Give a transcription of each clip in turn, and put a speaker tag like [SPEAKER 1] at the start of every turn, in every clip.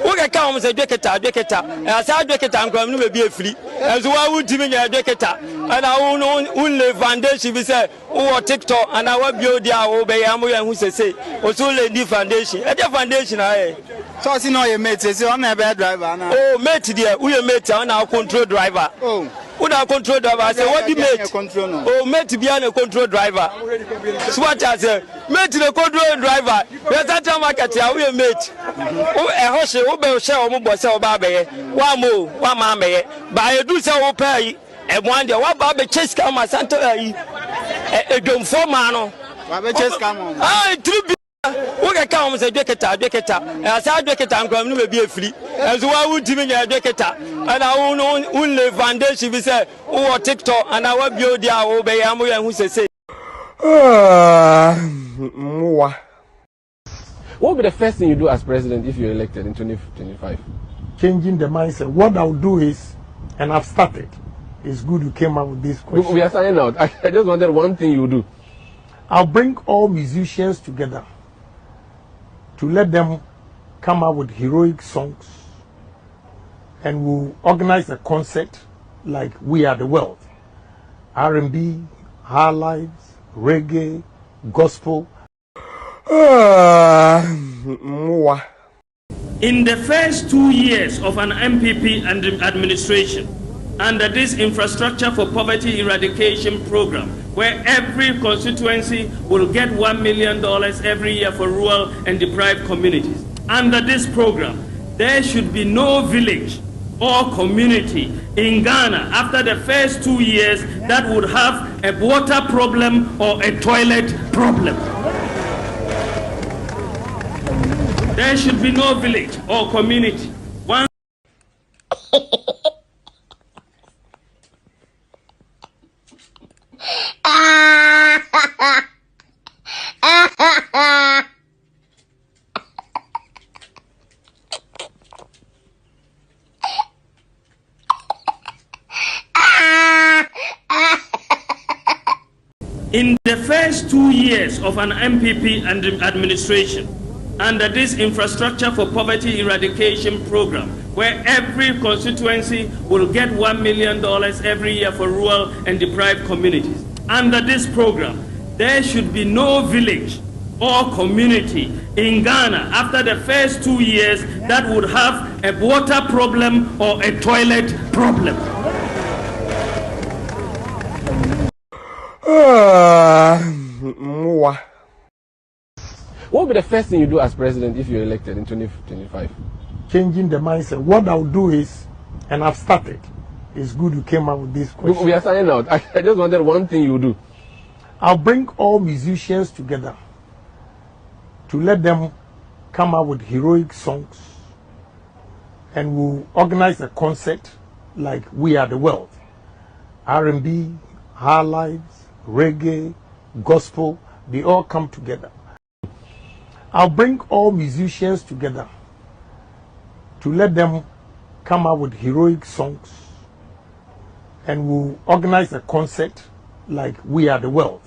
[SPEAKER 1] Who can come say Dweketa, as I Dweketa and come to be a free. As why would you mean a Dweketa? And I will foundation, we say, oh, TikTok, and I will build the obey Amu and who say, or so lady foundation. At your foundation, I.
[SPEAKER 2] So I see no your mates, so I'm a bad driver now.
[SPEAKER 1] Oh, mate, dear, we are mate on our control driver. Oh. Who now control driver? I say, what do you mate? Oh, mate to be on a control driver. So what I say, mate to the control driver. There's that time I can tell we are mate. Oh, a horse, oh, be shall move so baby. One more, one mammy. But I do so pay. And one day, what Bobby Chase come my Santa? A don't for mano. Bobby Chase come on. Ah, true. Who can come say Dweketa, as I Dweketa and come to be a free. As why would you mean a Dweketa? And I will foundation, we say, oh, TikTok, and I will build the obey Amu and who say.
[SPEAKER 3] What will be the first thing you do as president if you're elected in 2025?
[SPEAKER 4] Changing the mindset. What I'll do is, and I've started, it's good you came up with this question.
[SPEAKER 3] We are signing out. I just wanted one thing you do.
[SPEAKER 4] I'll bring all musicians together to let them come up with heroic songs, and we'll organize a concert like We Are the World. R&B, high lives, reggae, gospel.
[SPEAKER 5] In the first 2 years of an MPP administration, under this Infrastructure for Poverty Eradication program, where every constituency will get $1 million every year for rural and deprived communities. Under this program, there should be no village or community in Ghana after the first 2 years that would have a water problem or a toilet problem. There should be no village or community. In the first 2 years of an MPP administration, under this Infrastructure for Poverty Eradication program, where every constituency will get $1 million every year for rural and deprived communities. Under this program, there should be no village or community in Ghana after the first 2 years that would have a water problem or a toilet problem.
[SPEAKER 3] What will be the first thing you do as president if you're elected in 2025?
[SPEAKER 4] Changing the mindset. What I'll do is, and I've started, it's good you came up with this question.
[SPEAKER 3] We are signing out. I just wanted one thing you do.
[SPEAKER 4] I'll bring all musicians together to let them come up with heroic songs, and we'll organize a concert like We Are the World. R&B, high lives, reggae, gospel, they all come together. I'll bring all musicians together to let them come up with heroic songs, and we'll organize a concert like We Are the World.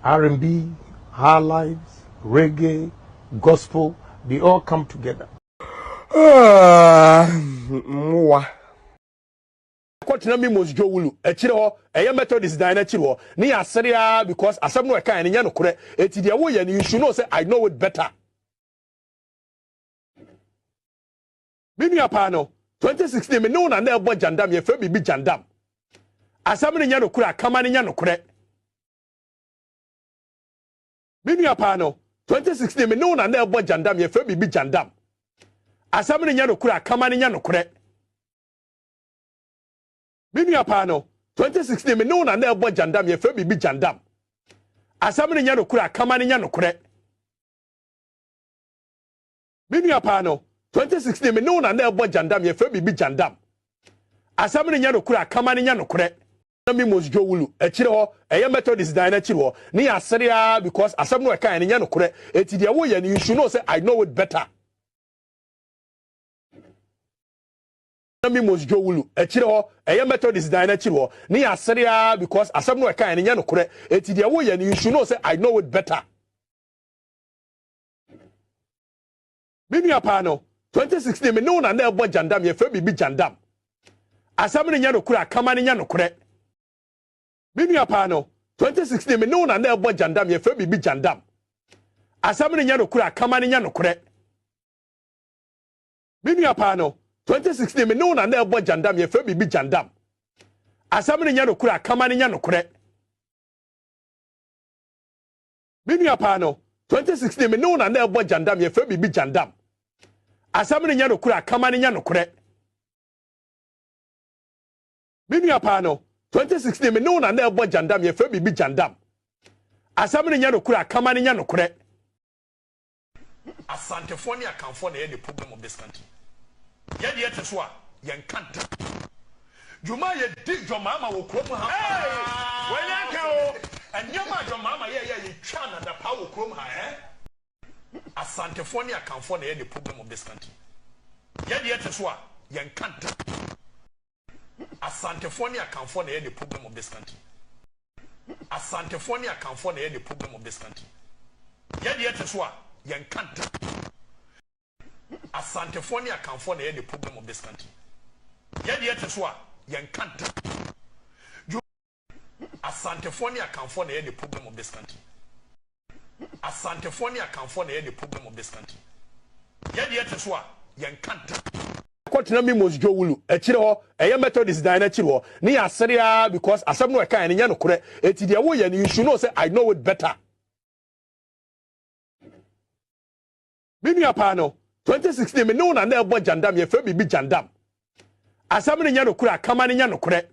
[SPEAKER 4] R&B, high lives, reggae, gospel, they all come together.
[SPEAKER 6] Continue me must go wulu echiro eye Methodist dine echiro ni aseria because asem no eka enya no kure eti de wo ye you should know say I know it better. Binu apa no 2016 me no na na ebo jandam ye fe bibi jandam asem no nya no kure akama nya no kure. Binu apa no 2016 me no na na ebo jandam ye fe bibi jandam asem no nya no kure akama nya no kure. Binu apa no 2016 me no na na ebo jandam ye fe bibi jandam asam ne nya no kura kama ne nya no kure. Binu apa no 2016 me no na na ebo jandam ye fe bibi jandam asam ne nya no kura kama ne nya no kure. Na mi mos jo wulu echire ho eye Methodist dine echire ho ni aseria because asam no eka ne nya no kure eti de wo ye you should know say I know it better. Na mi mos jo wulu echire ho eye Methodist dine echire ho ni aseria because asam no eka ne nya no kure eti de wo ye you should know say I know it better. Binu apa no 2016 me no na na ebo jandam ye fe bibi jandam asam ne nya no kura kama ne nya no kure me nua pa no 2016 me no na na ebo jandam ye fe bibi jandam asam ne nya no kura kama ne nya no kure me nua pa no 2016 me no na na ebo jandam ye fe bibi jandam asam ne nya no kura kama ne nya no kure me nua pa no 2016 me no na na ebo jandam ye fe bibi jandam asam ne nya no kura kama ne nya no kure me nua pa no 2016 me no na na ebo jandam ye fe bibi jandam asam ne nya no kura kama ne nya no kure asantefo ne akanfo na ye the problem of this country ye de yete so a ye nkanta juma ye di joma ama wo krom ha wanya ka o anyama joma ama ye twa na da pa wo krom ha asantefo ne akanfo na ye the problem of this country ye de yete so a ye nkanta asantefo ne akanfo na ye the problem of this country asantefo ne akanfo na ye the problem of this country ye de yete so a ye nkanta asantefo ne akanfo na ye the problem of this country ye de yete so a ye nkanta asantefo ne akanfo na ye the problem of this country asantefo ne akanfo na ye the problem of this country ye de yete so a ye nkanta kwatena mimos jowulu ekire ho eye methodist dan na ekire ho ne ya seria because asem no ekan ne nya no kore eti de wo ye you should know say I know it better Binu pa no 2016 me no na na ebo jandam ye fe bibi jandam asam ne nya no kura kama ne nya no kore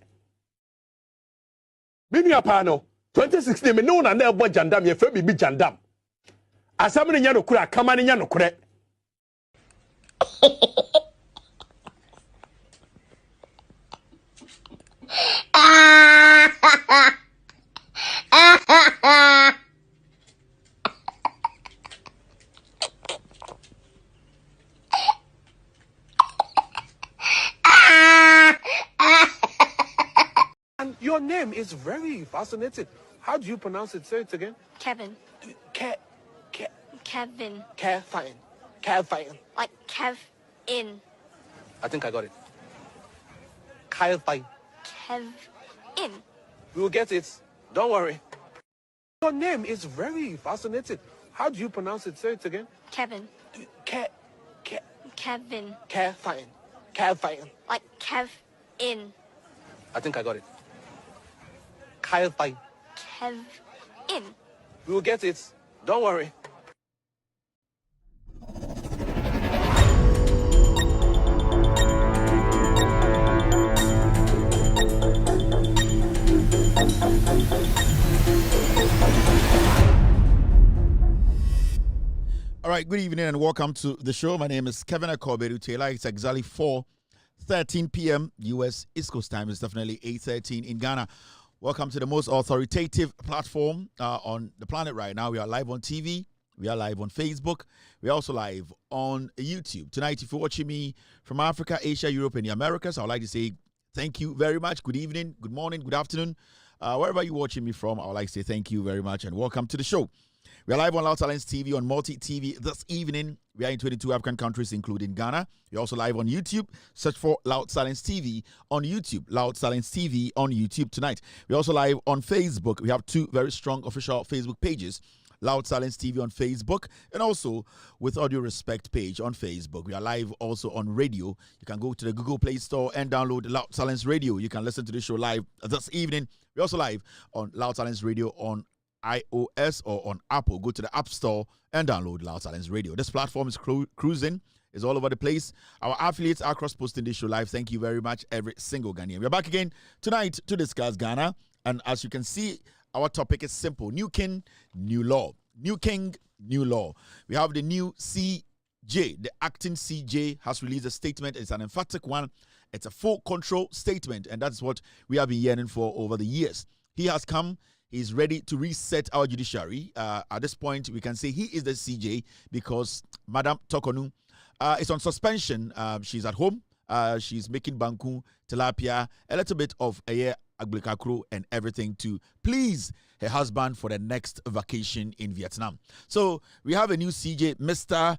[SPEAKER 6] Binu pa no 2016 me no na na ebo jandam ye fe bibi jandam asam ne nya no kura kama ne nya no kore
[SPEAKER 3] And your name is very fascinating. How do you pronounce it? Say it again.
[SPEAKER 7] Kevin. Kevin.
[SPEAKER 3] Kevin.
[SPEAKER 7] Like Kev in.
[SPEAKER 3] I think I got it. Kevin.
[SPEAKER 7] Kev in.
[SPEAKER 3] We will get it. Don't worry. Your name is very fascinating. How do you pronounce it? Say it again.
[SPEAKER 7] Kevin. Kevin.
[SPEAKER 3] Kevin.
[SPEAKER 7] Like Kev in.
[SPEAKER 3] I think I got it. Kevin.
[SPEAKER 7] Kev in.
[SPEAKER 3] We will get it. Don't worry.
[SPEAKER 8] All right, good evening and welcome to the show. My name is Kevin Akobedu Taylor. It's exactly 4:13 p.m. U.S. East Coast time. It's definitely 8:13 in Ghana. Welcome to the most authoritative platform on the planet right now. We are live on TV. We are live on Facebook. We are also live on YouTube. Tonight, if you're watching me from Africa, Asia, Europe, and the Americas, I would like to say thank you very much. Good evening, good morning, good afternoon. Wherever you're watching me from, I would like to say thank you very much and welcome to the show. We are live on Loud Silence TV, on Multi TV this evening. We are in 22 African countries, including Ghana. We're also live on YouTube. Search for Loud Silence TV on YouTube. Loud Silence TV on YouTube tonight. We're also live on Facebook. We have two very strong official Facebook pages. Loud Silence TV on Facebook and also with Audio Respect page on Facebook. We are live also on radio. You can go to the Google Play Store and download Loud Silence Radio. You can listen to the show live this evening. We're also live on Loud Silence Radio on iOS or on Apple. Go to the App Store and download Loud Silence Radio. This platform is cruising. It's all over the place. Our affiliates are cross-posting this show live. Thank you very much, every single Ghanaian. We're back again tonight to discuss Ghana. And as you can see, our topic is simple. New king, new law. New king, new law. We have the new CJ. The acting CJ has released a statement. It's an emphatic one. It's a full control statement. And that's what we have been yearning for over the years. He has come. He's ready to reset our judiciary. At this point, we can say he is the CJ because Madam Tokonu is on suspension. She's at home. She's making banku, tilapia, a little bit of aglikakro and everything to please her husband for the next vacation in Vietnam. So we have a new CJ, Mr.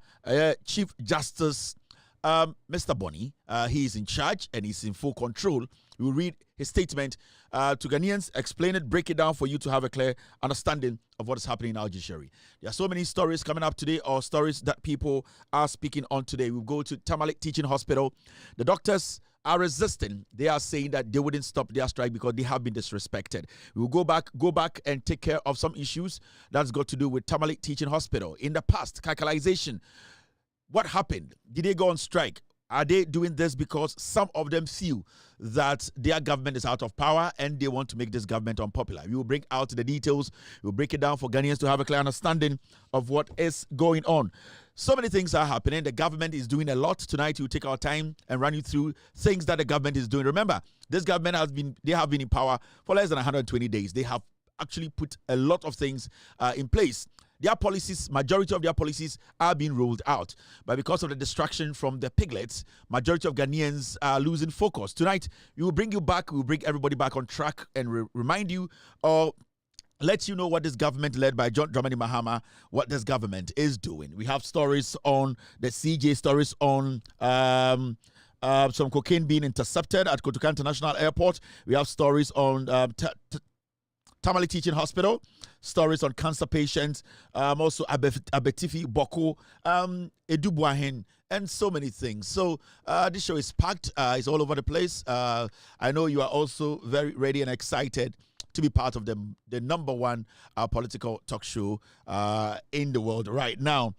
[SPEAKER 8] Chief Justice Mr. Bonny, he is in charge and he's in full control. We will read his statement to Ghanaians, explain it, break it down for you to have a clear understanding of what is happening in our judiciary. There are so many stories coming up today, or stories that people are speaking on today. We'll go to Tamale Teaching Hospital. The doctors are resisting. They are saying that they wouldn't stop their strike because they have been disrespected. We will go back and take care of some issues that's got to do with Tamale Teaching Hospital. In the past, calculation, what happened? Did they go on strike? Are they doing this because some of them feel that their government is out of power and they want to make this government unpopular? We will bring out the details. We'll break it down for Ghanaians to have a clear understanding of what is going on. So many things are happening. The government is doing a lot. Tonight, we'll take our time and run you through things that the government is doing. Remember, this government they have been in power for less than 120 days. They have actually put a lot of things in place. Their policies, majority of their policies are being rolled out. But because of the distraction from the piglets, majority of Ghanaians are losing focus. Tonight, we will bring you back. We will bring everybody back on track and remind you or let you know what this government led by John Dramani Mahama, what this government is doing. We have stories on the CJ, stories on some cocaine being intercepted at Kotoka International Airport. We have stories on Tamale Teaching Hospital, stories on cancer patients, also Abetifi, Boko, Edubuahen, and so many things. So this show is packed. It's all over the place. I know you are also very ready and excited to be part of the number one political talk show in the world right now.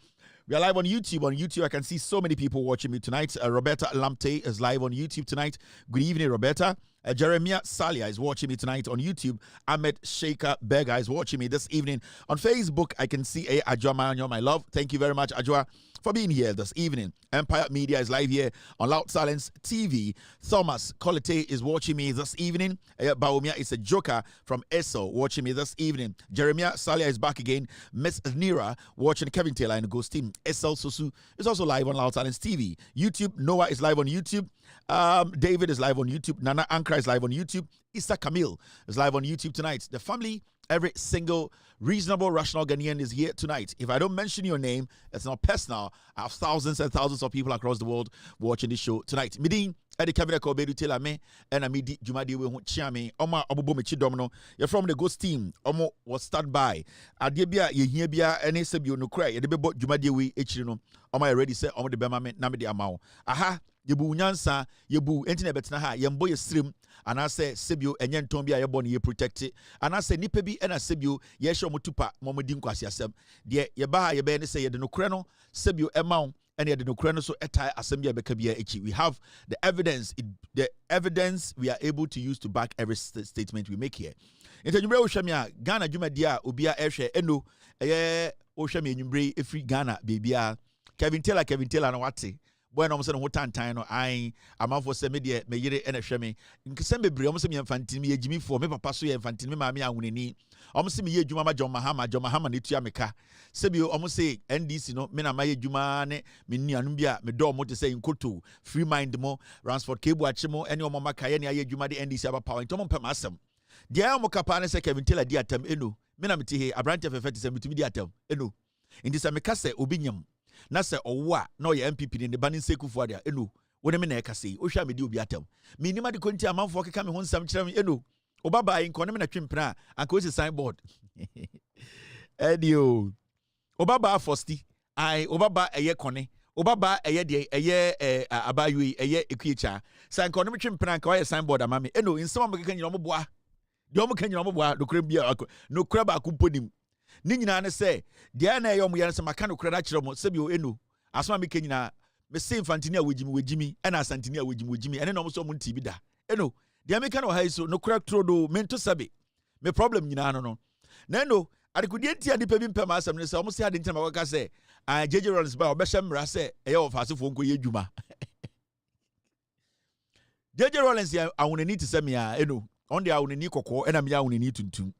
[SPEAKER 8] We are live on YouTube. On YouTube, I can see so many people watching me tonight. Roberta Lamte is live on YouTube tonight. Good evening, Roberta. Jeremiah Salia is watching me tonight on YouTube. Ahmed Sheikha Bega is watching me this evening. On Facebook, I can see Ajwa Manyo, my love. Thank you very much, Ajwa, for being here this evening. Empire Media is live here on Loud Silence TV. Thomas Colite is watching me this evening. Baumia is a joker from ESO watching me this evening. Jeremiah Salia is back again. Miss Nira watching Kevin Taylor and the Ghost Team. Esel Susu is also live on Loud Silence TV. YouTube, Noah is live on YouTube. David is live on YouTube. Nana Ankara is live on YouTube. Issa Camille is live on YouTube tonight. The family, every single reasonable, rational Ghanaian is here tonight. If I don't mention your name, it's not personal. I have thousands and thousands of people across the world watching this show tonight. Midin, Eddie Kevin Kobedu Taylor me, and Amidi Jumadi we chiame. Oma Obubo Michi Domino. You're from the Ghost Team. Omo was start by. Adebia ye bia any sebio no cry. Yedebe Jumadi we echino. Oma already said Omo de Bema na me de amao. Aha. Yebu nyansa yebu enti na betina ha yembo ye stream ana se sebio enye nton bia yebo ne ye protect ana se nipa bi ena sebio ye hye omotupa momodi nkwase asem de ye ba ha ye be ne se ye de no kure no sebio emaw ene ye de no kure no so etai asem bia beka bia echi. We have the evidence we are able to use to back every statement we make here. Entanwure wo hwame a Ghana dwumadi a obia ehwe eno eye wo hwame enwumbre efri Ghana bebia Kevin Taylor na wate boy no say no tantan no I amanfo say me de me yire ena hwe me nkese bebre omo say me mfantini me yegimi fo me papa so ye mfantini me maami ahunani omo say me ye adwuma ma John Mahama ne tua meka sebi omo say NDC no me na ma ye adwuma ne me nuanu bia me do omo te say nkoto free mind mo Ransford Kebu ache mo ene omo maka ye ne aye adwuma de NDC aba power ntomo pem asem de omo kapa ne say Kevin Taylor di atam eno me na me te he abrante fefe te say metumi di atam eno indi say meka say obinyam na se owa na o ye MPP ne ba ne sekufu adia eno wona me na ekase o hwa me di obi atam me nima de konti amanfo keka me ho nsam kire me eno obaba yin ko ne me na twempena anka o si signboard edio obaba fosti ai obaba eye kone obaba eye de eye abayui eye ekuicha san ko ne me twempena anka o ye signboard amame eno nsam am keka nyina mo boa de o mo keka nyina mo boa do kra bia no kra ba kumponim ni nyina ne se de na ye omo ye se maka no kra da kire mo sebi o eno asoma me kenyina me se infantini a wejimi ena asantini a wejimi ene no mo so mo ntibi da eno de me kan o hai so no kra trodo mento sabe me problem nyina no na eno adekudi entia de pebi mpem asem ne se omo se ade ntina makaka se JJ Rollins ba obehye mra se eye ofasefo nko ye dwuma JJ Rollins ya awunani te se me a eno on de awunani kokko ena me awunani tuntum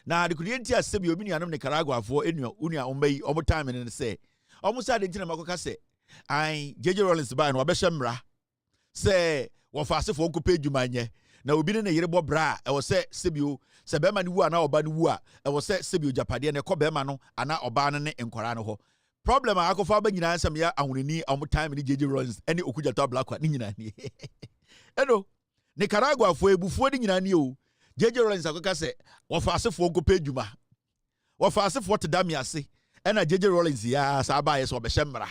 [SPEAKER 8] na de kudienti asebi obi nuanom ne Nicaragua fo enua unua ombai omo time ne se omo sa de ntina makoka se JJ Rollins ba no obehye mra se wo faasefo nko pedwuma nye na obi ne yire bo bra e wo se sebio se be ma ne wu ana oba ne wu a e wo se sebio japade ne ko be ma no ana oba ne nkora ne ho problem a akɔfa ba nyina nsɛm ya ahonani ɔmo time ni JJ Rollins ɛne Okudjato Ablakwa ni nyina ni ɛno Nicaragua fo ebufuo ni nyina ni o JJ Rollins akɔka sɛ wɔfa asefo nkɔpɛ adwuma wɔfa asefo te dame ase ɛna JJ Rollins ya saa ba yɛ sɛ ɔbɛhyɛ mmara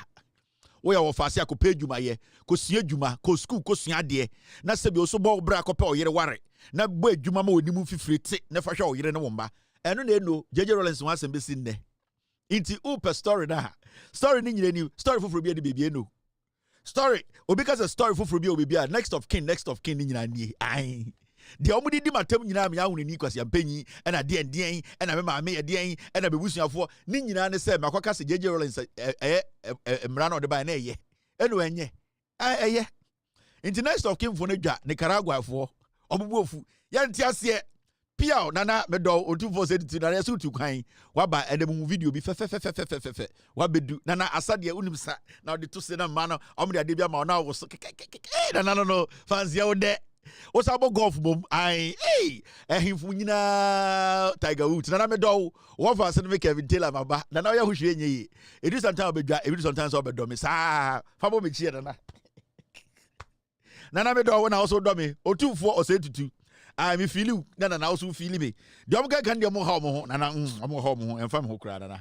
[SPEAKER 8] wo ya wɔfa ase akɔpɛ adwuma yɛ kɔsua adwuma kɔ school kɔsua adeɛ na sɛ bi oso bɔ bra akɔpɛ ɔyere ware na bɔ adwuma ma onimu fifiri te na fa hwɛ ɔyere ne wo mba ɛno na eno JJ Rollins ho asɛm bɛsi nnɛ inti upe story na story ni nyina ni story foforo bi ade bebi eno story obi ka sɛ story foforo bi obi a next of kin ni nyina ni ai de omo di matam nyina me ahunani kwasi ampanyi ɛna de ɛdeɛn ɛna me maame ɛdeɛn ɛna bebusuafo ni nyina ne sɛ makwaka sɛ JJ Rollins mmra na ɔde ba na ɛyɛ ɛno ɛnyɛ ɛyɛ inti next of kin fo no dwa Nicaragua fo ɔbobofu yɛnte aseɛ Piao nana medo otufo seditu na yesu tu kwan waba edemu video bi fe wabedu nana asade unim sa na ode to se na ma no omde ade bia ma na wo so nana no fans ya wo de wo sabo golf bom ai ehimfu nyina Tiger Woods nana medo wo fans no make Kevin Taylor maba nana ya hwehwe enye edu sometimes obedwa edu sometimes obedo me sa fa bo me chie nana medo wo na also do me otufo osetutu me feel you na also feel me the am kan dem ha mo ho na am ha mo ho emfa me ho kura na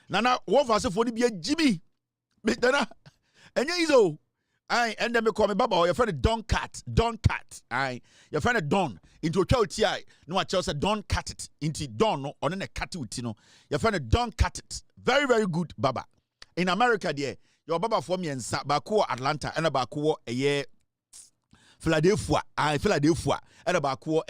[SPEAKER 8] nana wo fa se fo ni bia jimi me dana enye izo and then me call me baba your friend Don Cat your friend Don into twa ti ai no a say Don Cat it into Don no on na cat uti no your friend Don Cat it very very good baba in America there. Your baba for me and Baku Atlanta and a Baku Philadelphia and a Baku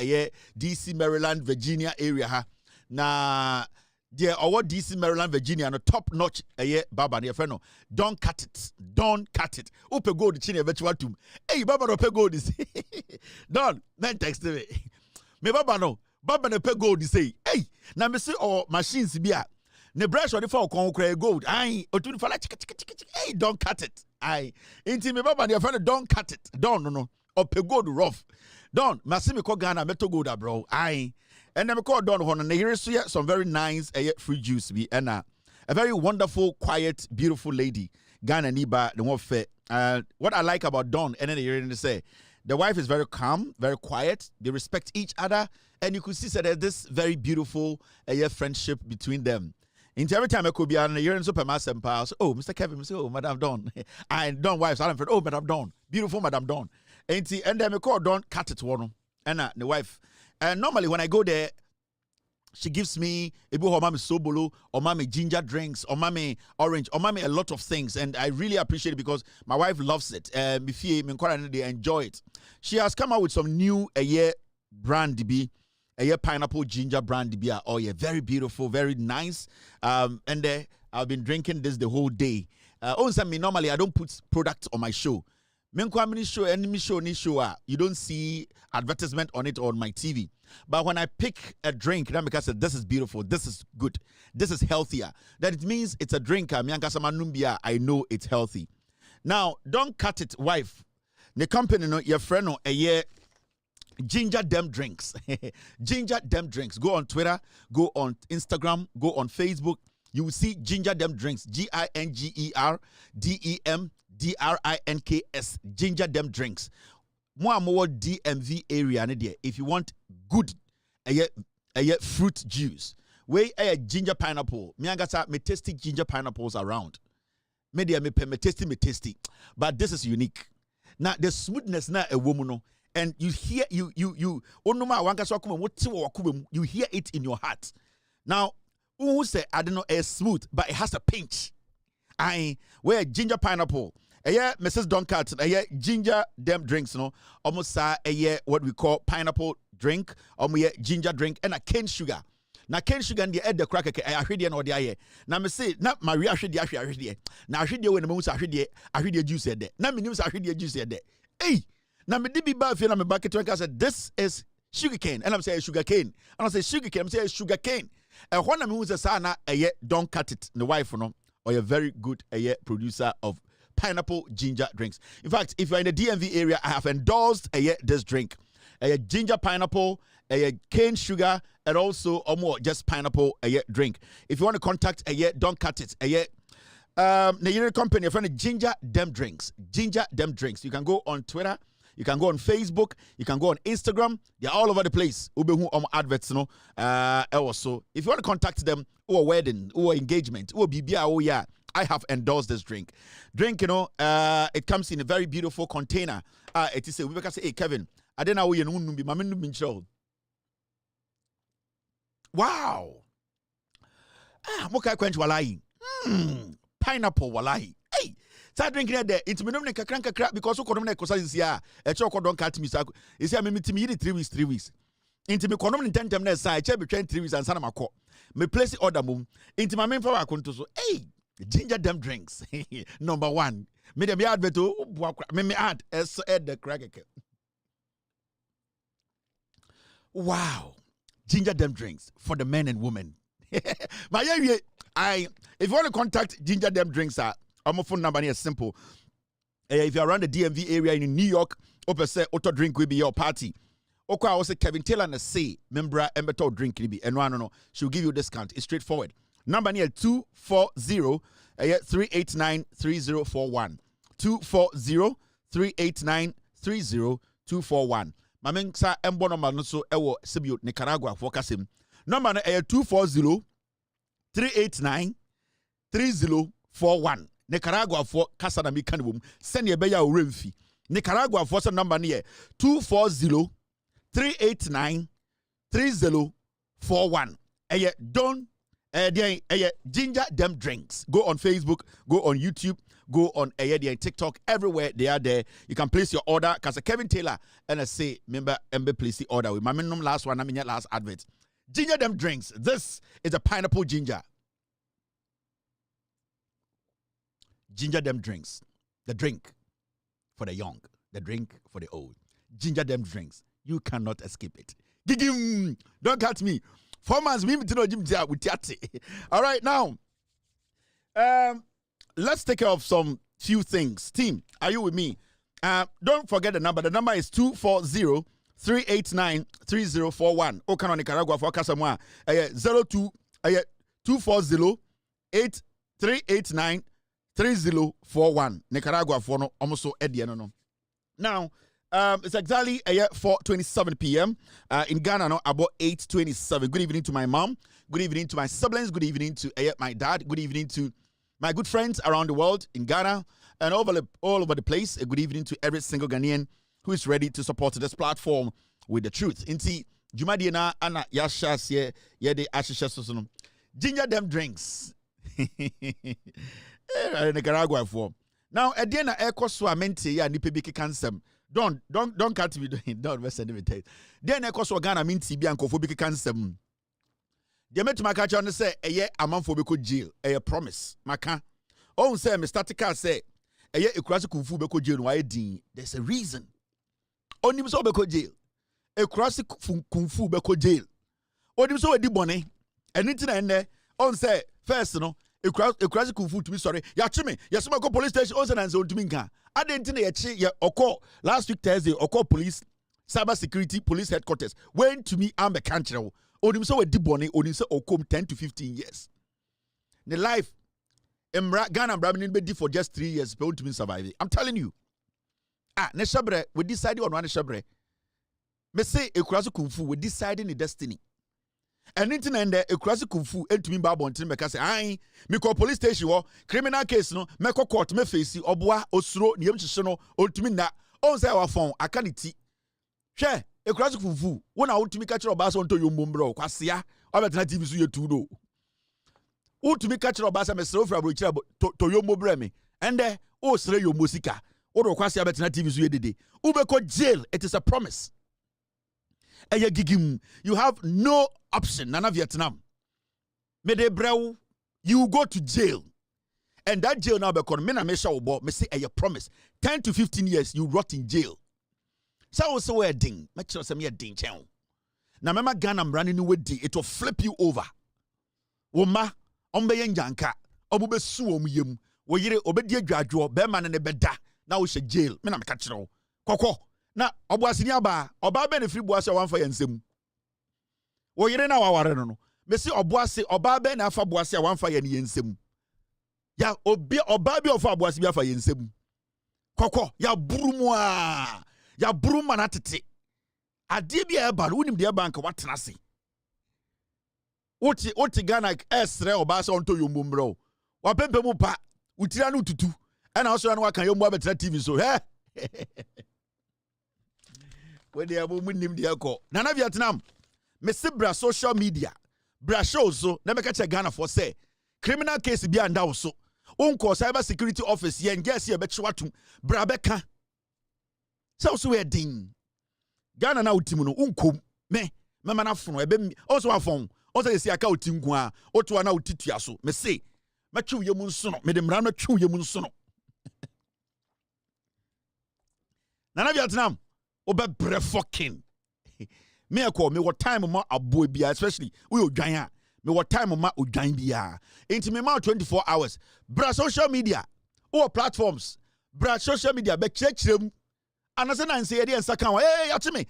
[SPEAKER 8] DC Maryland Virginia area ha na there our DC Maryland Virginia no top notch baba near friend don't cut it upe go the chine virtual tum hey baba no pe go this don men text me baba no pe go this say hey na me say or machines bi a ne brush or the for concrete gold. Aye, or to the fella hey, don't cut it. Aye, inti me baba your friend don't cut it. Don't no. Or pe gold rough. Don't Massimi ko Ghana meto gold bro. Aye. And then me call Don Hon and here is some very nice free juice be and a very wonderful, quiet, beautiful lady. Ghana niba the one fair. What I like about Don and then here to say the wife is very calm, very quiet. They respect each other, and you could see that there's this very beautiful friendship between them. Into every time I could be on a year in Supermaster Pals. Oh, Mr. Kevin, oh, Madame Don. I Don wife, I oh, Madame Don. Beautiful Madame Don. And then I call Don cut it one. And the wife. And normally when I go there, she gives me or mommy sobolo, or mommy ginger drinks, or mommy orange, or mommy a lot of things. And I really appreciate it because my wife loves it. They enjoy it. She has come out with some new brand be. A pineapple ginger brand beer. Oh yeah, very beautiful, very nice. And I've been drinking this the whole day. Normally I don't put products on my show. You don't see advertisement on it on my TV. But when I pick a drink, then because this is beautiful, this is good, this is healthier, that it means it's a drink. I know it's healthy. Now, don't cut it, wife. The company, your friend, Ginger Dem Drinks. Ginger Dem Drinks. Go on Twitter, go on Instagram, go on Facebook. You will see Ginger Dem Drinks. GingerDemDrinks. Ginger Dem Drinks. More DMV area. If you want good fruit juice, where a ginger pineapple. Me tasty ginger pineapples around. Me tasty. But this is unique. Now the smoothness na a woman. And you hear you hear it in your heart. Now, who say I don't know it's smooth, but it has a pinch. Where ginger pineapple. Mrs. Doncat, ginger Dem Drinks, no, almost what we call pineapple drink, ginger drink, and a cane sugar. Now cane sugar and the head the cracker I heard the no the now me say not Maria should the now I heard when the most I heard the juice there. Now me news I heard the juice there. Hey. Now me be bad feel I'm back to I said this is sugar cane and I'm saying sugar cane and I say sugar cane I'm saying sugar cane and when I'm who's sana don't cut it the wife or a very good producer of pineapple ginger drinks. In fact, if you're in the DMV area, I have endorsed this drink. Ginger pineapple, cane sugar, and also just pineapple drink. If you want to contact Don't Cut It the company, your friend Ginger Dem Drinks. Ginger Dem Drinks. You can go on Twitter, you can go on Facebook, you can go on Instagram. They're all over the place. Ubehu adverts, no. Also, if you want to contact them, or wedding, or engagement, or BBA, oh yeah, I have endorsed this drink. Drink, it comes in a very beautiful container. It is a we can say, hey Kevin, I don't know you wow. Moka quench walai. Pineapple walai. Hey, start drinking there. It's me no kakra because so na kosa this year. E cho Don't Cut Me. You see, me 3 weeks. Into me konom intentem na say che between 3 weeks and sana mako. Me place order mum. Into my main for akonto so. Hey, Ginger Dem Drinks. Number 1. Me dem add beto. Me add the cracker. Wow. Ginger Dem Drinks for the men and women. If you want to contact Ginger Dem Drinks, our phone number is simple. If you're around the DMV area in New York, open say auto drink will be your party. Okay, I will say Kevin Taylor and say member embeto drink will be and no, she'll give you a discount. It's straightforward. Number near 240-389-3041. 240-389-30241. Mamen sa embo number no so ewo Sibio Nicaragua for kasim. Number no 240-389-3041. Nicaragua for kasa na mi kanibum. Send ye beya uremfi. Nicaragua for some number near 240-389-3041. Don't Ginger Dem Drinks. Go on Facebook, go on YouTube, go on TikTok, everywhere they are there. You can place your order. Because Kevin Taylor and I say, member place the order with my minimum last one, I mean last advert. Ginger Dem Drinks. This is a pineapple ginger. Ginger Dem Drinks. The drink for the young, the drink for the old. Ginger Dem Drinks. You cannot escape it. Gigim! Don't cut me. 4 months, we need to know Jim with Yati. All right, now, let's take care of some few things. Team, are you with me? Don't forget the number. The number is 240-389-3041. Okano Nicaragua for Casamwa. 240-389-3041. Nicaragua for no almost Ediano. Now, it's exactly 4:27 p.m. In Ghana now about 8:27. Good evening to my mom. Good evening to my siblings. Good evening to my dad. Good evening to my good friends around the world in Ghana and all over the place. A good evening to every single Ghanaian who is ready to support this platform with the truth. Inti Jumadina Anna Yashas ye de Ashishasono. Ginger Dem Drinks. Nicaragua for. Now Ediana Eko Swamente ya Nipebiki Kansem. Don't cut me. Don't send me text. Then I cause Ghana mean TB and Kofobiki Kansem. They met my catcher and say, a year a month for Beko jail, a promise. Maka. Oh, say, Mr. Tika say, a year a cross Kung Fu Beko jail, why dean? There's a reason. Only so Beko jail. A cross Kung Fu Beko jail. Only so a dibone. And internet there, on say, first, no. A crazy Kung Fu to be sorry. Yachime, Yasumako police station also and so to me. I didn't know Oko last week Thursday, Oko police, cyber security police headquarters went to me and the country. Odim so a dibone, Odim so Okom 10 to 15 years. The life Ghana Brabin be for just 3 years, but to me survive. I'm telling you. Neshabre, we decided on one Neshabre. Me say a crazy Kung Fu, we deciding the destiny. And internet there a classic Kung Fu and to me babon to me say I me call police station criminal case no me call court me face oboa osuro niam hihye no ontumi na on say our phone akaniti hwe a classic Kung Fu wona ontumi ka kire oba so onto yombo mbro kwasea obetena TV so yetu do ontumi ka kire oba say me sere ofra bro kire to yombo bre me and there o sere yombo sika o do kwasea betena TV so yedede ubeko jail. It is a promise. You have no option. Nana Vietnam. You go to jail. And that jail now become me say a promise. 10 to 15 years you rot in jail. So also a ding. Make sure some ding channel. Now remember Ghana I'm running away. It will flip you over. Woma ombe yanka. Obube su omyem. Wo yire obedie dwadwo be man ne beda. Now we should jail. Me na me catch no. Koko. Na obuasini aba oba be ne free buase wan for yansem wo yere na waware no me si oboase oba be na afa boase a wanfa ye ne yensem ya obi oba bi ofa boase bi afa yensem kokko ya burumu a ya buruma na tete ade bi e ba no unim de bank watena se oti Ghana esre oba se onto yombo mbro wa pempe mu pa utira no tutu ena oso na waka yombo abetra TV so he we dey abo munim de akọ Nana Vietnam me sibra social media bra show so na meka che Ghana for say criminal case bi anda wo so unko cyber security office yen guess ye be chwatum bra beka so we ding Ghana na utim no unkom me na fono ebe also afon also yesi aka utingu a oto na utitua so me say matwu ye mu nso no me de mra no twu ye mu nso no Nana Vietnam obe bre fucking me call me what time ma aboy bia especially we odwan a me what time ma odwan bia enti me ma 24 hours bra social media or platforms bra social media be kirekirem anase na nse ye de nsa kan wa yate me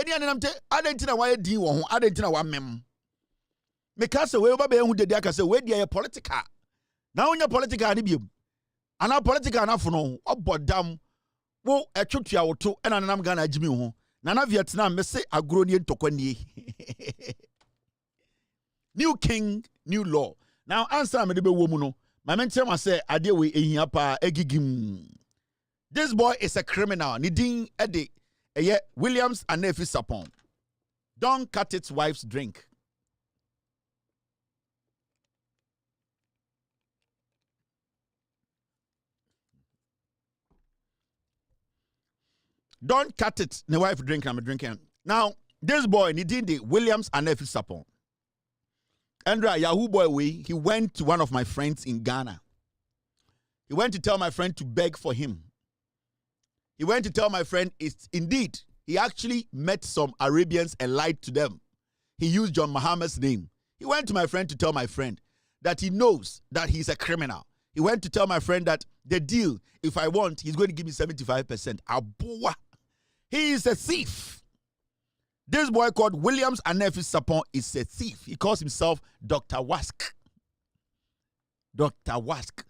[SPEAKER 8] ni anenam te adentina wa din wo ho adentina wa mem me ka se we oba be hu dede aka se we dia ye political na onya political ni biem ana political na fono obodam wo etwetua wo to ena nanam Ghana agimi ho Nana Vietnam me say agro ni ntokwanie new king new law now answer me de be wo mu no my mention ma say ade we ehia pa egigim. This boy is a criminal nidin ede eye Williams and Nefi Sapon don't cut its wife's drink. Don't cut it. The wife drink, I'm drinking. Now, this boy, the Williams and Nefi Sapon. Andra, Yahoo boy, he went to one of my friends in Ghana. He went to tell my friend to beg for him. He went to tell my friend, it's indeed, he actually met some Arabians and lied to them. He used John Muhammad's name. He went to my friend to tell my friend that he knows that he's a criminal. He went to tell my friend that the deal, if I want, he's going to give me 75%. Aboa. He is a thief. This boy called Williams Anefi Sapon is a thief. He calls himself Dr. Wask. Dr. Wask.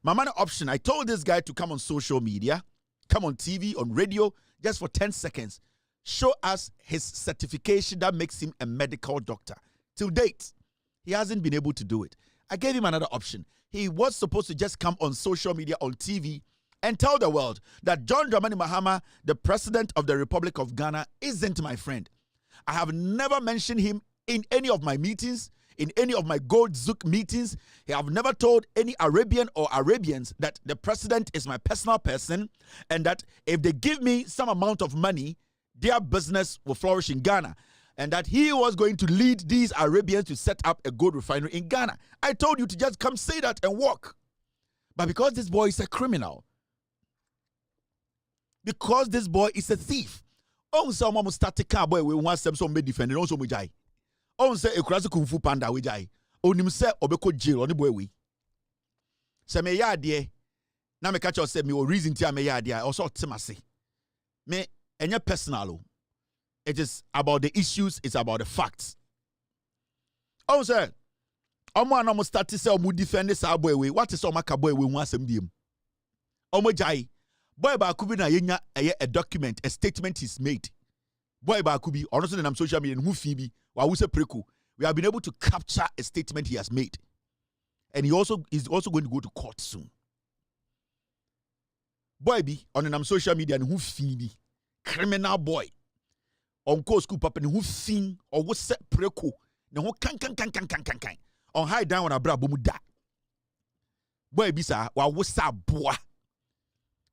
[SPEAKER 8] My money option, I told this guy to come on social media, come on TV, on radio, just for 10 seconds. Show us his certification that makes him a medical doctor. Till date, he hasn't been able to do it. I gave him another option. He was supposed to just come on social media, on TV, and tell the world that John Dramani Mahama, the president of the Republic of Ghana, isn't my friend. I have never mentioned him in any of my meetings, in any of my Gold Zook meetings. I have never told any Arabian or Arabians that the president is my personal person and that if they give me some amount of money, their business will flourish in Ghana. And that he was going to lead these Arabians to set up a gold refinery in Ghana. I told you to just come say that and walk. But because this boy is a criminal, because this boy is a thief, on say mama start car boy we want some be defending also mo jai. On say ekurase kung fu panda we jai. Onim say obeko jail on the boy we. Say me ya de na me catch us say me o reason ti me ya de also temase. Me enye personal. It is about the issues, it's about the facts. Oh, sir. Omo anamo start to say omo defend this boy we. What is omaka boy we want some dim? Omo jai. Boy ba kubi na yenya a document, a statement is made. Boy ba kubi, honestly on social media who fibi, wa wuse preku. We have been able to capture a statement he has made. And he is also going to go to court soon. Boy be on social media and who fibi. Criminal boy. On course scoop up and who sing or what set preco. No who can. On high down on a bra bomuda. Boy bisa wa wosa boa.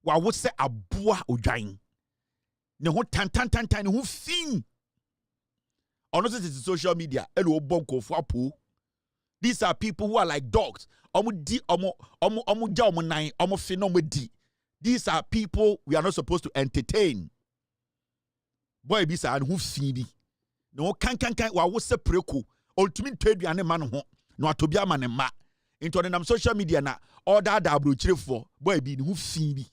[SPEAKER 8] Wa wose aboa odwan. Ne ho tan who sing. On this is social media. Elo bonko fo. These are people who are like dogs. Omo ja omo nine, omo fi no di. These are people we are not supposed to entertain. Boy bisa and who feed no can wa wo se preko ultimate trade ane man ho no atobia man ma into them social media na order da abrochire for boy bi who feed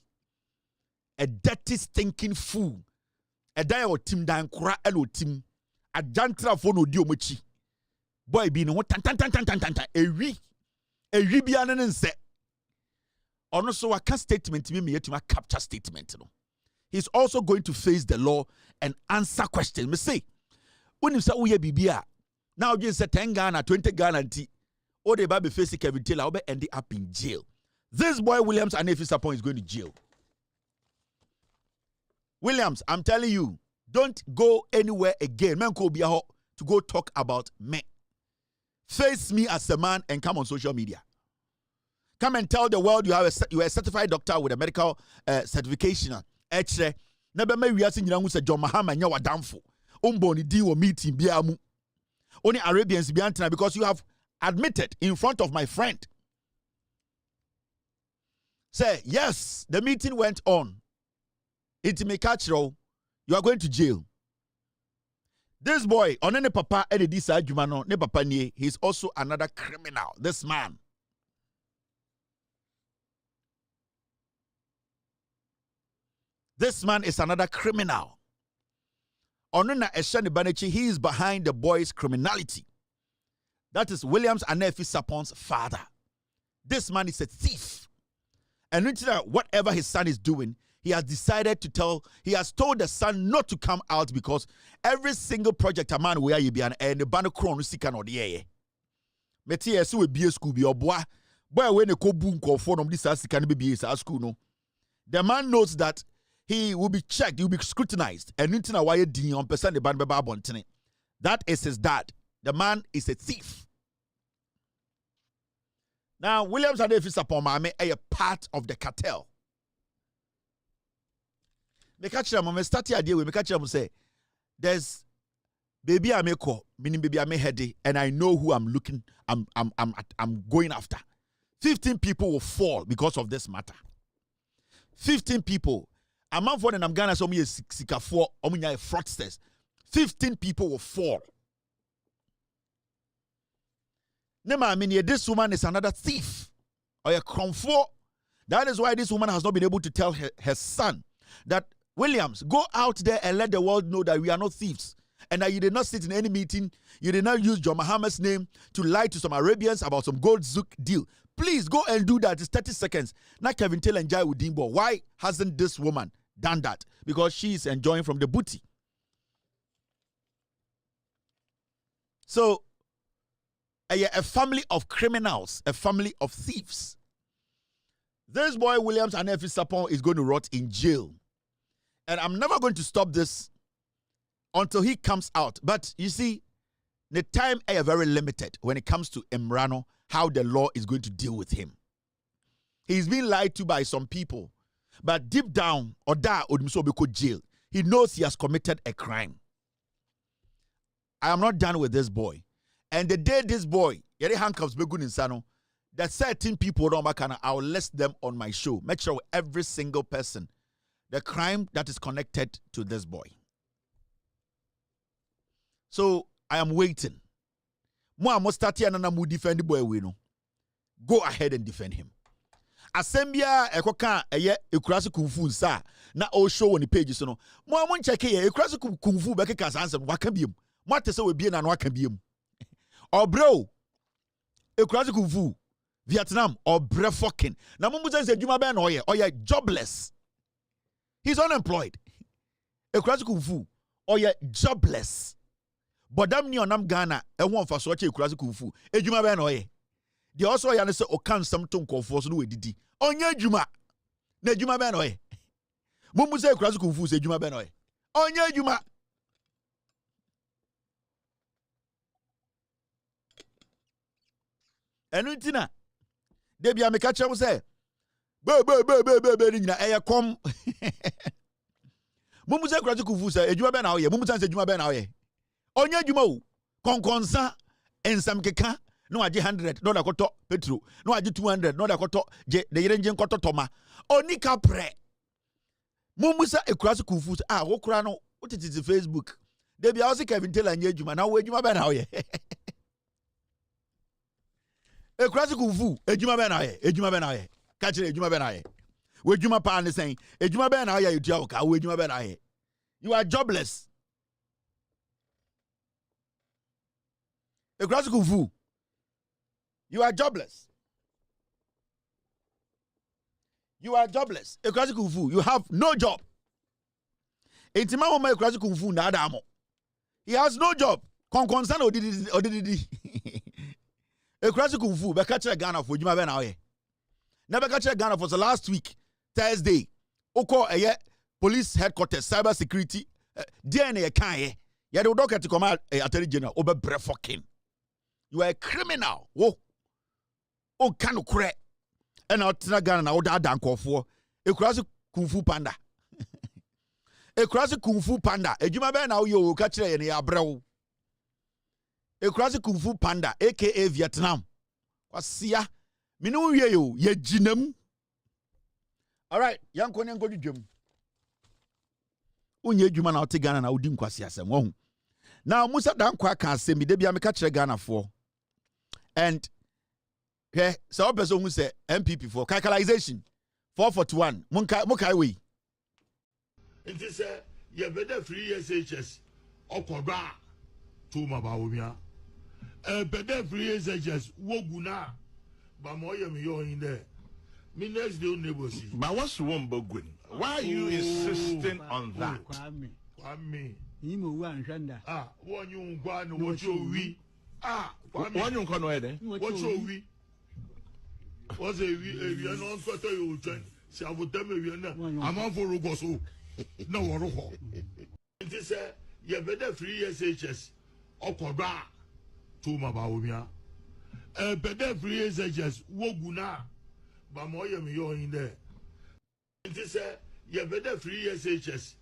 [SPEAKER 8] a dirty stinking fool a die or team dan kura elo team a jantra for no di omochi boy be no tan ewi bia ne nse ono so aka statement me yetima capture statement no. He's also going to face the law and answer questions. Me say when you say we bibia now you say 10 Ghana 20 Ghana nti o de ba be face Kevin Taylor will be end up in jail. This boy Williams and if Sapon is going to jail. Williams, I'm telling you, don't go anywhere again. Man ko be to go talk about me. Face me as a man and come on social media. Come and tell the world you are a certified doctor with a medical certification. Eche, never may we ask you say John Mahama nya wadamfo. Umboni di wo meeting biamu. Only Arabians biantina because you have admitted in front of my friend. Say, yes, the meeting went on. It may catch you are going to jail. This boy, on any papa, ne papa nie, he's also another criminal. This man. This man is another criminal. Onuna Eshani Banechi, he is behind the boy's criminality. That is Williams Anefi Sapon's father. This man is a thief. And whatever his son is doing, he has told the son not to come out because every single project a man where you be and the banner crown sika no de meti ese we be school be oboa boy when ko bu nko for this sika no be school no. The man knows that he will be checked, he will be scrutinized, and intina why din on person the ban be abontene. That is his dad. The man is a thief. Now, Williams and Davis upon Mame are a part of the cartel. Me catch them, me start idea we me catch them say, there's baby I make meaning baby I make heady, and I know who I'm looking, I'm going after. 15 people will fall because of this matter. 15 people. A man for I'm Ghana so me sika for omunya fraudsters. 15 people will fall. Nema, I mean, this woman is another thief or a cromfo. That is why this woman has not been able to tell her son that, Williams, go out there and let the world know that we are not thieves and that you did not sit in any meeting. You did not use John Mahama's name to lie to some Arabians about some gold zook deal. Please go and do that. It's 30 seconds. Now Kevin Taylor and Jai Udimbo. Why hasn't this woman done that? Because she is enjoying from the booty. So, a family of criminals, a family of thieves. This boy, Williams Anefi Sapon, is going to rot in jail. And I'm never going to stop this until he comes out. But you see, the time is very limited when it comes to Emrano, how the law is going to deal with him. He's been lied to by some people. But deep down, Oda Odumsobeko jail, he knows he has committed a crime. I am not done with this boy. And the day this boy, yere handcuffs begun in Sano, that 13 people don't back, I will list them on my show. Make sure every single person, the crime that is connected to this boy. So I am waiting. Mo must start here and defend the boy. We know. Go ahead and defend him. Asembia ekoka eye ekurase kumfu nsa na o show on the pages no. Mo check here ekurase kumfu be keka ansem waka biem. Mo atese we bie na no waka biem. Obro ekurase kumfu Vietnam obre fucking. Na mo say adwuma be na oye jobless. He's unemployed. Ekurase kumfu oye jobless. Bodam ni onam Ghana e won fa so che ekurase kumfu. Adwuma be na oye. They also yana say okan something confuse no edidi. Onye adwuma. Na adwuma be na oye. Mumu say ekurase kumfu say adwuma be na oye. Onye adwuma. Enu ntina de bia me ka chem say be ni nyina eye kom. Mumu say ekurase kumfu say adwuma be na oye. Mumu say adwuma be na oye. Onye adwuma o. Konkonsa ensam keka no aje 100 no da koto petro no aje 200 no da koto je de yere nje koto toma oni kapre mumusa ekurase kufu wo kura no utiti Facebook de bia wo se Kevin Taylor anye adwuma na wo adwuma be na wo ye ekurase kufu adwuma be na ye adwuma be na ye ka kire adwuma be na ye wo adwuma pa ne sen adwuma be na ye yutua wo ka wo adwuma be na ye you are jobless. Ekurase Kufu. You are jobless. You are jobless. Ekurase Kufu. You have no job. Intima Mama Ekurase Kufu na Adamo. He has no job. Concern odidi. Ekurase Kufu be catch Ghana for Juma be na oye. Never catch Ghana for the last week, Thursday. Oko police headquarters, cyber security. DNA kan ye do docket to come attorney general obe brefokin. You are a criminal. Oh kanu kure. And out na Ghana na oda dankofo. Ekurase Kufu panda. Ekurase Kufu panda. Ejuma be na yo ka kire ye ne abrewo. Ekurase Kufu panda aka Vietnam. Kwasia minu wie yo ye ginam. All right, yanko ne ngodu dwam. Unye adwuma na ote Ghana na odi nkwasi asem wo. Now Musa dankwa ka asem de bia me ka kire Ghana for. And so person who say MPP for calculation 441 munkai we.
[SPEAKER 9] It is ye better free SHS okoba to mabawumia. Better free SHS woguna ba moye mi yo in there. Me next day neighbors.
[SPEAKER 10] But what's wrong Bogwin? Why are you insisting on that?
[SPEAKER 9] Kwame.
[SPEAKER 2] Imo wa nhanda.
[SPEAKER 9] One you ngwa no what you we.
[SPEAKER 10] One you nko no ede.
[SPEAKER 9] What you we. Was a we no nko to you twen. Si abotem we na. Amanfo rogoso. Na woro ho. It is ye better free SHS okoba to mabawumia. Better free SHS woguna ba moye mi yo in there. It is ye better free SHS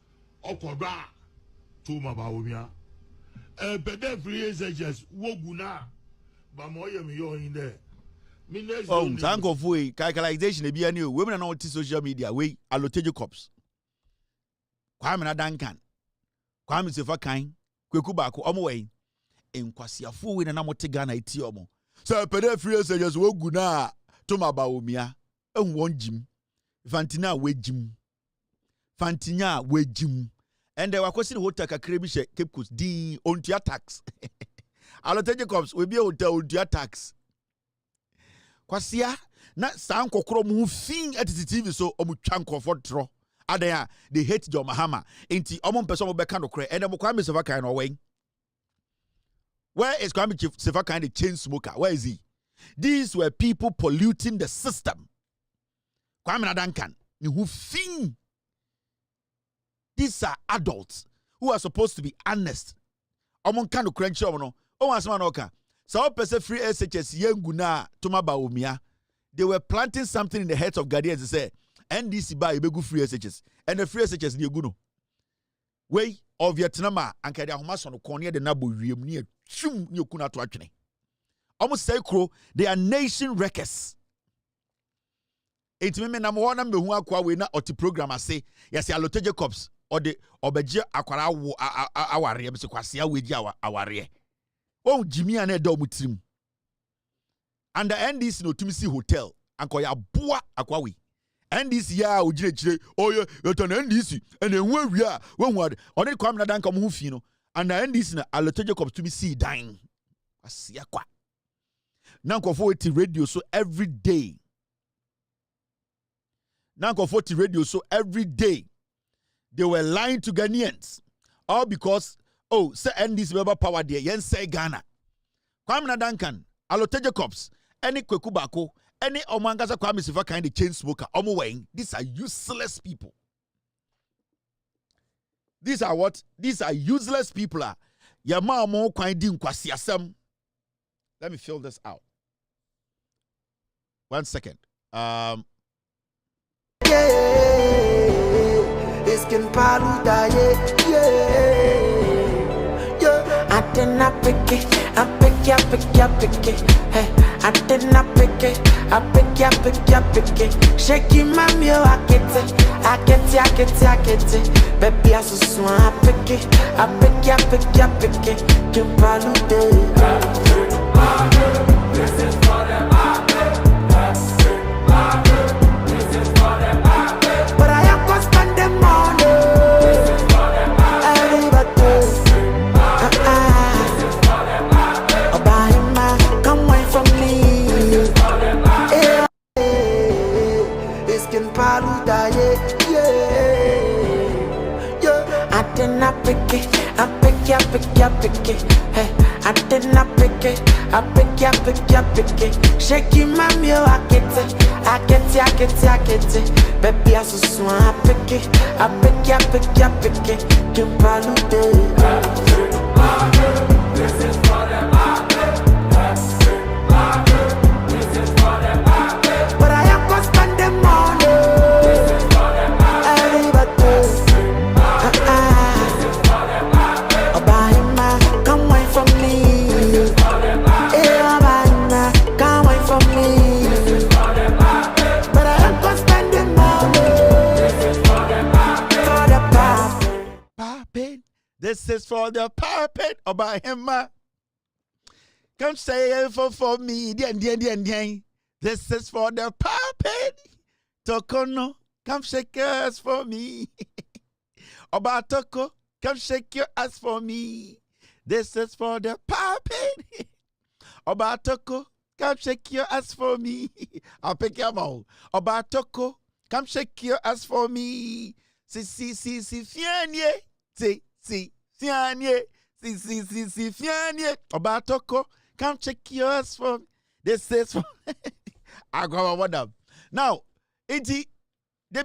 [SPEAKER 9] okoba to mabawumia. Better free SHS woguna ba moye mi yo in there.
[SPEAKER 8] Sanko fui calculation e bia ni o women na on social media we allotage cops. Kwame na Duncan. Kwame sefa kan kweku ba ko omo we enkwasiafo we na mote Ghana eti omo. So better free SHS woguna to mabawumia. Won jim Fantina we jim and they were questioning hotel kakre bi she Cape Coast di ontua tax allotage cops we be hotel ontua tax kwasia na san kokoro mu fin at TV so omu twa nkofo tro adan they hate John Mahama enti omo person mo be ka no kre and dem Kwame Sefa kan no wen where is Kwame Sefa kan the chain smoker where is he? These were people polluting the system. Kwame Duncan, who think these are adults who are supposed to be honest. Among kind of crunch no. Oh, as man oka. So person free SHS yenguna toma baumia. They were planting something in the heads of Ghanaians to say, NDC ba ibegu free SHS. And the free SHS ni eguno. Way of Vietnam and kada homa so no konia de nabo wiem ni chum ni okuna to atwene. Almost say crow, they are nation wreckers. Enti me na mo na mehu akwa we na oti program ase yes allotage cops or the obeje akwara aware be se kwase awedi aware o Jimmy an edo mutrim and the NDC no tumi si hotel anko ya boa akwa we NDC ya ogire chire oye yoto na NDC and enhu awia we hu ode Kwame Duncan mo hu fi no and the NDC na allotage cops tumi si dan ase akwa na nko for radio so every day. Now go 40 radio so every day they were lying to Ghanaians all because say NDC member power there yen say Ghana Kwame Duncan allotage cops any kweku bako any omangasa Kwame Sefa kind of chain smoker omo wein these are useless people. These are what? These are useless people. Ya ma mo kwan di nkwasi asem. Let me fill this out. 1 second.
[SPEAKER 11] Iskin paluda Atena peke hey Atena peke Shake mami o akete Baby asuswa peke Kim paluda This is for them but I am gonna spend the money. Everybody, Kimpaluda, yeah. I did not pick it, I pick it. Hey, I did not pick it, I pick it. Shaking my meal, I get it. Baby, I so swan, I pick it. Kimpaluda. This is for the market. This is for the market. But I am gonna spend the money. This is for the market. Everybody. This is for the market. Oh, buy him, come away from me. This is for the market. Yeah, buy him, come away from me. This is for the market. But I am gonna spend the money. This is for the market. For the
[SPEAKER 8] Poppin'. This is for the puppet. Oh, buy him, come say it for me. This is for the puppet. Tokono, come shake your ass for me. Oba Toko, come shake your ass for me. This is for the puppet. Oba Toko, come shake your ass for me. I'll pick your all. Oba Toko, come shake your ass for me. Si, fianye. Si, fianye. Si, fianye. Oba Toko, come check your ass for me. This is for I go what up. Now, Debbie,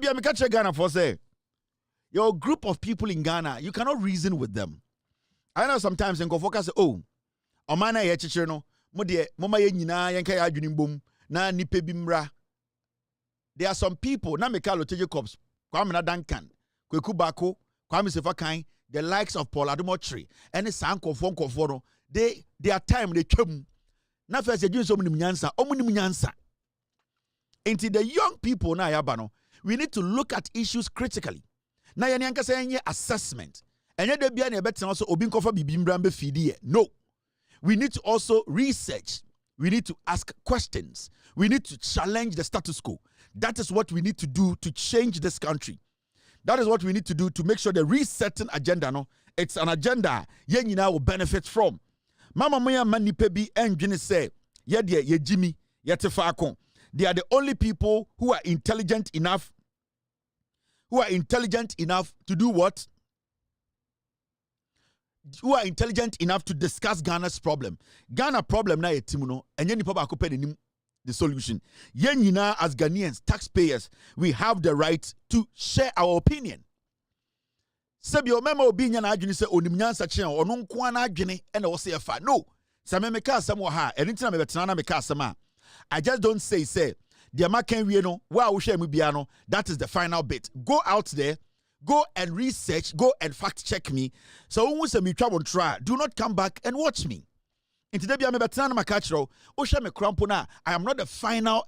[SPEAKER 8] I'm catching Ghana for say. Your group of people in Ghana, you cannot reason with them. I know sometimes you go focus, oh, Omana ye chichino, Mama ye nina, yanka ya junibum, na nipe bimra. There are some people, na mekalo teje cops, Kwame na Duncan, Kweku Bako, Kwame Sefakai, the likes of Paul Adumotre, and the Sanko Fonko Foro, their time they come. Na first you doing so many nyansa. Until the young people na yabano, we need to look at issues critically. Na yanyanka say assessment. And yet there be an better also obinkofa bibimbrambe fidi. No. We need to also research. We need to ask questions. We need to challenge the status quo. That is what we need to do to change this country. That is what we need to do to make sure the resetting agenda, no, it's an agenda yenina will benefit from. Mama moya manipebi engine say, ye Jimmy, ye tefako. They are the only people who are intelligent enough to do what? Who are intelligent enough to discuss Ghana's problem. Ghana problem na yetimuno, and yen nipa bako pe the solution. Yenina as Ghanaians, taxpayers, we have the right to share our opinion. Sebio memo obinya na adwene se onimnyansa kyen ono nko na adwene e na wo se fa. No. Sa me meka asem wo ha, enitina me betena na meka asem a. I just don't say the American we no, wa wo hwe mu bia no, that is the final bit. Go out there, go and research, go and fact check me. So when we say me twa won try, do not come back and watch me. Into the me betena na maka kiro, o hwe me krampo na, I am not the final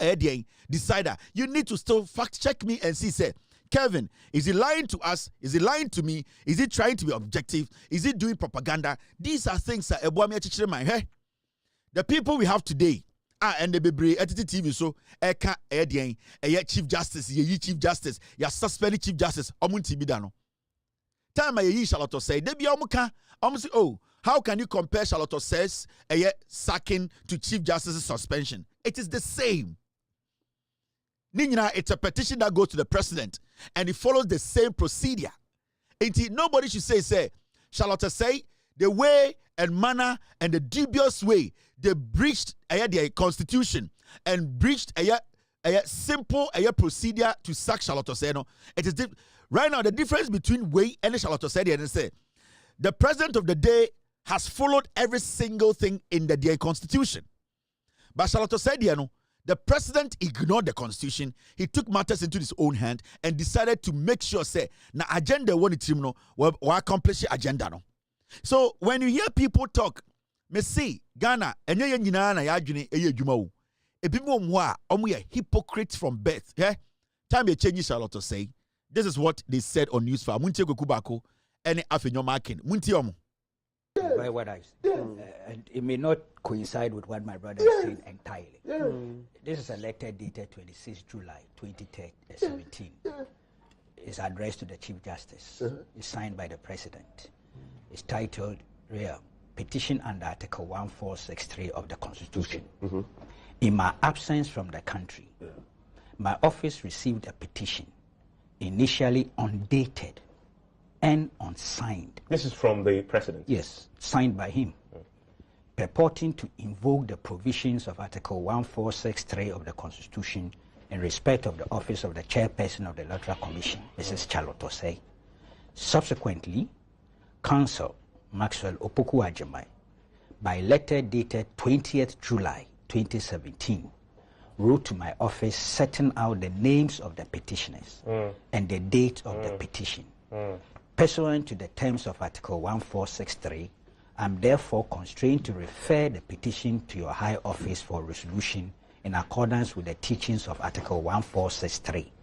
[SPEAKER 8] decider. You need to still fact check me and see say Kevin, is he lying to us? Is he lying to me? Is he trying to be objective? Is he doing propaganda? These are things that the people we have today and the Bebre TV so Chief Justice, Chief Justice, suspended Chief Justice, Omuntibidano. Time I Charlotte say, Debbie Omuka, say, oh, how can you compare Charlotte says sacking to Chief Justice's suspension? It is the same. It's a petition that goes to the president and it follows the same procedure. Nobody should say, Charlotte say, the way and manner and the dubious way they breached their constitution and breached a simple procedure to sack Charlotte say. No, it is right now the difference between way and Charlotte say and say the president of the day has followed every single thing in the constitution. But Charlotte said, no, the president ignored the constitution. He took matters into his own hand and decided to make sure, say, na agenda won it no will accomplish the agenda no. So when you hear people talk, me see Ghana enye ye nyina na ya adwene eye adwuma wo. Ebi mo mwa omo ye hypocrites from birth. Yeah? Time you change Charlotte say. This is what they said on news for Muntie Kwekubako and Afenyo Markin. Muntie omo.
[SPEAKER 12] By what I say. And it may not coincide with what my brother is saying entirely. This is a letter dated 26 July 2017. It's addressed to the Chief Justice. It's signed by the President. It's titled Petition under Article 1463 of the Constitution. In my absence from the country, My office received a petition, initially undated and unsigned.
[SPEAKER 3] This is from the president?
[SPEAKER 12] Yes, signed by him, purporting to invoke the provisions of Article 1463 of the Constitution in respect of the office of the chairperson of the Electoral Commission, Mrs. Charlotte Osei. Subsequently, Counsel Maxwell Opoku Ajamai, by letter dated 20th July 2017, wrote to my office setting out the names of the petitioners and the date of the petition. Pursuant to the terms of Article 1463, I'm therefore constrained to refer the petition to your high office for resolution in accordance with the teachings of Article 1463.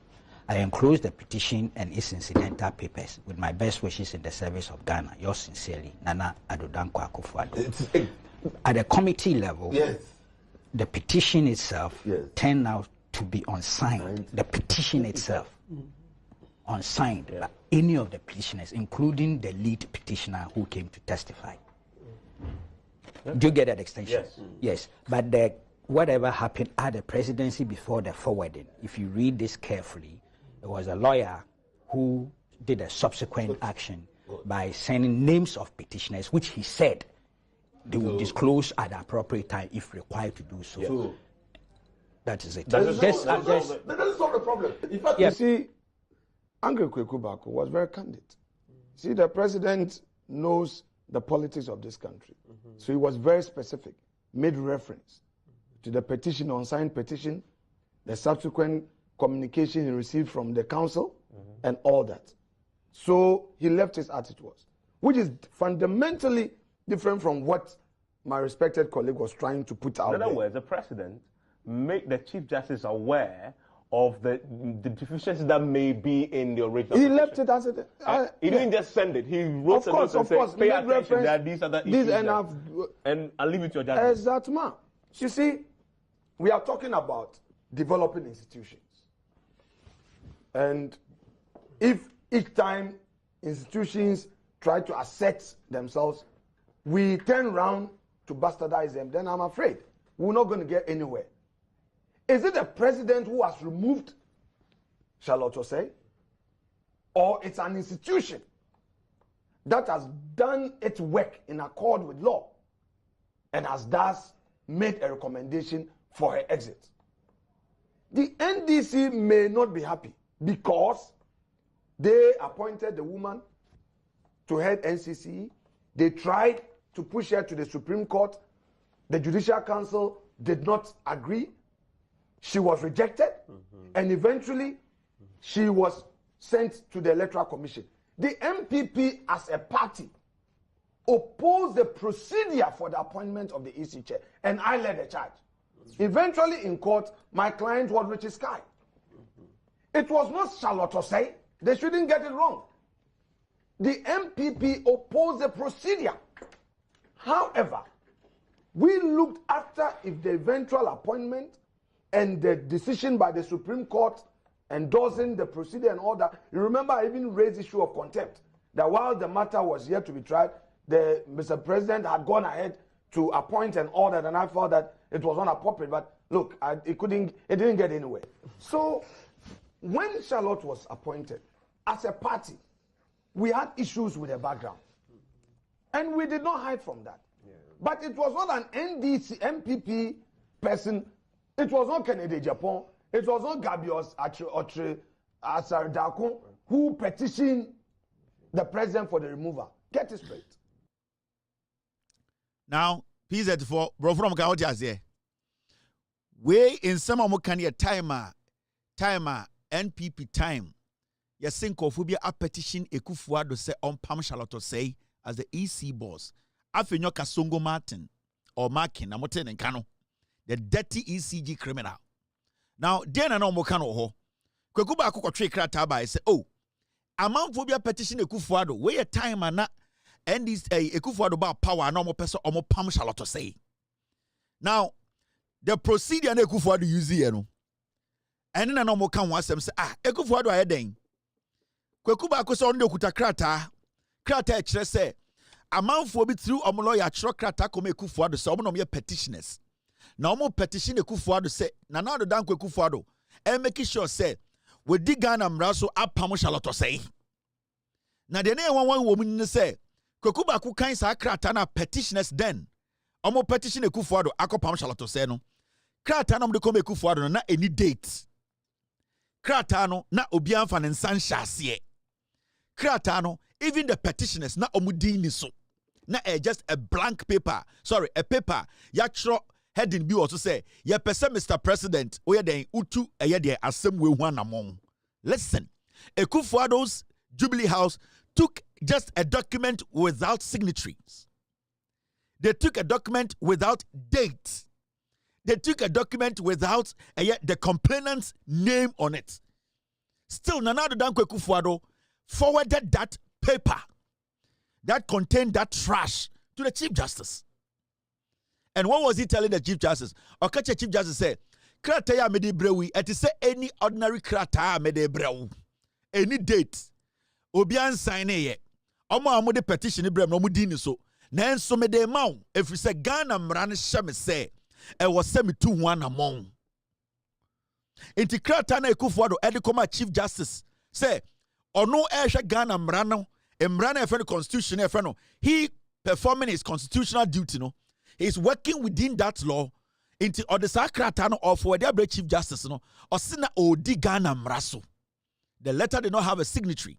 [SPEAKER 12] I enclose the petition and its incidental papers with my best wishes in the service of Ghana. Yours sincerely, Nana Adodankwa Akufo-Addo. At the committee level, the petition itself turned out to be unsigned. The petition itself, unsigned by any of the petitioners, including the lead petitioner who came to testify. Do you get that extension? Yes. But whatever happened at the presidency before the forwarding, if you read this carefully, there was a lawyer who did a subsequent action by sending names of petitioners, which he said they will disclose at the appropriate time if required to do so. That is it.
[SPEAKER 13] That doesn't solve the problem. In fact, you see, Angry Kwekubako was very candid. See, the president knows the politics of this country. So he was very specific, made reference to the petition, unsigned petition, the subsequent communication he received from the council, and all that. So he left it as it was, which is fundamentally different from what my respected colleague was trying to put out.
[SPEAKER 3] In other words, the president made the Chief Justice aware of the deficiencies that may be in the original.
[SPEAKER 13] He left it as it.
[SPEAKER 3] He didn't just send it. He wrote a note and said, pay attention, there are these other issues. And I'll leave it to your judgment.
[SPEAKER 13] Exactly. You see, we are talking about developing institutions. And if each time institutions try to assert themselves, we turn around to bastardize them, then I'm afraid we're not going to get anywhere. Is it the president who has removed Charlotte Osei? Or it's an institution that has done its work in accord with law and has thus made a recommendation for her exit? The NDC may not be happy because they appointed the woman to head NCCE. They tried to push her to the Supreme Court. The Judicial Council did not agree. She was rejected, and eventually she was sent to the Electoral Commission. The MPP as a party opposed the procedure for the appointment of the EC chair, and I led the charge. Eventually in court, my client was Richard Sky. It was not Charlotte Osei. They shouldn't get it wrong. The MPP opposed the procedure. However, we looked after if the eventual appointment and the decision by the Supreme Court endorsing the procedure and all that. You remember I even raised the issue of contempt, that while the matter was yet to be tried, Mr. President had gone ahead to appoint and all that, and I felt that it was inappropriate. But look, it didn't get anywhere. So when Charlotte was appointed, as a party, we had issues with her background. And we did not hide from that. Yeah. But it was not an NDC, MPP person. It was not Kennedy Japan. It was not Gabios Asardakun who petitioned the president for the removal. Get it straight.
[SPEAKER 8] Now, PZ4, bro, from Kaotiaze. We in some of can timer, NPP time. Yasinkophobia a petition Ekufuado say on Pam Charlotte say as the EC boss. Afenyo Kasongo Martin or Markin, Namoten and Kano. The dirty ECG criminal. Now, Dena no Mokano ho. Kwekuba akoko tre krata ba say, oh, amanphobia petition Ekufuado. We a time na and this Ekufuado ba power no more person or more Pam Charlotte say. Now, the procedure na Ekufuado use here no. And then no more kan wasem say, Ekufuado ayeden. Kwekuba akoso onde okuta krata e kire say amanfo bi through omlawyer chro krata kom Ekufuado say omo no me petitioners na omo petition Ekufuado say na do dan Ekufuado and making sure say we di Ghana mraso apamo Charlotte say. Na de na one woman say Kwaku Baku kan sa krata na petitioners then. Omo petition Ekufuado akopam Charlotte say no. Krata no de come Ekufuado na any date. Krata no na obi amfa ne nsan hyase. Krata no even the petitioners na omudi ni so. Na just a blank paper. Sorry, a paper. Yatro heading bi also say, "Ya pese Mr. President, oye den utu eye de asem we hu anamon." Listen, Ekufuado's Jubilee House took just a document without signatories. They took a document without dates. They took a document without the complainant's name on it. Still, Nana Addo Dankwa Akufo-Addo forwarded that paper that contained that trash to the Chief Justice. And what was he telling the Chief Justice? Okache Chief Justice said, "Krataya mede brewi, et say any ordinary krataya mede brewu. Any date. Obian sign ye. Omo amode petition brem no mudi ni so. Na enso mede ma wo. Efri se Ghana mra ne hye me se e wo se me tu hu anamon." Inti krata na Akufo-Addo e de koma Chief Justice say ono e hwe Ghana mra no, mra na e fe no constitution e fe no. He performing his constitutional duty no. He's working within that law. Inti odesa krata no of for the Chief Justice no. Osina odi Ghana mra so. The letter did not have a signatory.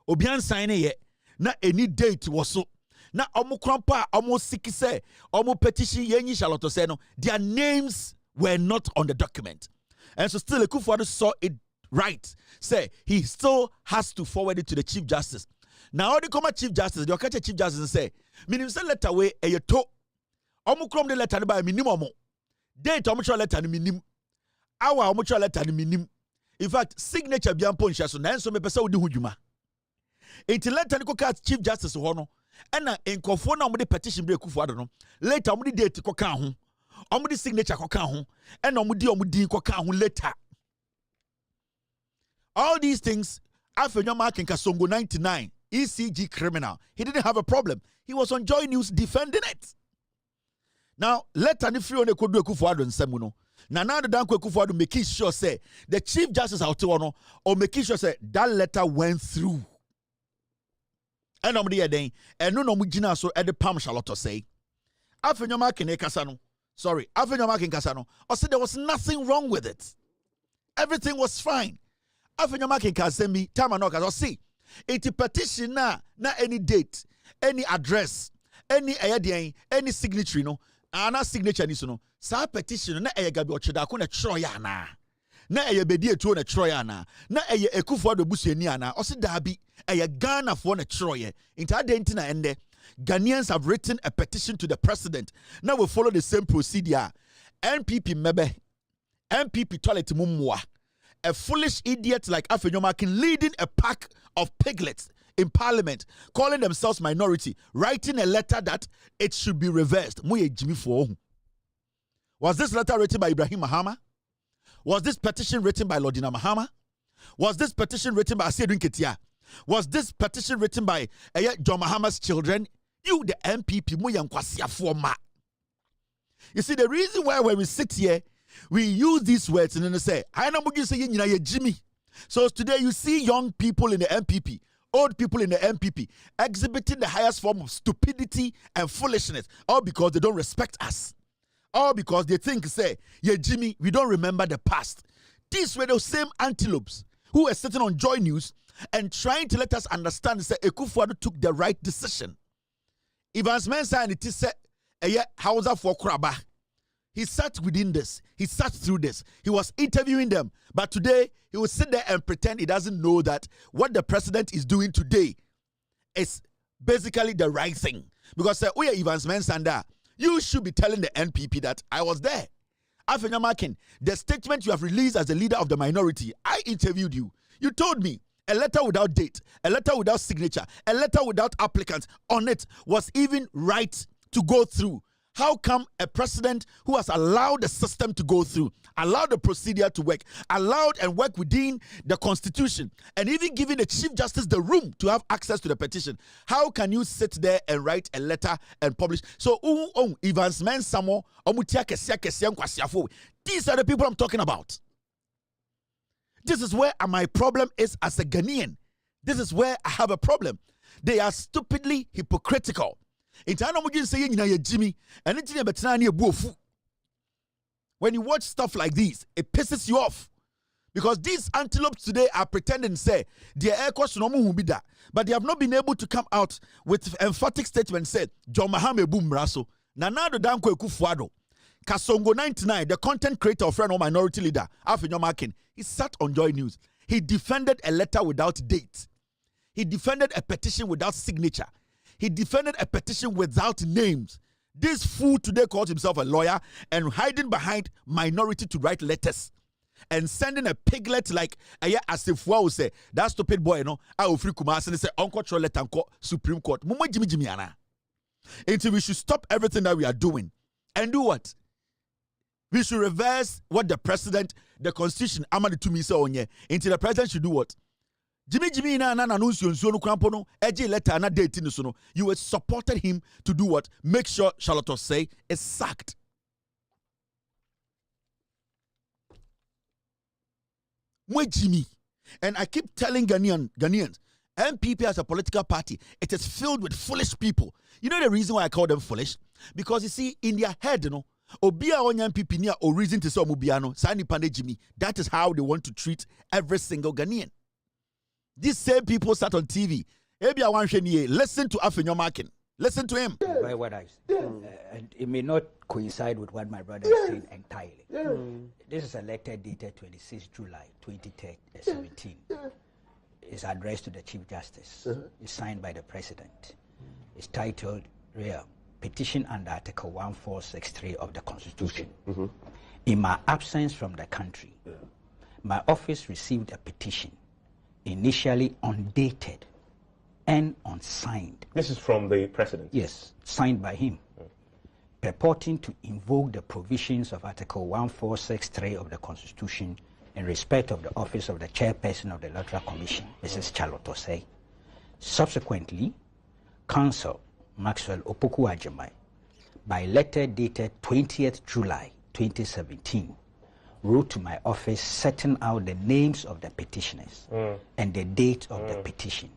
[SPEAKER 8] Obian sign ye na any date was so. Na omo krampa omo siki say omo petition yenyi Charlotte say no, their names were not on the document. And so still Akufo-Addo saw it right. Say he still has to forward it to the Chief Justice. Now the come Chief Justice, the catch Chief Justice and say, "Minim say letter way e to. Omo krom the letter by minimum. Date omo cho letter ni minim. Hour omo cho letter ni minim. In fact, signature bi ampo nhia so na enso me pese odi hudwuma." It letter ni ko Chief Justice ho no. Ena enkofo na omo de petition bre Akufo-Addo no. Later omo de date ko kan ho. Omo de signature ko kan ho. Ena omo di ko kan ho later. All these things, Afenyo Kasongo 99, ECG criminal. He didn't have a problem. He was on Joy News defending it. Now, let any free on the Kodu Akufo-Addo and Semuno. Nana Addo Dankwa Akufo-Addo making sure say the Chief Justice out or making sure say that letter went through. And nobody then and no mujina so at the Palm Charlotte say. Afenyo Kasano. Sorry, Afenyo Kasano. I said there was nothing wrong with it. Everything was fine. Afenyo Kasemi, Tamanoka, or see. It's a petition na any date, any address, any any signature, no, and a signature is no. Sa petition na gabi ochida ko na troyana. Na bedi etu na troyana. Na Akufo-Addo busuani ana. Osi dabi Ghana for na troye. Into adentina ende Ghanaians have written a petition to the president. Now we follow the same procedure. NPP mebe, NPP toilet mumwa. A foolish idiot like Afenyo Makin leading a pack of piglets in parliament, calling themselves minority, writing a letter that it should be reversed. Was this letter written by Ibrahim Mahama? Was this petition written by Lordina Mahama? Was this petition written by Asidun Ketia? Was this petition written by John Mahama's children? You, the MPP, you see, the reason why when we sit here, we use these words and then say, I know Jimmy. So today you see young people in the MPP, old people in the MPP, exhibiting the highest form of stupidity and foolishness, all because they don't respect us. All because they think, say, yeah, Jimmy, we don't remember the past. These were those same antelopes who were sitting on Joy News and trying to let us understand that Akufo-Addo took the right decision. Evans Mensah and it is said, Hausa for Kraba. He sat within this. He sat through this. He was interviewing them. But today, he will sit there and pretend he doesn't know that what the president is doing today is basically the right thing. Because we are Evans Mensah. You should be telling the NPP that I was there. Afenyo Makin, the statement you have released as the leader of the minority, I interviewed you. You told me a letter without date, a letter without signature, a letter without applicant on it was even right to go through. How come a president who has allowed the system to go through, allowed the procedure to work, allowed and work within the constitution, and even giving the Chief Justice the room to have access to the petition, how can you sit there and write a letter and publish? So, Evans Mensah, these are the people I'm talking about. This is where my problem is as a Ghanaian. This is where I have a problem. They are stupidly hypocritical. When you watch stuff like this, it pisses you off. Because these antelopes today are pretending say their air cost no will be that, but they have not been able to come out with emphatic statement said John Mahame Boom Raso, Nanado Danko Kufuado, Kasongo 99, the content creator of Friend or Minority Leader, Alfred Markin, he sat on Joy News. He defended a letter without date. He defended a petition without signature. He defended a petition without names. This fool today calls himself a lawyer and hiding behind minority to write letters. And sending a piglet like Asifwa will say, that stupid boy, I will free Kumasi and say, Uncle Cholet and Supreme Court. Mumo Jimmy Ana. Until we should stop everything that we are doing and do what? We should reverse what the president, the constitution, Amadi to me say onye. Until the president should do what? Jimmy na announce you no krampono, eji letter na date no so. You had supported him to do what? Make sure Charlotte Osei is sacked. Jimmy. And I keep telling Ghanaians, MPP as a political party, it is filled with foolish people. You know the reason why I call them foolish? Because you see, in their head, Obia on MPP near or reason to say Mubiano, Sani Pande Jimmy. That is how they want to treat every single Ghanaian. These same people sat on TV. Listen to Afinyo Markin. Listen to him.
[SPEAKER 12] By what I say. And it may not coincide with what my brother is saying entirely. This is a letter dated 26 July 2017. It's addressed to the Chief Justice. It's signed by the President. It's titled Petition under Article 1463 of the Constitution. In my absence from the country, my office received a petition, initially undated and unsigned.
[SPEAKER 14] This is from the President?
[SPEAKER 12] Yes, signed by him, purporting to invoke the provisions of Article 1463 of the Constitution in respect of the office of the Chairperson of the Electoral Commission, Mrs. Charlotte Osei. Subsequently, Counsel Maxwell Opoku Ajamai, by letter dated 20th July 2017, wrote to my office setting out the names of the petitioners and the date of the petition.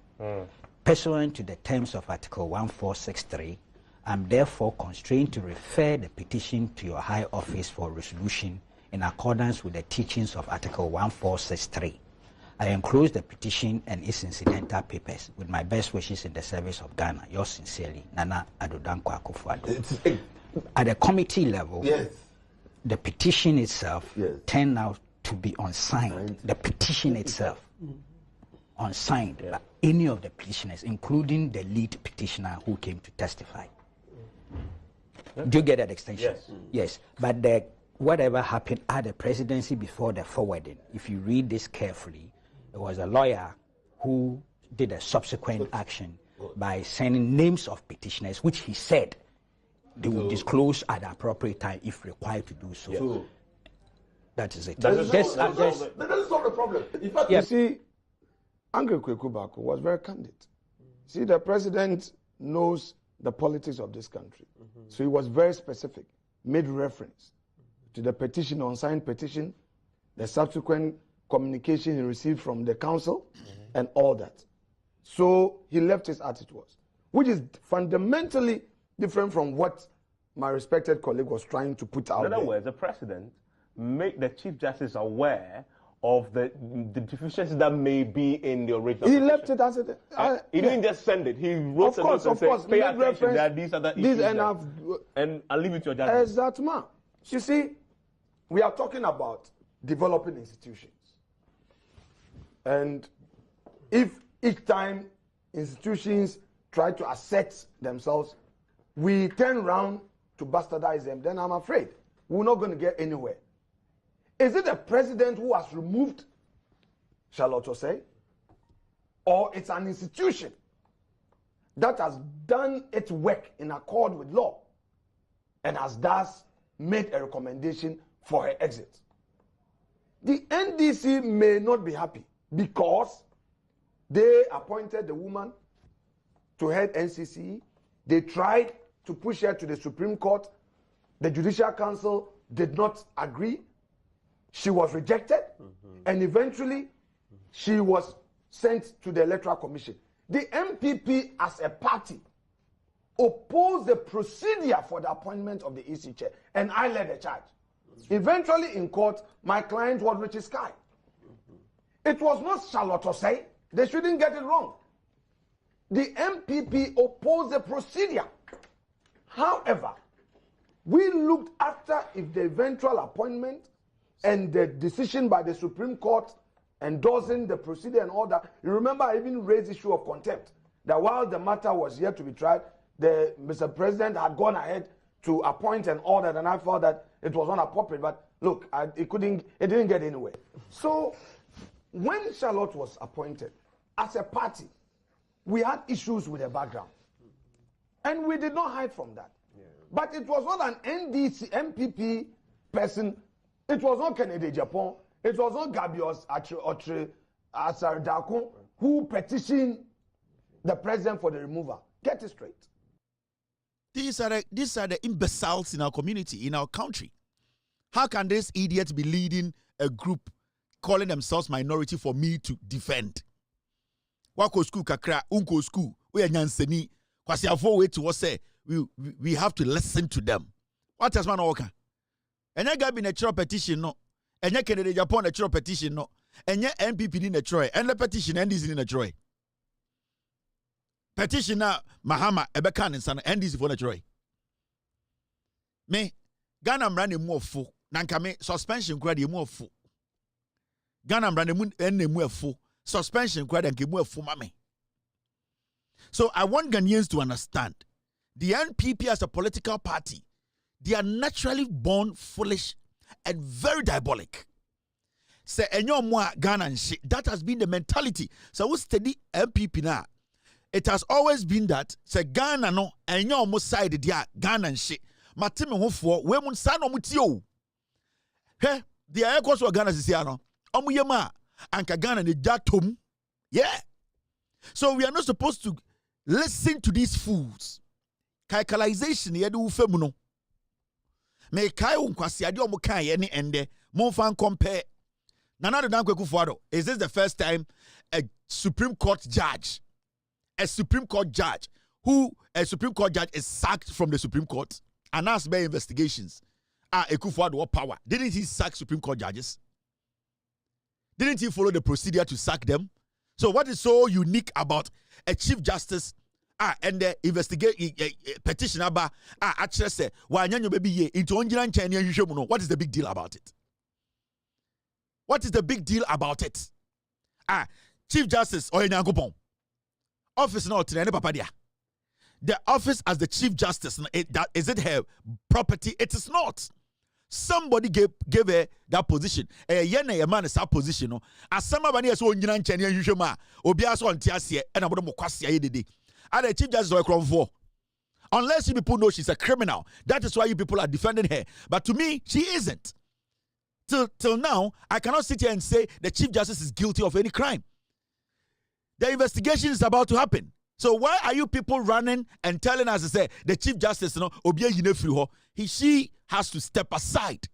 [SPEAKER 12] Pursuant to the terms of Article 1463, I'm therefore constrained to refer the petition to your high office for resolution in accordance with the teachings of Article 1463. I enclose the petition and its incidental papers with my best wishes in the service of Ghana. Yours sincerely, Nana Adodankwa Akufo-Addo. At the committee level, the petition itself turned out to be unsigned. The petition itself, unsigned by any of the petitioners, including the lead petitioner who came to testify. Do you get that extension? Yes. But whatever happened at the presidency before the forwarding, if you read this carefully, it was a lawyer who did a subsequent action by sending names of petitioners, which he said they will disclose at the appropriate time if required to do so. That is it.
[SPEAKER 13] That doesn't solve the problem. In fact, you see, Angry Kweku Bako was very candid. See, the president knows the politics of this country. So he was very specific, made reference to the petition, unsigned petition, the subsequent communication he received from the council, and all that. So he left it as it was, which is fundamentally different from what my respected colleague was trying to put out.
[SPEAKER 14] In other words, the president made the Chief Justice aware of the deficiencies that may be in the original.
[SPEAKER 13] He left it as it.
[SPEAKER 14] He didn't just send it. He wrote
[SPEAKER 13] of course,
[SPEAKER 14] pay attention. There are these other issues. And I'll leave it to your judgment.
[SPEAKER 13] Exactly. You see, we are talking about developing institutions. And if each time institutions try to assert themselves, we turn around to bastardize them, then I'm afraid we're not going to get anywhere. Is it the president who has removed Charlotte Osei? Or it's an institution that has done its work in accord with law and has thus made a recommendation for her exit? The NDC may not be happy because they appointed the woman to head NCC. They tried to push her to the Supreme Court. The Judicial Council did not agree. she was rejected, and eventually she was sent to the Electoral Commission. The MPP as a party opposed the procedure for the appointment of the EC chair, and I led the charge. Eventually in court, my client was Richard Sky. It was not Charlotte Osei. They shouldn't get it wrong. The MPP opposed the procedure. However, we looked after if the eventual appointment and the decision by the Supreme Court endorsing the procedure and all that. You remember I even raised the issue of contempt, that while the matter was yet to be tried, Mr. President had gone ahead to appoint an order, and I felt that it was inappropriate. But look, it didn't get anywhere. So when Charlotte was appointed, as a party, we had issues with the background, and we did not hide from that. Yeah. But it was not an NDC MPP person. It was not Kennedy Japan. It was not Gabios Asaridako who petitioned the president for the removal. Get it straight.
[SPEAKER 8] These are the imbeciles in our community, in our country. How can this idiot be leading a group calling themselves minority for me to defend? Wako school kakra, unko school, we are nyanseni. Kwasi afo way to say we have to listen to them. What has man oka? Enya gabi natural petition no. Enya Kennedy Japan natural petition no. Enya NPP ni natural. And the petition NDC ni natural. Petition na Mahama ebeka ne sana NDC for natural. Me Ghana mrane mu ofo. Nanka me suspension kura de mu ofo. Ghana mrane mu enne mu ofo. Suspension kura de mu ofo mame. So I want Ghanaians to understand the NPP as a political party, they are naturally born foolish and very diabolic. Say enyo mo Ghana and shit. That has been the mentality. So we study NPP now. It has always been that say Ghana no enyo mo side dia Ghana and shit. Matime ho fo we mun sa no mutio. He the ekos of Ghana sisi ano. Omo yema anka Ghana ne jatom. Yeah. So we are not supposed to listen to these fools. Calculation yedu ufemu no. Me kai unkwasi ade omo kan ye ne ende. Mo fan compare. Nana de Dankwe Kufuado. Is this the first time a Supreme Court judge is sacked from the Supreme Court and asked by investigations? Ekufuado what power? Didn't he sack Supreme Court judges? Didn't he follow the procedure to sack them? So what is so unique about a Chief Justice and the petition actually say what is the big deal about it? What is the big deal about it? Chief Justice Oyenyangopon office not the office as the Chief Justice, is it her property? It is not. Somebody gave her that position. A man is that position. As somebody has own Yinan Chenya Yushama, Obiaso and Tiasia, and I'm going to Mokwasi Yedi. And the Chief Justice for. Unless you people know she's a criminal. That is why you people are defending her. But to me, she isn't. Till now, I cannot sit here and say the Chief Justice is guilty of any crime. The investigation is about to happen. So why are you people running and telling us to say the Chief Justice, she has to step aside?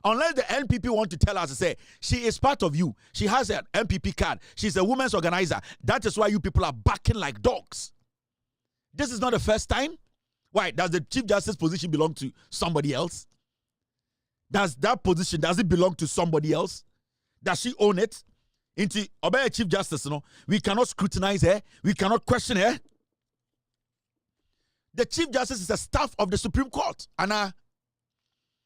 [SPEAKER 8] Unless the NPP want to tell us to say she is part of you. She has an MPP card. She's a women's organizer. That is why you people are barking like dogs. This is not the first time. Why? Does the Chief Justice position belong to somebody else? Does it belong to somebody else? Does she own it? Into obey Chief Justice, we cannot scrutinize her, we cannot question her. The Chief Justice is a staff of the Supreme Court, and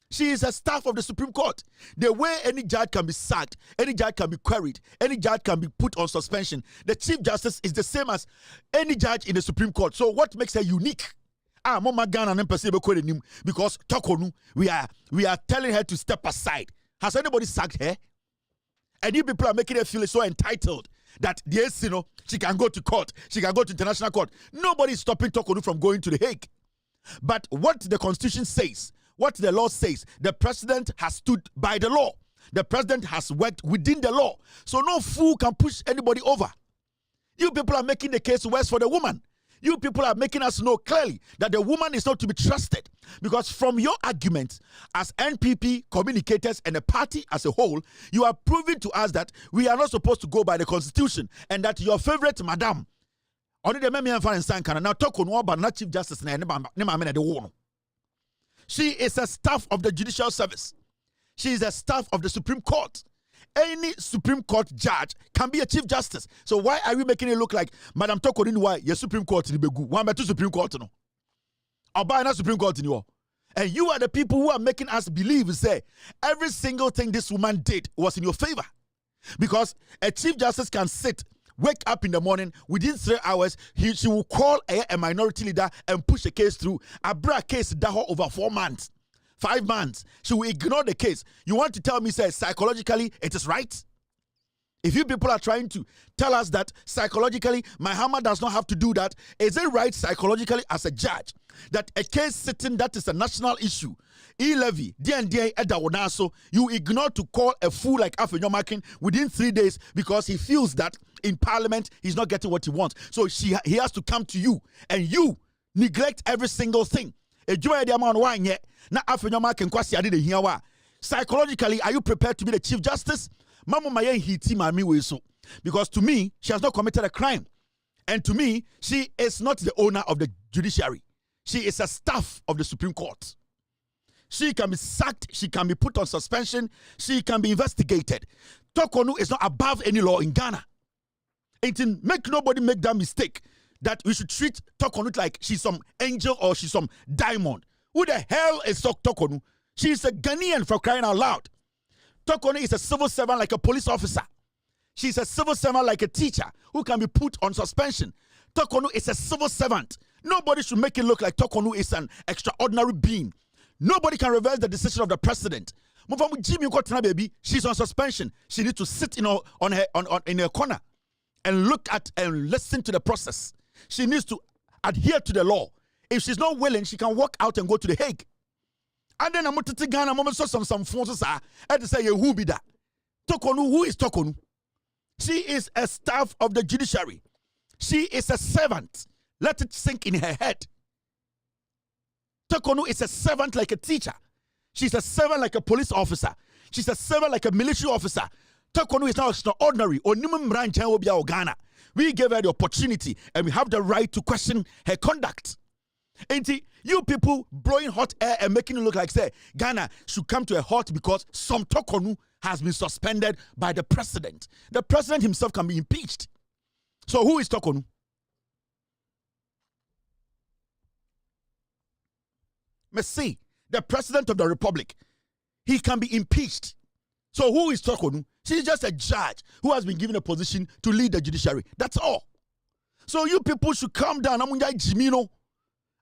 [SPEAKER 8] she is a staff of the Supreme Court. The way any judge can be sacked, any judge can be queried, any judge can be put on suspension, the Chief Justice is the same as any judge in the Supreme Court. So what makes her unique? Because Tokonu, we are telling her to step aside. Has anybody sacked her? And you people are making her feel so entitled that yes, she can go to court, she can go to international court. Nobody is stopping Tokonu from going to The Hague. But what the Constitution says, what the law says, the president has stood by the law. The president has worked within the law. So no fool can push anybody over. You people are making the case worse for the woman. You people are making us know clearly that the woman is not to be trusted. Because from your argument as NPP communicators and the party as a whole, you are proving to us that we are not supposed to go by the constitution and that your favorite madam, only the Memian Fan Sankana, now talk on about not Chief Justice. She is a staff of the Judicial Service. She is a staff of the Supreme Court. Any Supreme Court judge can be a Chief Justice. So why are we making it look like Madam Toko why your Supreme Court in Begu? One by two Supreme Court no. Or by another Supreme Court in you. And you are the people who are making us believe, say, every single thing this woman did was in your favor. Because a Chief Justice can wake up in the morning, within 3 hours, she will call a minority leader and push a case through. A bra case daho over 4 months. 5 months, she will ignore the case. You want to tell me, say, psychologically, it is right? If you people are trying to tell us that psychologically, my hammer does not have to do that, is it right psychologically as a judge that a case sitting that is a national issue, e-levy, D&D, Edawonaso, you ignore to call a fool like Afenyomakin within 3 days because he feels that in parliament he's not getting what he wants. So he has to come to you and you neglect every single thing. Psychologically, are you prepared to be the Chief Justice? Because to me, she has not committed a crime. And to me, she is not the owner of the judiciary. She is a staff of the Supreme Court. She can be sacked, she can be put on suspension, she can be investigated. Tokonu is not above any law in Ghana. Make nobody make that mistake that we should treat Tokonu like she's some angel or she's some diamond. Who the hell is Tokonu? She's a Ghanaian, for crying out loud. Tokonu is a civil servant like a police officer. She's a civil servant like a teacher who can be put on suspension. Tokonu is a civil servant. Nobody should make it look like Tokonu is an extraordinary being. Nobody can reverse the decision of the president. She's on suspension. She needs to sit in her corner and look at and listen to the process. She needs to adhere to the law. If she's not willing, she can walk out and go to the Hague. And then I'm going to Ghana. I'm some phones. I had to say, who be that? Tokonu, who is Tokonu? She is a staff of the judiciary. She is a servant. Let it sink in her head. Tokonu is a servant like a teacher. She's a servant like a police officer. She's a servant like a military officer. Tokonu is not extraordinary. We gave her the opportunity and we have the right to question her conduct. Ain't it? You people blowing hot air and making it look like, say, Ghana should come to a halt because some Tokonu has been suspended by the president. The president himself can be impeached. So who is Tokonu? Messi, the president of the republic, he can be impeached. So who is Tokonu? She's just a judge who has been given a position to lead the judiciary. That's all. So you people should calm down.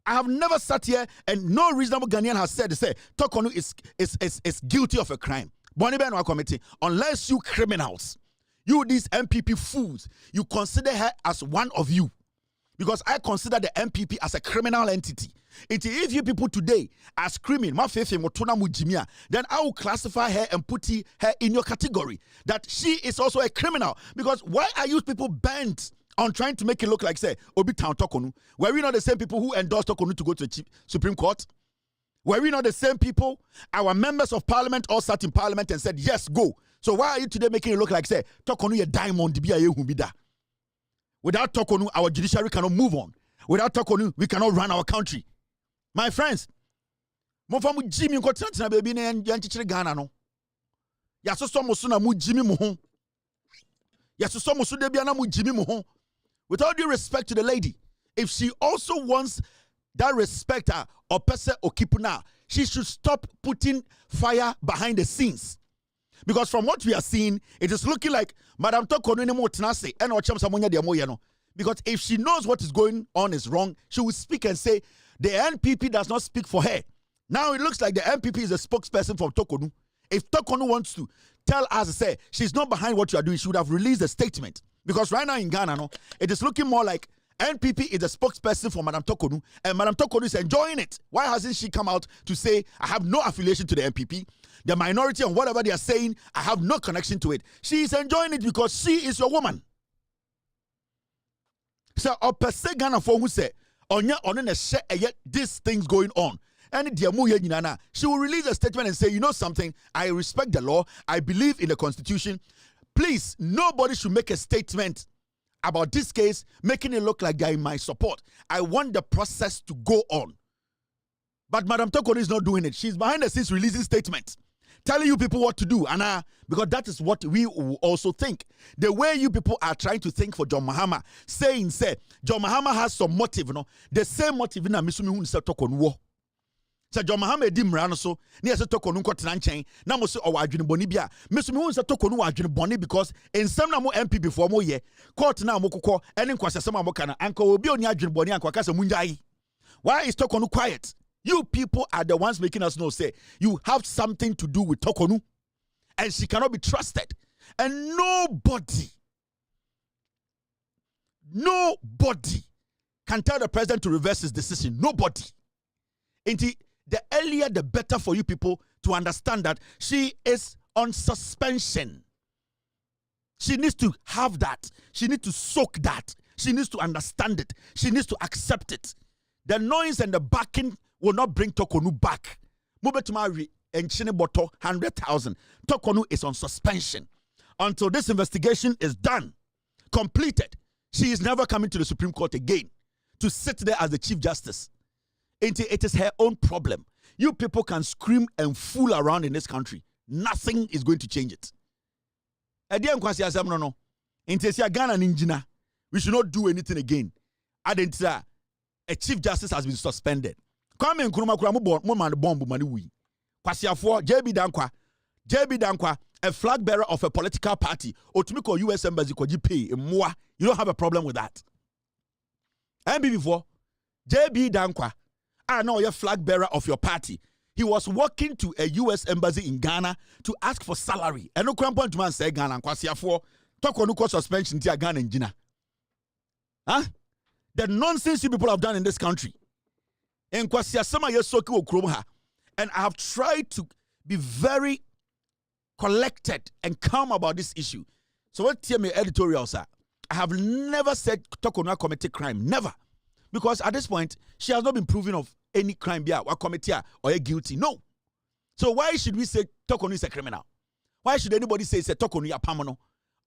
[SPEAKER 8] I have never sat here and no reasonable Ghanaian has said, Tokonu is guilty of a crime. Committee, unless you criminals, you these MPP fools, you consider her as one of you. Because I consider the MPP as a criminal entity. If you people today are screaming, then I will classify her and put her in your category. That she is also a criminal. Because why are you people bent on trying to make it look like, say, Obi Town Tokonu? Were we not the same people who endorsed Tokonu to go to the Supreme Court? Were we not the same people? Our members of parliament all sat in parliament and said, yes, go. So why are you today making it look like, say, Tokonu ye diamond be a yehumida? Without Tokonu, our judiciary cannot move on. Without Tokonu, we cannot run our country. My friends, mofamu Jimmy nkotina baby ne yanchichire Ghana no. Yasoso musu na mu Jimmy mo ho. Yasoso musu de bia na mu Jimmy mo ho. With all due respect to the lady, if she also wants that respect or person or keep now, she should stop putting fire behind the scenes. Because from what we are seeing, it is looking like Madam Tokonu mo tenase and ocham samonya de moye no. Because if she knows what is going on is wrong, she will speak and say the NPP does not speak for her. Now it looks like the NPP is a spokesperson for Tokonu. If Tokonu wants to tell us, say, she's not behind what you are doing, she would have released a statement. Because right now in Ghana, no, it is looking more like NPP is a spokesperson for Madam Tokonu, and Madam Tokonu is enjoying it. Why hasn't she come out to say, I have no affiliation to the NPP? The minority and whatever they are saying, I have no connection to it. She is enjoying it because she is your woman. So opese Ghana for who say onya on share these things going on. And she will release a statement and say, you know something, I respect the law, I believe in the constitution. Please, nobody should make a statement about this case, making it look like they're in my support. I want the process to go on. But Madam Tokoni is not doing it. She's behind the scenes releasing statements, telling you people what to do. And because that is what we also think. The way you people are trying to think for John Mahama, saying, say, John Mahama has some motive, the same motive in a Misumi Hun Tokoni. So John Mahama di mrano so ne se tokonu nkotena nchen na mo se o wadwene boni bia mesumi hu se tokonu wadwene boni because ensam na mo MP before mo ye court na mo kokọ ene nkwasesem amoka na anka obi oni adwene boni anka kasa munjai. Why is tokonu quiet? You people are the ones making us know say you have something to do with tokonu and she cannot be trusted, and nobody can tell the president to reverse his decision. Nobody. The earlier, the better for you people to understand that she is on suspension. She needs to have that. She needs to soak that. She needs to understand it. She needs to accept it. The noise and the backing will not bring Tokonu back. Mubetumari and Chineboto 100,000. Tokonu is on suspension until this investigation is done, completed. She is never coming to the Supreme Court again to sit there as the Chief Justice. It is her own problem. You people can scream and fool around in this country. Nothing is going to change it. We should not do anything again. A Chief Justice has been suspended. JB Dankwa, a flag bearer of a political party, Otumiko US Embassy pay. You don't have a problem with that. And before, JB Dankwa, I know you're flag bearer of your party. He was walking to a US embassy in Ghana to ask for salary. And no point to man say Ghana kwasiafo talk on no suspension to Ghana and Gina. Huh? The nonsense you people have done in this country. And kwasiasama yesoki okromha. And I have tried to be very collected and calm about this issue. So what tell me editorial, sir? I have never said Tokonu committed crime. Never. Because at this point, she has not been proven of any crime or committee or guilty. No. So why should we say Tokonu is a criminal? Why should anybody say it's a Tokonu Yapamano?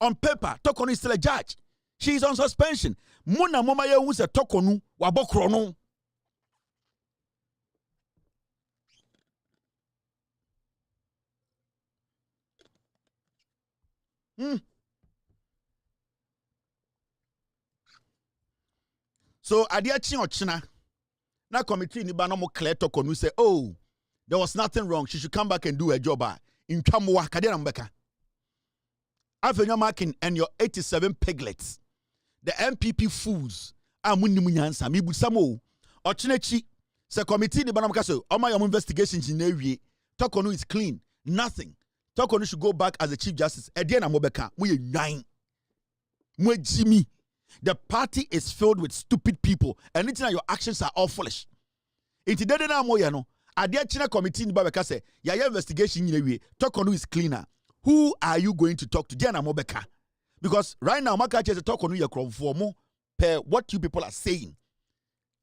[SPEAKER 8] On paper, Tokonu is still a judge. She is on suspension. Muna mama ye who's a Tokonu wabokrono. So adia chi ochina na committee ni ba no mo clear Tokonu say, oh, there was nothing wrong, she should come back and do her job. In Chamwa kade na mbeka Afenya marking and your 87 piglets, the MPP fools amuni munyansa mi busamo ochinechi se committee ni ba no so oma your investigations in ewie Tokonu is clean, nothing. Tokonu should go back as the Chief Justice. Edie na mobeka mo ye nwan mo jimi. The party is filled with stupid people, and it's your actions are all foolish. It's dead na moya no. Adia China committee ni babeka say, ya investigation in Tokonu is cleaner. Who are you going to talk to? Diana Mobeka. Because right now, Makache is Tokonu yakro for more per what you people are saying.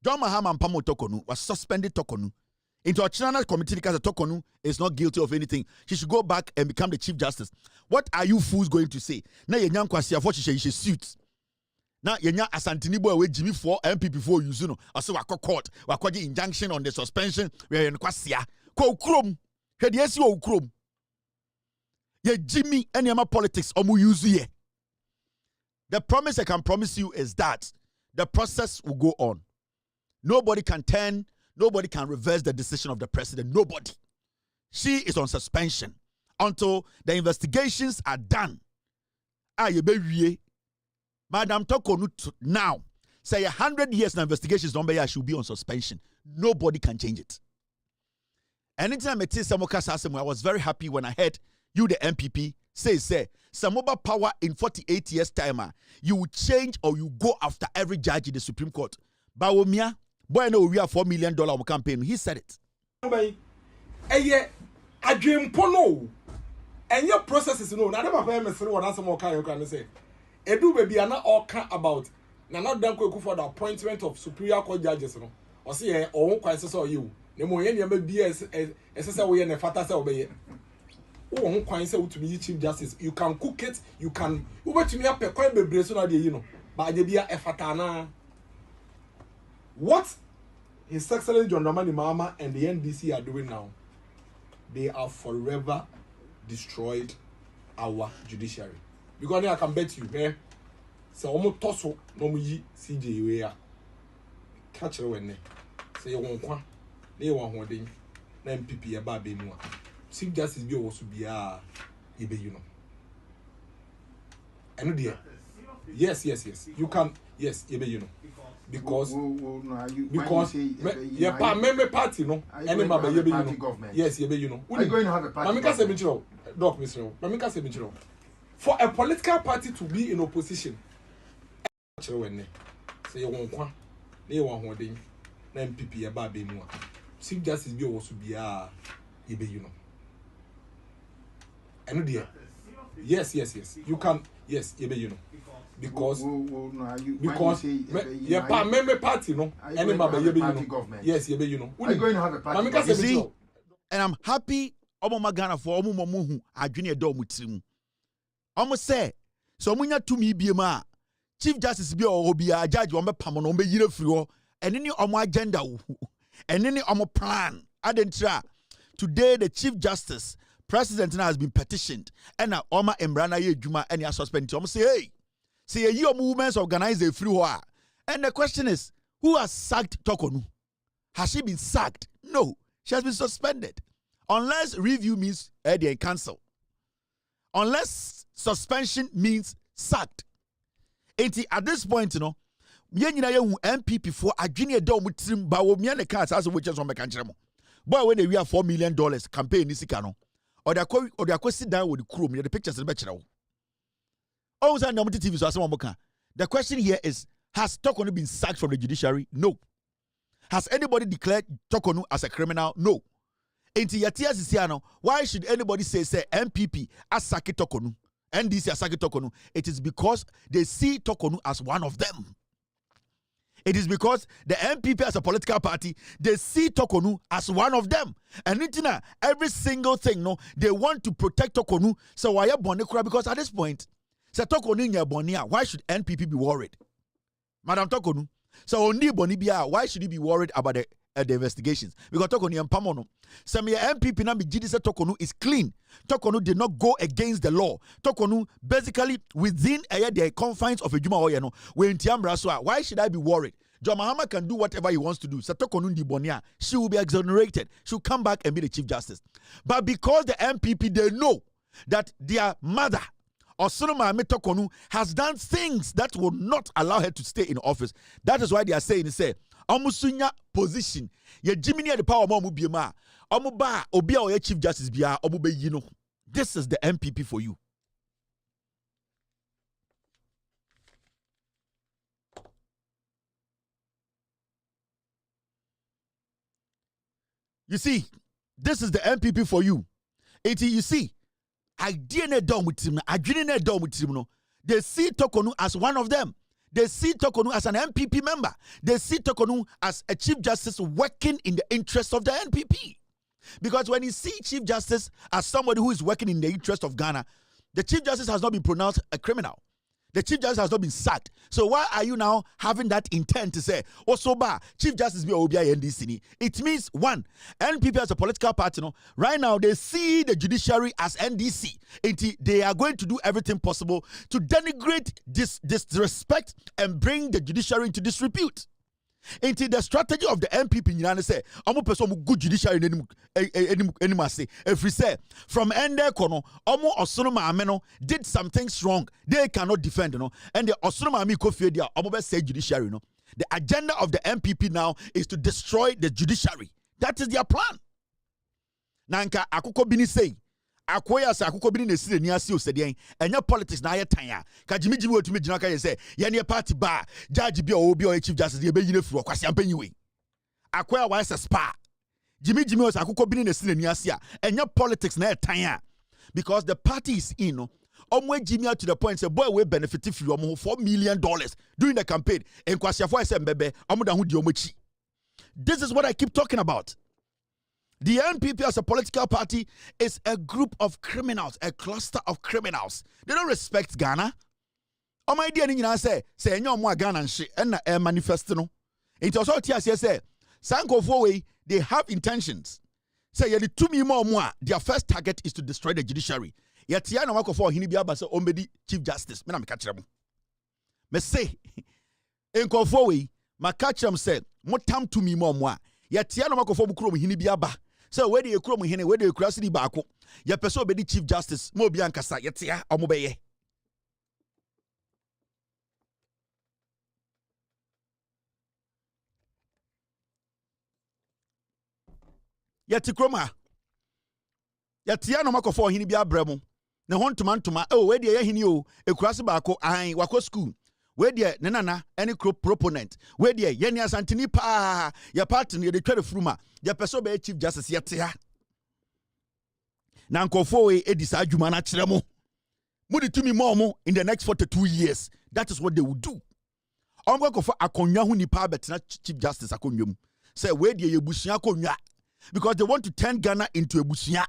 [SPEAKER 8] John Mahama and Pamo Tokonu was suspended Tokonu. Into a China committee because Tokonu is not guilty of anything. She should go back and become the Chief Justice. What are you fools going to say? Na yenyan kwasi afo she suit. Now, yenya asantini boy we Jimmy for MP before you know. Also, wako court, wako injunction on the suspension. We are in kwasia. Ko ukrom. Hedi esi wa ukrom. Ye Jimmy any ama politics omu use ye. The promise I can promise you is that the process will go on. Nobody can turn. Nobody can reverse the decision of the president. Nobody. She is on suspension until the investigations are done. Madam Tokonu now say 100 years now investigations don't be she will be on suspension. Nobody can change it. Anytime I tell Samoka I was very happy when I heard you, the MPP, say Samoba power in 48 years time, you will change or you go after every judge in the Supreme Court. Bawomia, boy, no, we have $4 million campaign. He said it.
[SPEAKER 15] I dream polo, and your processes, you know, not about what else more can say. Edu baby are not all about na not done for the appointment of superior court judges no or see eh o kwan se so you na mo ye ne ma bi ese we ne fata se obeye o kwan se utumi yi chief justice you can cook it you can ubetumi apɛ kwan bebre so na de yi no ba je bia e fata na what His Excellency John Dramani Mahama and the NDC are doing now, they are forever destroyed our judiciary. Because I can bet you, eh? So almost tosso no muji CJ we are catch her when say you won't want they want one thing, then MPP about being one. Chief Justice be also be a you know. And dear, yes, you can, yes, you know. Because member party no any member you know yes you know
[SPEAKER 13] are you going to have a party
[SPEAKER 15] doc Mr. For a political party to be in opposition say you won't want they want one thing na MPP about being one Chief Justice be also be a you know and dear yes you can yes you know because member party no any member you know yes you know
[SPEAKER 13] are you going to have a party
[SPEAKER 8] you see and I'm happy omo Ghana for omo hu adwene e do mutirim omo say so omunya tumi biem a Chief Justice bi o bia judge omo pam no omo yire firi ho ene ni omo agenda wo ene ni omo plan adentra today the Chief Justice President now has been petitioned and na omo embrana ye adwuma and suspend omo say hey see a year movements organize a free war. And the question is, who has sacked Tokonu? Has she been sacked? No, she has been suspended. Unless review means and cancel. Unless suspension means sacked. At this point, you know, MPP for a junior dome with trim bawomian cars as which is on the boy when they have $4 million campaign is or they sit down with the crew, the pictures in the bachelor. The question here is, has Tokonu been sacked from the judiciary? No. Has anybody declared Tokonu as a criminal? No. Why should anybody say MPP as Saki Tokonu, NDC as Saki Tokonu? It is because they see Tokonu as one of them. It is because the MPP as a political party, they see Tokonu as one of them. And every single thing, no, they want to protect Tokonu. So why are Bonekura? Because at this point, why should NPP be worried? Madam Tokonu. So only Bonibia, why should he be worried about the investigations? Because Tokonu and Pamono. Some MPP now be GDC Tokonu is clean. Tokonu did not go against the law. Tokonu basically within the confines of a Juma Oyano. Why should I be worried? John Mahama can do whatever he wants to do. Satokonu di Bonia, she will be exonerated. She'll come back and be the Chief Justice. But because the MPP, they know that their mother Osunoma Tokonu has done things that will not allow her to stay in office. That is why they are saying, Omusunya position. Ye Jiminy the power of Mubiema. Omuba, Obia or Chief Justice Bia, Obube Yino. This is the MPP for you. You see, this is the MPP for you. You see, they see Tokonu as one of them. They see Tokonu as an MPP member. They see Tokonu as a Chief Justice working in the interest of the NPP. Because when you see Chief Justice as somebody who is working in the interest of Ghana, the Chief Justice has not been pronounced a criminal. The Chief Justice has not been sacked. So why are you now having that intent to say, Chief Justice be OBI NDC? It means, one, NPP as a political party, right now they see the judiciary as NDC. They are going to do everything possible to denigrate, disrespect, and bring the judiciary into disrepute. Into the strategy of the MPP, you say, I'm a person who good judiciary anymore. If we say from Ende Kono, Omo Osunoma Ameno did some things wrong, they cannot defend, and the Osunoma Amiko Fedia, Omo say judiciary, The agenda of the MPP now is to destroy the judiciary. That is their plan. Nanka Akuko Bini say, Akoya sa Akuko Bini ne sire ni asi osedian, enya politics na aye tan ya. Ka Jimmy otumi gina ka ye say, ye ne party ba, judge bi obi o Chief Justice ye be yine furu kwasi ampanyi we. Akoya wa say spa. Jimmy was Akuko Bini ne sire ni asi a, enya politics na aye tan ya. Because the party is in, Omo Jimmy to the point say boy we benefit from $4 million during the campaign. And Kwasiafo say mbebe omo da hu di omo chi. This is what I keep talking about. The NPP as a political party is a group of criminals, a cluster of criminals. They don't respect Ghana. Oh my dear, you say enyo mo Ghana nshi and manifest no. It also say Sanko Fowe, they have intentions. Say yeli 2 million more. Their first target is to destroy the judiciary. Yet ya na wako for hini biaba say ombedi chief justice. Me na me catch them. Me say enko Fowe, ma catch them say mo tam 2 million more. Yet ya na wako for bukuro mo hini biaba. So where the ekuro mo hini, where the ekurasi baako. Ya peso obedi chief justice. Mo bi ankasa yet ya omo beye. Yeti kroma yatia no makofo hini bia bremu ne ho ntoma we de ye hini o ekurase baako an wako school we de ne nana any proponent we de ye ni asantini pa ya party ne de twere fruma ya peso be chief justice yetia na nkofo we edisa adwuma na kire mo mudi tumi mo in the next 42 years. That is what they will do. Omgo kofo akonwa hu nipa betena chief justice akonwam say we de ye busua akonwa. Because they want to turn Ghana into a busia.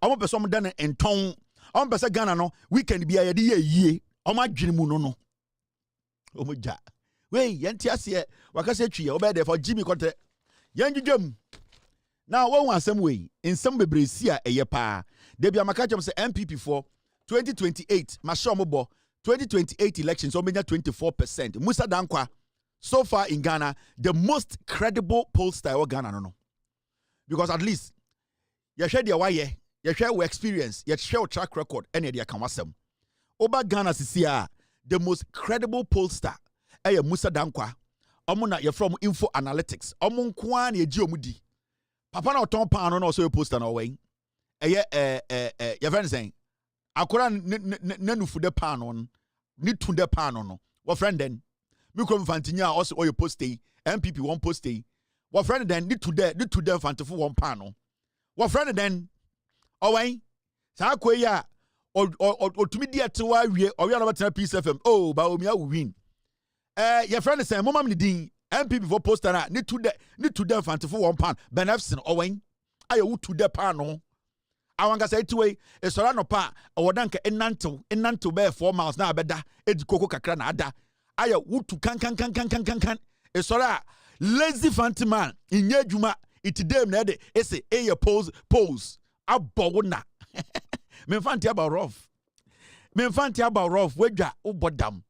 [SPEAKER 8] Omo person done en ton. Omo person Ghana no weekend bi ayede ye. Omo adwene mu no. Omo ja. We yenti ase wakase twi obe there for Jimmy Kote. Yanjudwam. Now one asem we in some bebresi a eye pa. Dey bia maka chem say MPP for 2028 ma show mo 2028 elections omenya 24%. Musa Dankwa so far in Ghana the most credible pollster of Ghana no. Because at least you share their why, you share your experience, you share your track record, and you can wasem. Oba Ghana CCR, the most credible pollster, Musa Dankwa. Omuna you're from Info Analytics. Omun kwan ye jiomudi. Papa na oton pan no so poster no way. Your friend saying, akora nanufu de pan on, ni tunde pan no. What friend then? Mikro mfantinya also your post MPP one post what friend then need to them fantifu one panel. What friend then? Oh wait, sa ya or to me dear to we or we are about Peace FM. Oh, but we win. Your friend is saying, Mama Nidin, MPP for poster need to them fantifu one pan. Benefsin oh wait, I would to the panel. I want to say two way a sorano pa or danka enanto bear 4 miles now beda ed coco cacrana ada. I would to can a sora. Lazy fancy man in Yejuma, it dem nede, esse a pose, abona. Menfanti about rough. Menfanti about rough, wedja, ubodam.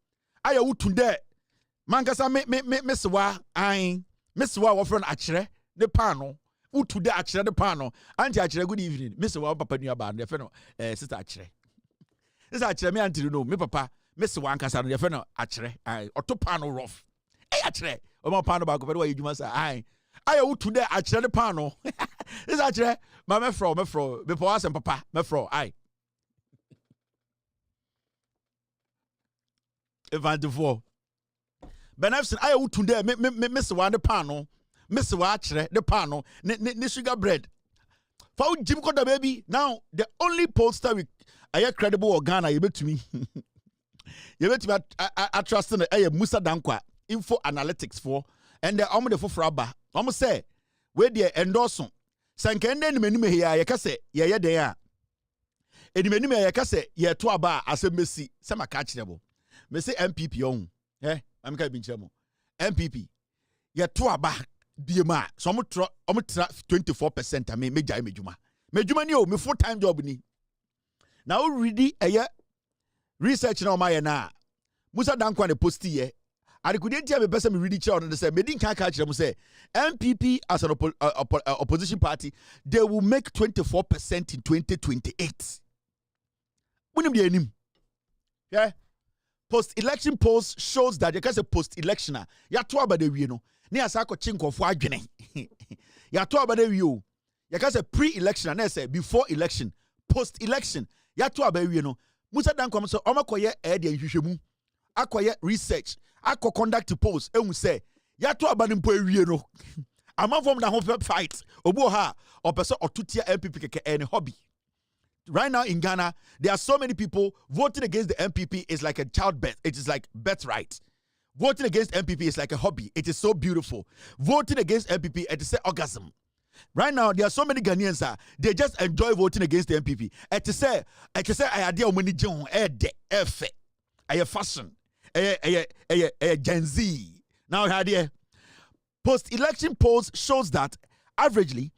[SPEAKER 8] Aya utunde. Mankasa miss wa, miss wa, friend achre, the pano, utude achre, the pano, anti achre, good evening, Miss Wa, Papa Nuaban, the fellow, sister achre. This achre me anti no, me papa, Miss Wankasa, the fellow achre, or to pano rough. Achre. Omo pano ba ko pede wa yedwuma sa ai wotu de achire de pano is achire ma me fro be po asem papa me fro ai evantifo benefsin ai wotu de me se wa de pano me se wa achire de pano ne sugar bread for Jim Koda baby. Now the only pollster we are credible or Ghana you bet to me I trust in Musa Dankwa Info Analytics for and the omo de fofraba omo say we de endorse sankende ni menime here ye kase ye den a edimenime ye kase ye to aba asembesi se maka kirebo me say MPP on am ka bi nchemo MPP ye to aba biema so omo tra 24% ame meja mejuma ni o me full time job ni na o ready research na o ma ye na Musa Dankwa ne posti ye I couldn't tell me person me reading child and say medin can catch them say MPP as an opposition party they will make 24% in 2028. Yeah. Post-election polls shows that because a post-electioner ya to about the you know near Sako Chinko for adwene. Ya to about the you. Ya because a pre-election and say before election, post-election ya to about you know. Musa Dankwa so omakoye ede hwehwemu. Akoye research. Ako conduct polls say yato abanimpo ewie no amam from na ho fight obo ha opese otutia MPP keke any hobby right now in Ghana, there are so many people voting against the MPP is like a childbirth. It is like birthright. Voting against MPP is like a hobby. It is so beautiful. Voting against MPP, it is an orgasm. Right now, there are so many Ghanaians, they just enjoy voting against the MPP. It is I idea money John, a fashion, a Gen Z. Now, idea. Post-election polls shows that averagely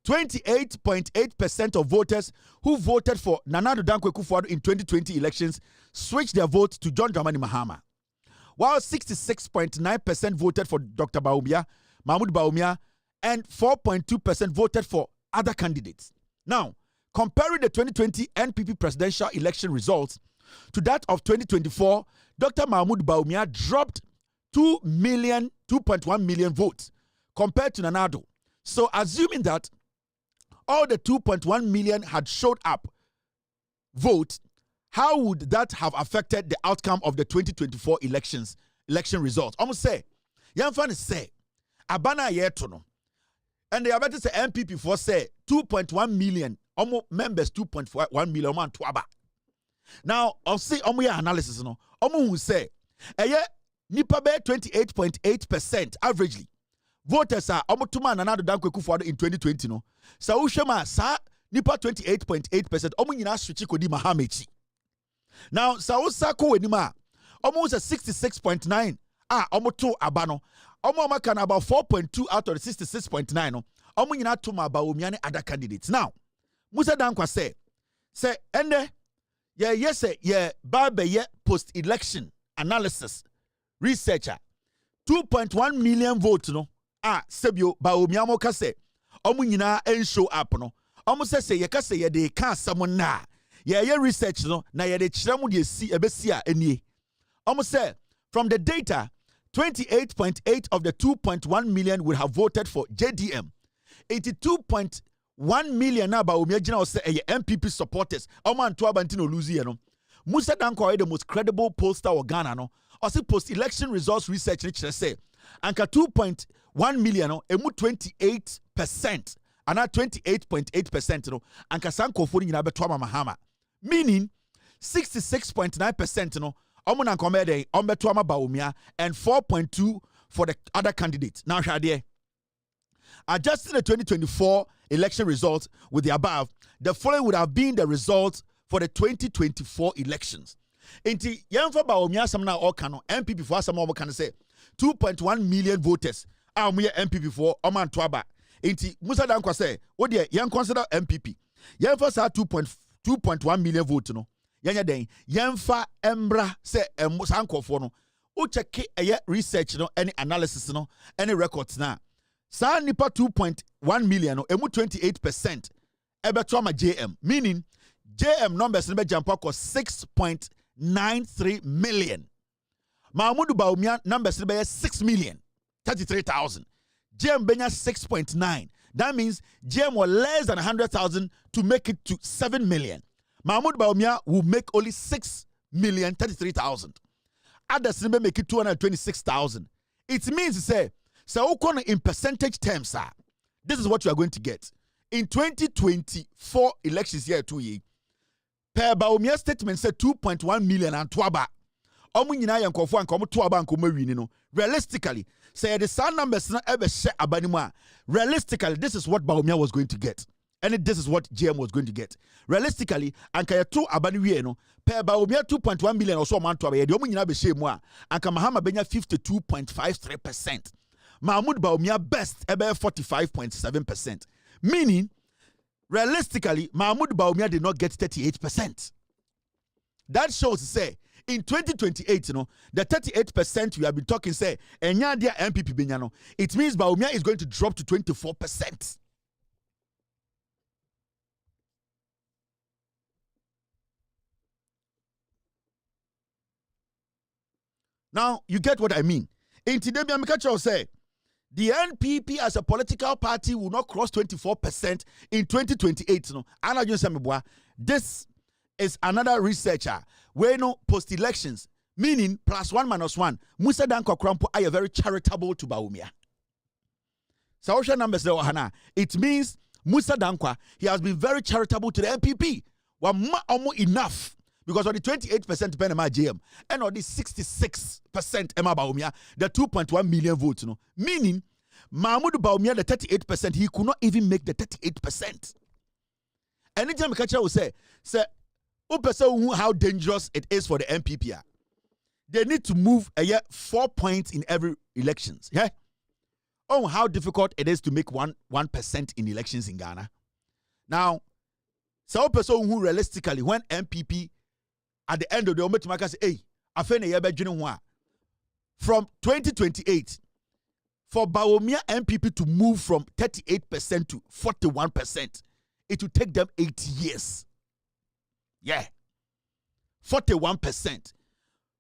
[SPEAKER 8] 28.8% of voters who voted for Nana Addo Dankwa Akufo-Addo in 2020 elections switched their vote to John Dramani Mahama, while 66.9% voted for Dr. Mahmoud Bawumia, and 4.2% voted for other candidates. Now, comparing the 2020 NPP presidential election results to that of 2024, Dr. Mahmoud Bawumia dropped 2.1 million votes compared to Nana Addo. So, assuming that all the 2.1 million had showed up votes, how would that have affected the outcome of the 2024 election results? Almost say, Yanfan say, Abana Yetono. And they are better say MPP for say 2.1 million, almost members 2.1 million man twaba. Now, I'll see your analysis, no. Who say, nipa be 28.8% averagely. Voters are Omotuma and Nana Addo Dankwa Akufo-Addo in 2020, no. Sa ushema sa nipa 28.8%. Nyina switch kodi Mahamechi. Now, sa usako wenima. Almost a 66.9. Omoto abano. Makana about 4.2 out of the 66.9. No. Nyina tuma Bawumia ne other candidates. Now, Musa Dankwa say ende ye post-election analysis researcher 2.1 million votes no. Sebio Bawumia mo kase nyina show up no. Say ye kase ye de ka asamo na. Ye research no na ye de kyerɛ mu de si ebesi a enie. Say from the data 28.8 of the 2.1 million would have voted for JDM. 82.1 million na Bawumia gina say MPP supporters. Anto abantino lose no. Musa Dankwa the most credible pollster of Ghana no. Post-election results research say anka 2.1 million no emu 28% ana 28.8% no anka sankofo nyina beto Mahama, meaning 66.9% no na komede beto Bawumia and 4.2 for the other candidates. Now Shade, adjusting the 2024 election results with the above, the following would have been the results for the 2024 elections. Inti Yanfa Bawumia samna okano MPP for some more can say 2.1 million voters. MPP for Oman Twaba. Inti Musa Dankwa say, oh dear, yan consider MPP. Yanfa sa 2.1 million votes no. Yanya den Yanfa Embra say Musanko for no. Ucheke research no, any analysis no, any records na. Sa nipa 2.1 million no, emu 28%. Ebetoma JM, meaning JM numbers nebe jampa ko 6.93 million. Mahmoud Bawumia numbers nebe 6 million. 33,000. JM Benya 6.9. That means JM was less than 100,000 to make it to 7 million. Mahmoud Bawumia will make only 6,033,000. Others may make it 226,000. It means to say, so in percentage terms, sir, this is what you are going to get. In 2024 elections year 2 years, per Bawumia statement said 2.1 million and twaba. Realistically, say the sound numbers not ever share abanima. Realistically, this is what Bawumia was going to get. And this is what GM was going to get. Realistically, anka two abaniwe no per Bawumia 2.1 million or so amount to abe. The omunyina be share more. Anka Mahama benya 52.53%. Mahmoud Bawumia best ebe 45.7%. Meaning, realistically, Mahmoud Bawumia did not get 38%. That shows say in 2028, the 38% we have been talking say, enya dia MPP benyano. It means Bawumia is going to drop to 24%. Now you get what I mean. In today, Mikacho say the NPP as a political party will not cross 24% in 2028. This is another researcher where post elections, meaning +1 - Musa Dankwa Akufo-Addo are very charitable to Bawumia. So numbers there, it means Musa Dankwa, he has been very charitable to the NPP. wama omo enough because of the 28% pen ma JM and or the 66% Emma Baumia, the 2.1 million votes, no, meaning Mahmoud Baumia, the 38%, he could not even make the 38%. Anytime catcher will say, how dangerous it is for the MPP. They need to move 4 points in every elections. Yeah. Oh, how difficult it is to make 1% in elections in Ghana. Now, some person who realistically, when MPP at the end of the Ometimaka say, hey, I feel from 2028, for Baumia MPP to move from 38% to 41%, it will take them 8 years. Yeah. 41%.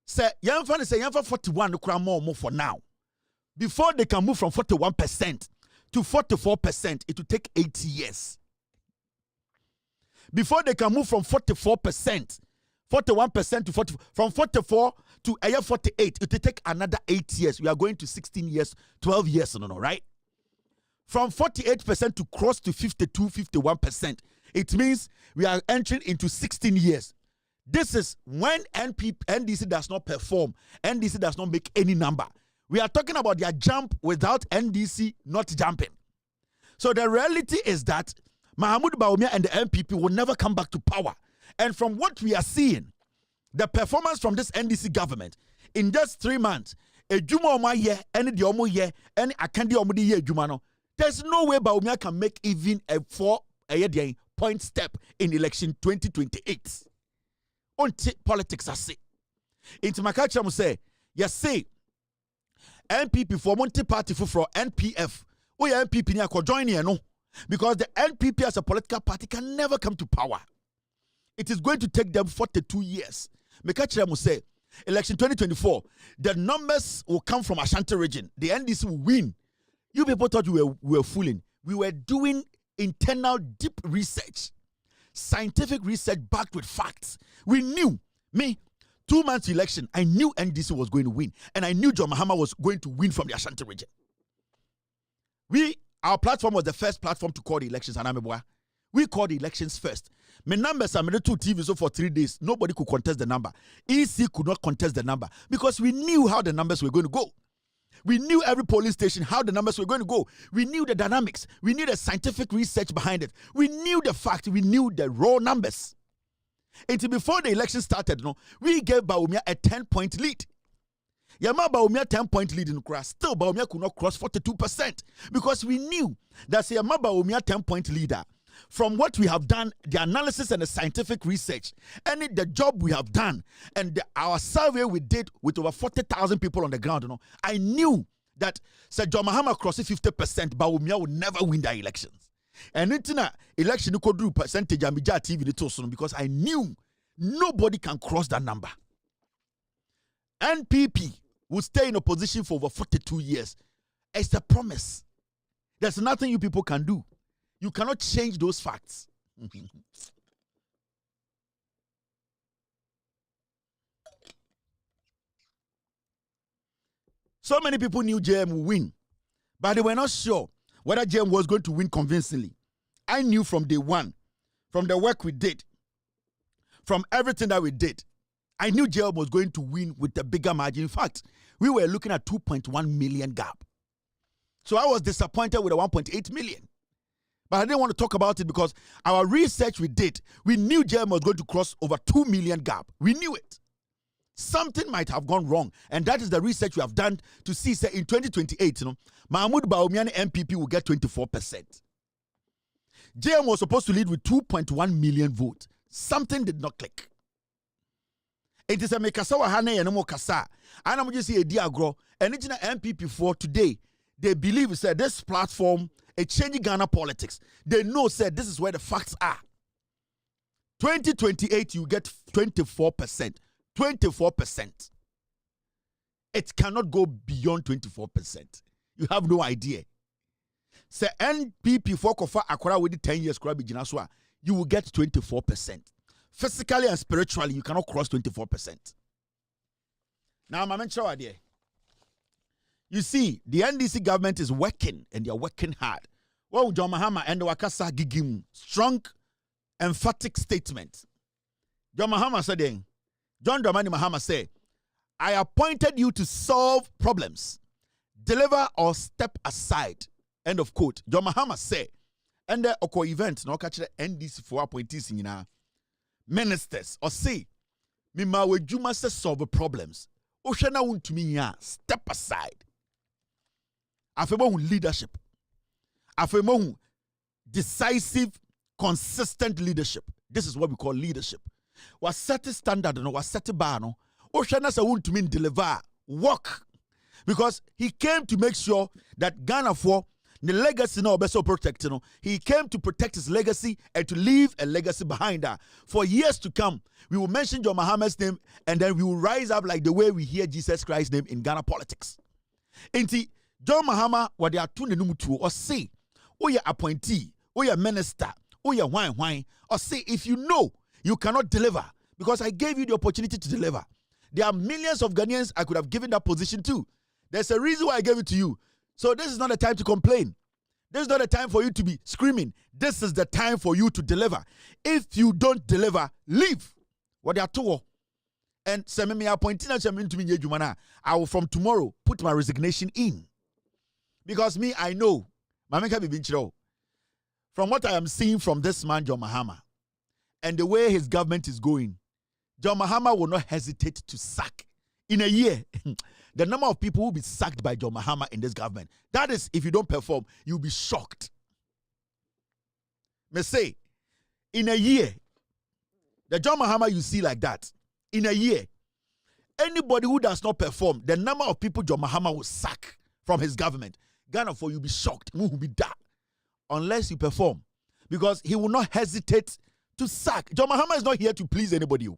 [SPEAKER 8] Say, Yanfa 41 more for now. Before they can move from 41% to 44%, it will take 8 years. Before they can move from 44%, 41% to 40, from 44 to 48, it will take another 8 years. We are going to 16 years, 12 years, no, right? From 48% to cross to 52, 51%, it means we are entering into 16 years. This is when NDC does not perform, NDC does not make any number. We are talking about their jump without NDC not jumping. So the reality is that Mahmoud Baumia and the MPP will never come back to power. And from what we are seeing, the performance from this NDC government in just 3 months, there's no way Baumia can make even a 4-point step in election 2028. On politics, I say. Into my culture, I say, yes, say, NPP for Monty Party for NPF. We NPP ni join here, no. Because the NPP as a political party can never come to power. It is going to take them 42 years. Mekachira must say, election 2024, the numbers will come from Ashanti region. The NDC will win. You people thought we were fooling. We were doing internal deep research, scientific research backed with facts. We knew, 2 months election, I knew NDC was going to win. And I knew John Mahama was going to win from the Ashanti region. Our platform was the first platform to call the elections. And we called the elections first. My numbers are made 2 TVs so for 3 days. Nobody could contest the number. EC could not contest the number because we knew how the numbers were going to go. We knew every polling station how the numbers were going to go. We knew the dynamics. We knew the scientific research behind it. We knew the fact. We knew the raw numbers. Until before the election started, we gave Baumia a 10-point lead. Yama Baumia 10-point lead in Kura. Still, Baumia could not cross 42% because we knew that Yama Baumia 10-point leader. From what we have done, the analysis and the scientific research, and the job we have done, and our survey we did with over 40,000 people on the ground, I knew that Sir John Mahama crossing 50%, Baumia would never win the elections. And in election, you could do percentage and TV because I knew nobody can cross that number. NPP will stay in opposition for over 42 years. It's a promise. There's nothing you people can do. You cannot change those facts. So many people knew JM would win, but they were not sure whether JM was going to win convincingly. I knew from day one, from the work we did, from everything that we did, I knew JM was going to win with a bigger margin. In fact, we were looking at 2.1 million gap. So I was disappointed with a 1.8 million. But I didn't want to talk about it because our research we did, we knew JM was going to cross over 2 million gap. We knew it. Something might have gone wrong. And that is the research we have done to see, say, in 2028, Mahmoud Baumia MPP will get 24%. JM was supposed to lead with 2.1 million votes. Something did not click. It is a mekasawa hane and kasa. And I'm just say a diagro. And it's an MPP for today. They believe, said this platform, a changing Ghana politics. They know, said this is where the facts are. 2028, you get 24%. 24%. It cannot go beyond 24%. You have no idea. Say NPP for Kofa Akora with 10 years, you will get 24%. Physically and spiritually, you cannot cross 24%. Now, I'm sure idea. You see, the NDC government is working, and they are working hard. Well, John Mahama and the Wakasa Gigim, strong, emphatic statement. John Mahama said, John Dramani Mahama said, I appointed you to solve problems, deliver or step aside. End of quote. John Mahama said, and the Oko event, no catch the NDC for appointees in ministers or say, Mima we juma se solve problems. Oshana won to me step aside. Afemo leadership. Afemo decisive, consistent leadership. This is what we call leadership. Was set a standard no was set a bar no. Oshana se won to mean deliver work. Because he came to make sure that Ghana for the legacy no be so protected. He came to protect his legacy and to leave a legacy behind her. For years to come, we will mention John Mahama's name and then we will rise up like the way we hear Jesus Christ's name in Ghana politics. Inti John Mahama what they are to the or say, oh ya appointee, oh ya minister, oh ya wine, or say if you know you cannot deliver because I gave you the opportunity to deliver. There are millions of Ghanaians I could have given that position to. There's a reason why I gave it to you. So this is not a time to complain. This is not a time for you to be screaming. This is the time for you to deliver. If you don't deliver, leave. What they are told. And I will from tomorrow put my resignation in. Because me, I know. From what I am seeing from this man, John Mahama, and the way his government is going, John Mahama will not hesitate to sack. In a year, the number of people who will be sacked by John Mahama in this government, that is, if you don't perform, you'll be shocked. Me say, in a year, the John Mahama you see like that, in a year, anybody who does not perform, the number of people John Mahama will sack from his government, Ghana for you'll be shocked. Will be that unless you perform, because he will not hesitate to sack. John Mahama is not here to please anybody.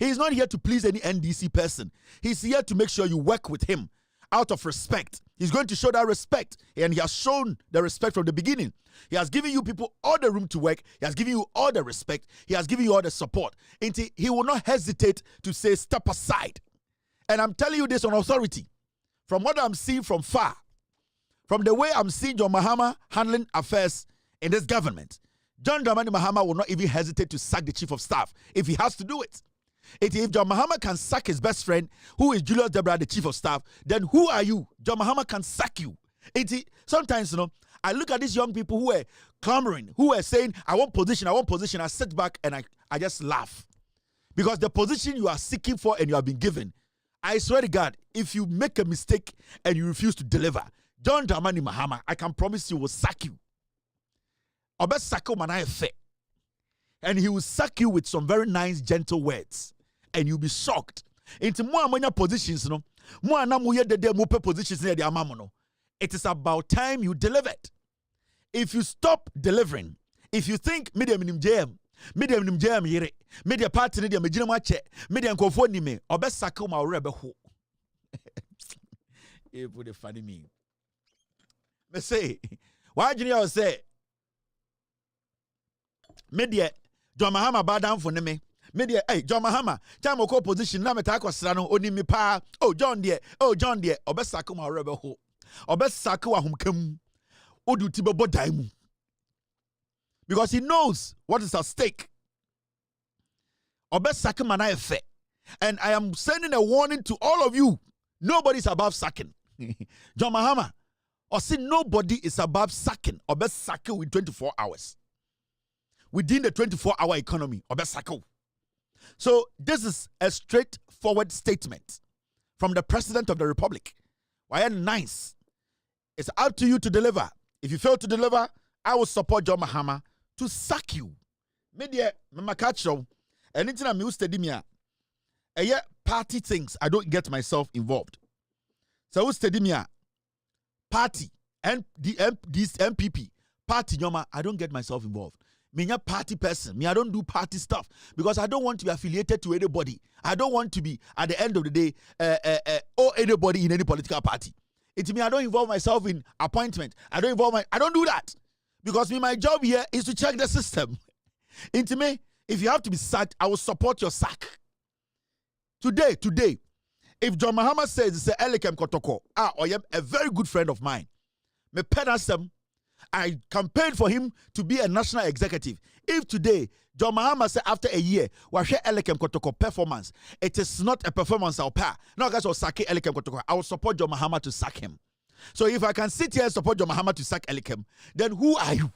[SPEAKER 8] He is not here to please any NDC person. He's here to make sure you work with him out of respect. He's going to show that respect, and he has shown the respect from the beginning. He has given you people all the room to work. He has given you all the respect. He has given you all the support. And he will not hesitate to say, step aside. And I'm telling you this on authority. From what I'm seeing from far, from the way I'm seeing John Mahama handling affairs in this government, John Dramani Mahama will not even hesitate to sack the chief of staff if he has to do it. If John Mahama can sack his best friend, who is Julius Debra, the chief of staff, then who are you? John Mahama can sack you. Sometimes, I look at these young people who are clamoring, who are saying, I want position. I sit back and I just laugh. Because the position you are seeking for and you have been given, I swear to God, if you make a mistake and you refuse to deliver, John Dramani Mahama, I can promise you will sack you. And he will sack you with some very nice, gentle words. And you'll be shocked. Into more positions, positions. It is about time you delivered. If you stop delivering, if you think media here, media party media nkofo ni me, obesaka ma orebe ho. E put the funny me. Me say, why do you say media John Mahama badam for me? Media, hey, John Mahama, time oko position na meta kwasra no oni mi pa. Oh John dear, obesaka ma orebe ho. Obesaka wa humkam. Odu ti bebo daimu. Because he knows what is at stake. Obesaka mana efe. And I am sending a warning to all of you. Nobody's above sacking. John Mahama, or see nobody is above sacking. Obesaka with 24 hours. Within the 24-hour economy, obesaka. So this is a straightforward statement from the President of the Republic. Why nice? It's up to you to deliver. If you fail to deliver, I will support John Mahama to sack you. Media, Mamakacho, anything I'm used to dimia. Party things, I don't get myself involved. So who's Tedimia? Party, and this MPP, party, Yoma, I don't get myself involved. Me a party person. Me, I don't do party stuff because I don't want to be affiliated to anybody. I don't want to be, at the end of the day, or anybody in any political party. It's me, I don't involve myself in appointment. I don't do that. Because my job here is to check the system. Into me, if you have to be sacked, I will support your sack. Today, if John Mahama says it's a Elikem Kotoko, I am a very good friend of mine. Me pedasem, I campaigned for him to be a national executive. If today John Mahama said after a year, Washe Elekem Kotoko performance. It is not a performance I'll pay. No, guys, will sack Elekem Kotoko. I will support John Mahama to sack him. So if I can sit here and support John Mahama to sack Elekem, then who are you?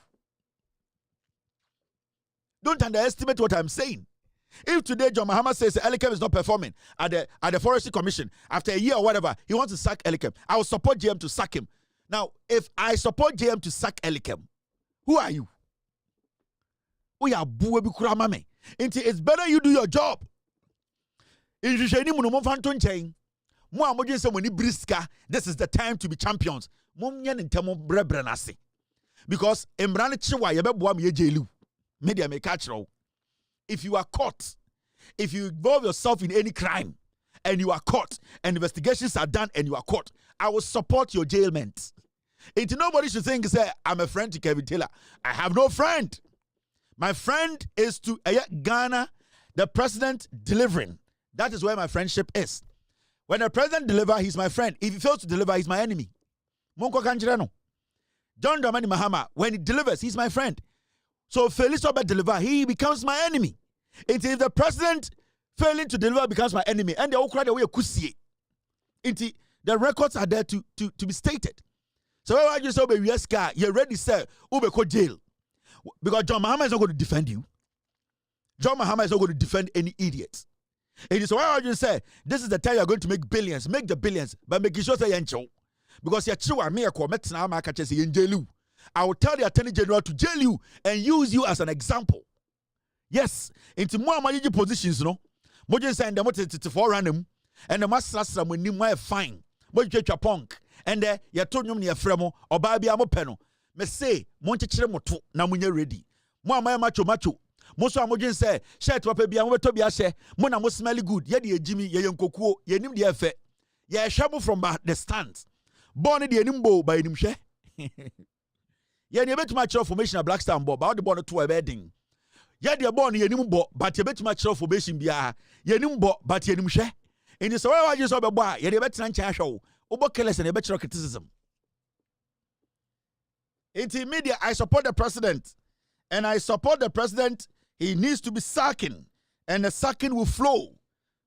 [SPEAKER 8] Don't underestimate what I'm saying. If today John Mahama says Elekem is not performing at the Forestry Commission, after a year or whatever, he wants to sack Elekem, I will support JM to sack him. Now, if I support JM to sack Elekem, who are you? It's better you do your job. This is the time to be champions. Because if you are caught, if you involve yourself in any crime and you are caught and investigations are done and you are caught, I will support your jailment. Nobody should think, say, I'm a friend to Kevin Taylor. I have no friend. My friend is to Ghana, the president delivering. That is where my friendship is. When the president delivers, he's my friend. If he fails to deliver, he's my enemy. Monko Kanjirano. John Dramani Mahama, when he delivers, he's my friend. So if Felisobe deliver, he becomes my enemy. If the president failing to deliver becomes my enemy, and the Okra the way kusie. The records are there to be stated. So when I just say yes, you're ready, sir, ube ko jail. Because John Mahama is not going to defend you. John Mahama is not going to defend any idiots. It is why I just say this is the time you're going to make billions. Make the billions, but make sure say yancho. Because you're true, me in jail. I will tell the Attorney General to jail you and use you as an example. Yes, into more managing positions, no. Mojo say the motor for random and the master when you might fine. Mojo your punk and you told you near Fremo or Baby Amopeno. Me say, Monte Chremoto, na munye ready. Mo macho. Moso amojin say, shirt wape bia mo beto bia she, mo na mo smelly good. Ye de Jimmy, ye yenkokuo, ye nim de efe. Ye shabu from the stands. Born de nimbo by nim she. Ye ne betuma chiro formation a Black Star Mbo, ba the born to a bedding. Ye de born ye nimbo, but ye betuma chiro formation bia. Ye nimbo, but ye nim she. In the way I just saw boy, ye de betan cha show. Obo careless and ye betro criticism. In media, I support the president. And I support the president. He needs to be sacking. And the sacking will flow.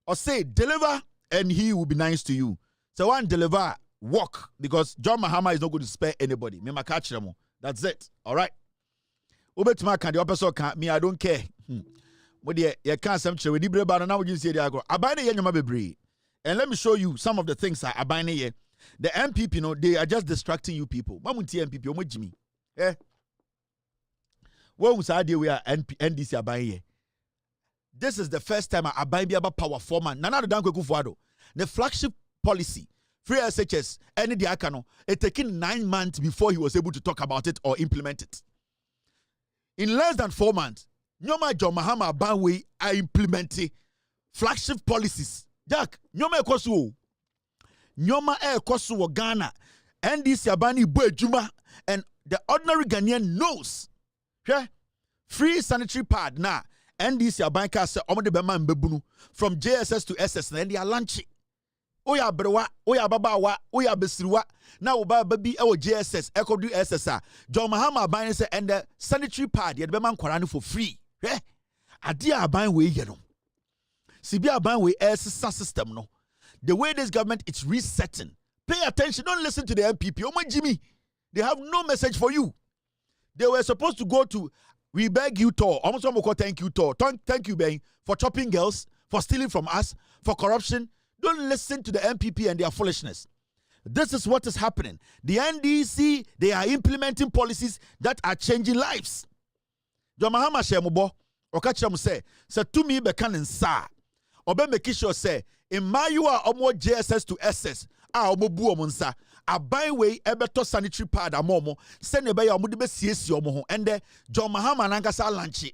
[SPEAKER 8] Or say, deliver, and he will be nice to you. So one deliver, walk. Because John Mahama is not going to spare anybody. That's it. All right. Me, I don't care. You can't say, and let me show you some of the things that are buying here. The MPP, they are just distracting you people. MPP, Jimmy. Eh? What was idea we are NDC are buying here? This is the first time I buy about power foreman. Nana the Danko. The flagship policy, free SHS, any the Akano, it taken 9 months before he was able to talk about it or implement it. In less than 4 months, Nyoma John Mahama Banwe are implementing flagship policies. Jack, Nyoma Ekosu. Nyoma Ekosu Ghana. NDC Abani Juma, and the ordinary Ghanaian knows. Yeah? Free sanitary pad now. NDC Abanka say Omode Bema Mbebunu from JSS to SS and they are launching. Oya Brewa, Oya Babawa, Oya Besriwa. Now Oba Baby our JSS, Echo do SSR. John Mahama Abane say and the sanitary pad yet Bema Kwarani for free. Yeah? Adia Abane way yeno. Sibia Abane way air system no. The way this government is resetting. Pay attention, don't listen to the MPP. Oh my Jimmy, they have no message for you. They were supposed to go to We Beg You Tour. Almost thank you tour. Thank you, Ben, for chopping girls, for stealing from us, for corruption. Don't listen to the MPP and their foolishness. This is what is happening. The NDC, they are implementing policies that are changing lives. John Mahama Shemubo, Okacham say to me bekanin sa. Obe make sure say, in my you are almost JSS to SS. Omobu omonsa. A byway ebeto sanitary pad amomo. Send a bay omudibe CSC omo. And the John Mahama Nangasa lanchi.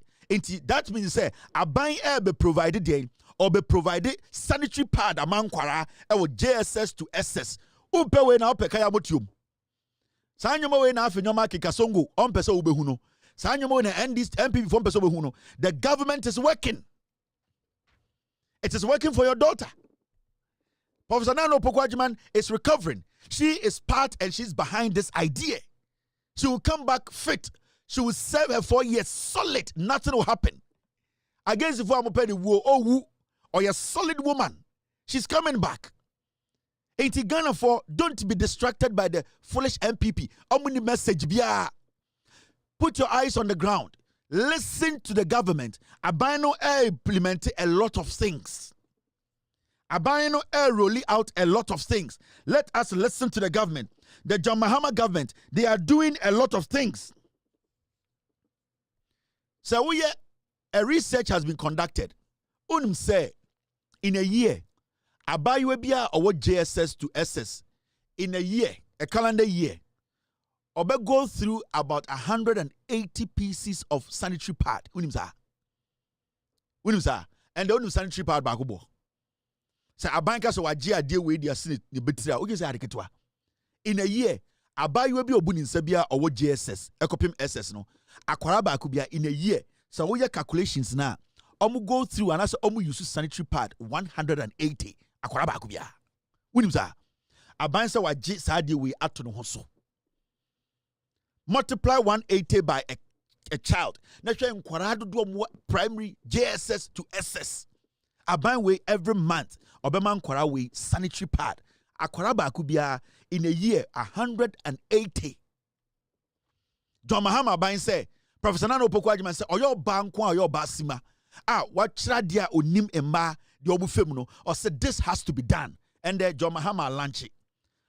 [SPEAKER 8] That means say a buy air be provided there or be provided sanitary pad among kwara or JSS to SS. Upewe na opekaya motium. Sanyomo we na afenyoma kikasongo on pesa ubehuno. Sanyomo na MPP from pesa ubehuno. The government is working. It is working for your daughter. Professor Nano Pokwajiman is recovering. She is part and she's behind this idea. She will come back fit. She will serve her 4 years solid. Nothing will happen. against the former penny wo oh or a solid woman. She's coming back. 80 Ghana for don't be distracted by the foolish MPP. Omni message biya. Put your eyes on the ground. Listen to the government. Abano implement a lot of things. Abano rolling out a lot of things. Let us listen to the government. The John Mahama government, they are doing a lot of things. So a research has been conducted. Unim say in a year, abaywe or JSS to SS in a year, a calendar year, obe go through about 180 pieces of sanitary pad. Unim sa, and the only sanitary pad bakubo. So abanka so wajia deal with their senate ni betria. Uge say adiketwa. In a year, abaywe bi obuni nsabia or JSS, ekopim SS no. Akwara bakubia in a year. So we your calculations now. Omu go through and also omu use sanitary pad 180. Akwara bakubia. Unim sa. Abansa waji sa deal we ato no hoso. Multiply 180 by a child. Na hwe nkwara do primary JSS to SS. Aban way every month. Obema nkwara way sanitary pad. Akwara bakubia in a year 180. John Mahama aban say Professor Nana Opoku Agyeman say oyo ba nko oyo ba sima. What dia onim emma the obufem no or said this has to be done. And John Mahama launch it.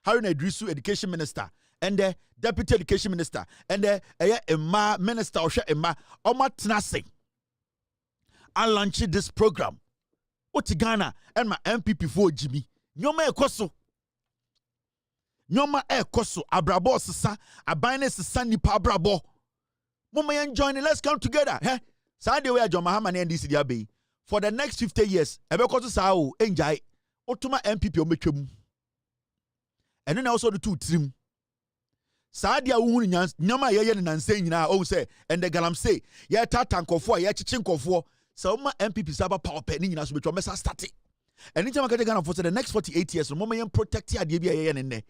[SPEAKER 8] Haruna Idrisu Education Minister and the Deputy Education Minister and the Emma Minister Osha Emma Oma Tenase. I launched this program. Ghana and my MPP for Jimmy. Nyoma ekoso. Nyoma ekoso. Abrabo sisa. Abane sisa nipa abrabo. Mama join it. Let's come together. Hey? Saturday we are John Mahama and NDC diabe. For the next 50 years, ebekoto sao enjoy. Otuma MPP omechemu. And then also the two trim. Sadia wunu nyama yeye ni nanse nyina o say and the galam say ye tatankofo ye chichinkofo. So my MPP saba power penny nyina so betwa mesa start. Anytime I get Ghana for the next 48 years, no moment protect ya de bia ye.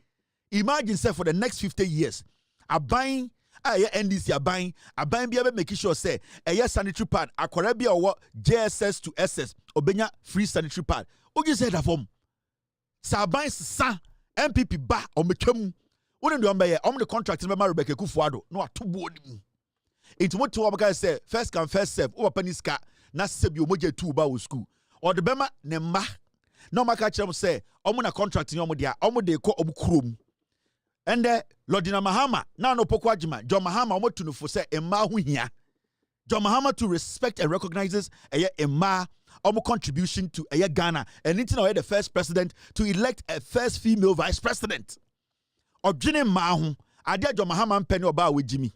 [SPEAKER 8] Imagine say for the next 50 years, a buying NDC a buying bia making sure say a sanitary pad akwara bia or JSS to SS obenya free sanitary pad. Ogi say that form. Sa buying sa MPP ba o metwam. Wouldn't do the contract in Rebecca Kufuado. No atubo ni. It's what to what say first come first serve over peniska na sebi omoje two ba school. Or the bema nemma no maka chem say omuna contract ni omo dia omo de ko obukurom. And Lordina Mahama na no Opoku Agyeman John Mahama omo tunu for say emma hu hia. John Mahama to respect and recognizes emma omo contribution to Ghana and it's now the first president to elect a first female vice president. Odwene ma ho ade John Mahama mpene oba we Jimmy.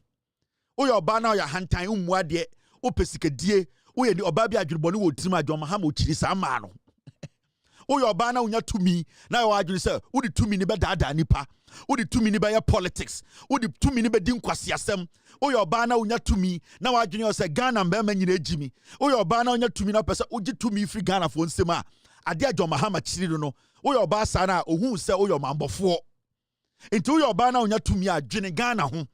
[SPEAKER 8] Oya oba na oya hantan umwa de opesikadie oya ni oba bi adwebone wo tirima John Mahama ochiri sa ma no. Oya oba na unya tumi na wa adwene se wo di tumi ni be dada nipa wo di tumi ni be politics wo di tumi ni be di nkwase asem oya oba na unya tumi na wa adwene se Ghana mba ma nyina Jimmy oya oba na unya tumi na pese ogi tumi free Ghana fo nsem a ade John Mahama chiri no oya oba sa na ohun se oya mambofo into your bana unya tumi adwene Ghana ho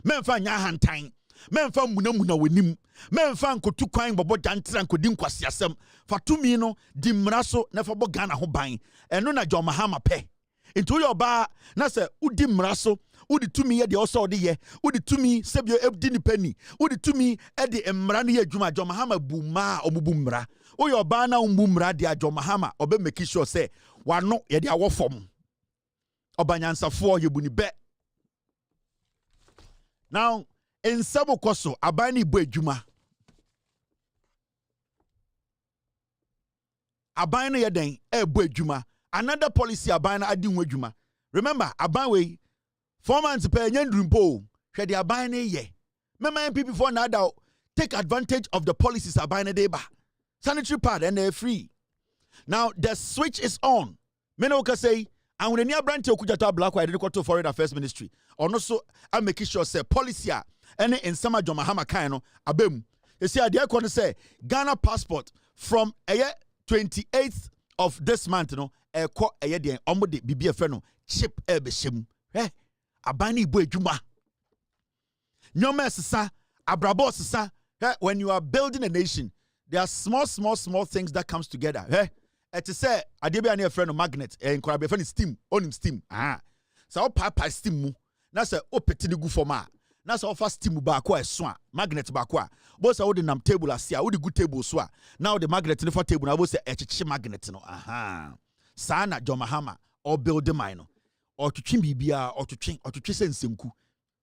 [SPEAKER 8] memfa nya hantan memfa munamuna wenim memfa nkotu kwan bobo jantra nkodi nkwase asem fatumi no di mraso na fa bo Ghana ho ban eno na John Mahama pe into your ba na se udi mraso udi tumi ye de oso de ye udi tumi sebio ebdi ni pani udi tumi e de emra ne ye adwuma John Mahama buma omubu mra o your ba na umbu mra de John Mahama obe make sure say wano ye de awofom Obanyansafo yebuni be. Now, in Sabo Koso, Abani Bwe Juma. Abani Yaden, Bwe Juma. Another policy Abana Adinwe Juma. Remember, Abanwe, 4 months per Yendrimpo, Shadi Abani ye. Remember, people for Nada take advantage of the policies Abana Deba. Sanitary pad and they're free. Now, the switch is on. Menoka say, and when near branch okujata black white to foreign affairs ministry or no so I make sure say policy and in sama John Mahama kaino abem you see idea kon say Ghana passport from 28th of this month no e ko de omode bibia fe no chip e be shem abani bo adwuma nyoma sesa abrabo sesa when you are building a nation there are small things that comes together. Hey, it is say adebi ani a friend of magnet and be friend steam on him steam. So papa steam mu. Na say opeti ni gu forma. Na say offer steam ba kwa so magnet ba kwa. Bo say wo de nam table asia, wo de good table so a. Now the magnet ni for table na bo say echichi magnet no. Saa na John Mahama or build the mine no. Or to twin bibia or to twin senku.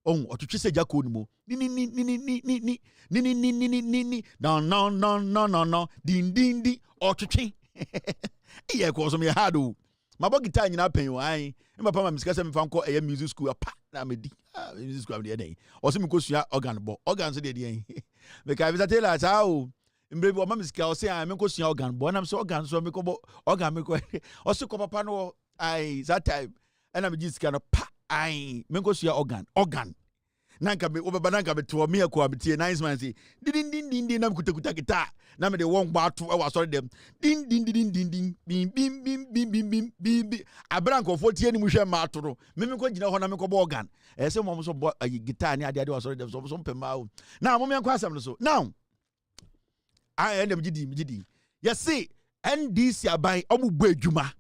[SPEAKER 8] Otutwi se jako ni mo ni no din otutwi iye ko so me hard o mabo guitar nyina pen o an papa ma miska se me fan ko eye music school pa na me di music school am de den o se me ko sua organ so de den me ka bi tell sa o mbre bi o ma miska o se an me ko sua organ bo na me so organ so me ko organ me ko o se ko papa no ai that time na me jiska no pa ai me go sua organ nanka me obeba nanka me to me akwa betie nice man say din na kutakuta kita na me de won gba to e wa sorry dem din bim abranko fo tie ni mu hwe ma to no me ko gina ho na me ko bo organ e se mo so bo guitar ni ade wa sorry dem so pema o na mo me kwa asem no so now I end gidi yes see NDC abai omu bo adwuma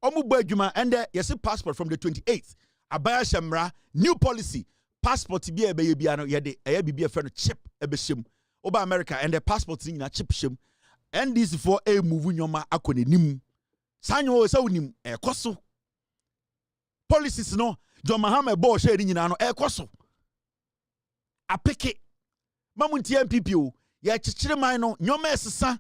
[SPEAKER 8] Omubo adwuma and yes passport from the 28th abaya shamra new policy passport bi e be bia no ye de e bibia fe no chip e be shem oba America and the passport ni na chip shem and this for a move nyoma akonenim sanyo se wonim e koso policies no John Mahama bo share ni nyina no e koso apeke mamunti MPP o ye chichire man no nyoma esesa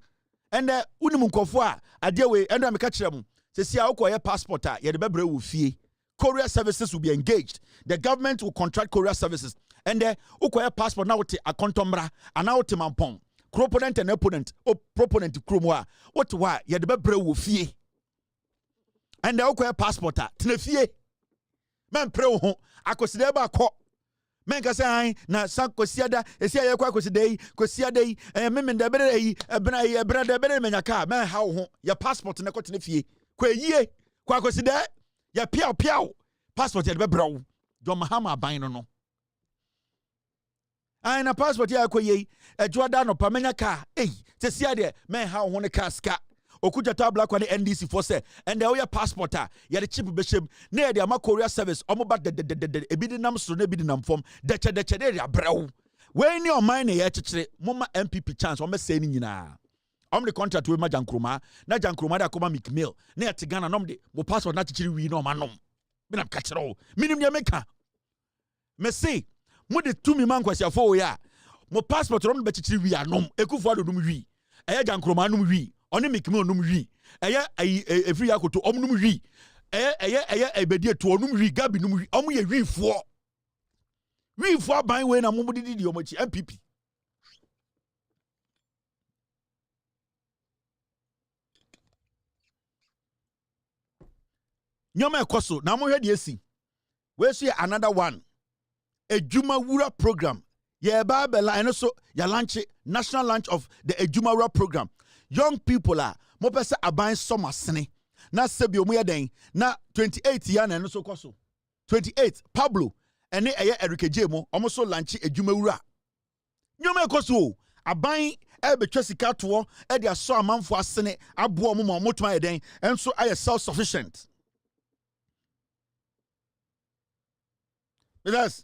[SPEAKER 8] and unim nkofo a ade we and am ka kire mu se sia ukoye passport a ye de bebre wo fie courier services will be engaged. The government will contract courier services. And ukoye passport na wote akontomra ana wote mampon. Proponent and opponent or proponent kromwa. What wa ye de bebre wo fie. And ukoye passport a tene fie. Men pre wo ho akoside ba ko. Men ka say na san kosiada esia ye kwa kosiada yi men de bere yi ebra de bere menyaka men ha wo ho ye passport na ko tene fie. Kwa yie kwa koside ya piao passport ya bebra John Mahama ban no ai na passport ya kwa yie ejoda no pamenya ka te sia de men ha ho ne kaska okuja tabla kwa ne NDC for say and the oya passport a ya de chip beshem na ya de ama courier service omo ba de ebidi nam so na ebidi nam fom de che de ya brew we ni o man na ya chechire moma MPP chance o me say ni nyina the contract with my Jankroma, na Jankroma da koma McMill, na Tigana nom de, wo passport na chichiri wi no manom. Me na catch all. Minim ya meka. Me say, mo de 2 mi man kwasi afo ya. Mo passport rom be chichiri wi anom. Ekufo ado num wi. Eye Jankroma num wi. Oni McMill num wi. Eye every yakoto om num wi. Eye ebedie to num wi, Gabi num wi. Om ye wi fo. Wi fo ban we na mo didi di omochi MPP. Nyoma ekoso na mo hwede esi we so another one Ejuma Wura program ye ba bela eno so ya launch national launch of the Ejuma Wura program. Young people are mo pese aban summer sene na sebi omo yeden na 28 ya na eno so koso 28 Pablo ene eye Erike Jemo omo so launch Ejuma Wura nyoma ekoso aban betwa sika to e dia so amanfo asene abo omo mo motuma yeden enso aye self sufficient. Yes.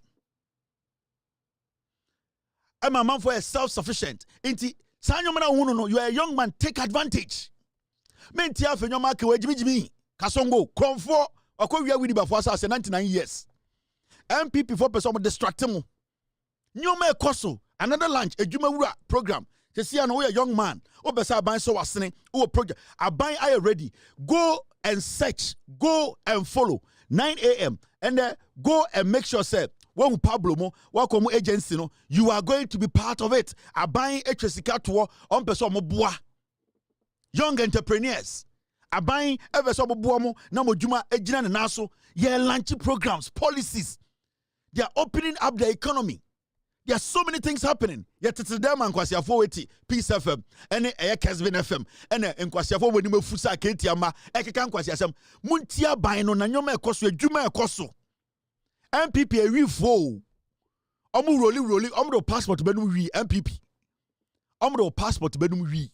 [SPEAKER 8] I'm a man for a self-sufficient. Inti sanyomana no, you are a young man, take advantage. Menti afa nyoma ke wajimi kasongo kromfo akwa widi bafo asa 99 years. MPP for person distract mu. Nyoma ekoso another lunch Ejuma Wura program. Say see no we a young man. O besa aban so wasene o project. Aban I ready. Go and search, go and follow 9 a.m. and go and make sure say when Pablo mo welcome agency no you are going to be part of it. Aban etwesika to on person mo boa. Young entrepreneurs. Aban ever so boa mo na mo djuma ejina na so ye launch programs, policies. They are opening up the economy. There are so many things happening. Yet it's them and Kwasiafo weti Peace FM, and Kesvin FM, and Kwasiafo when you fusa Ketiama, Ekan Kwasiasem, Muntia Bino, Nanyoma Koso, Juma Koso. MPP a refo. Omu rolling, omu passport benum wi MPP. Omu passport benum wi.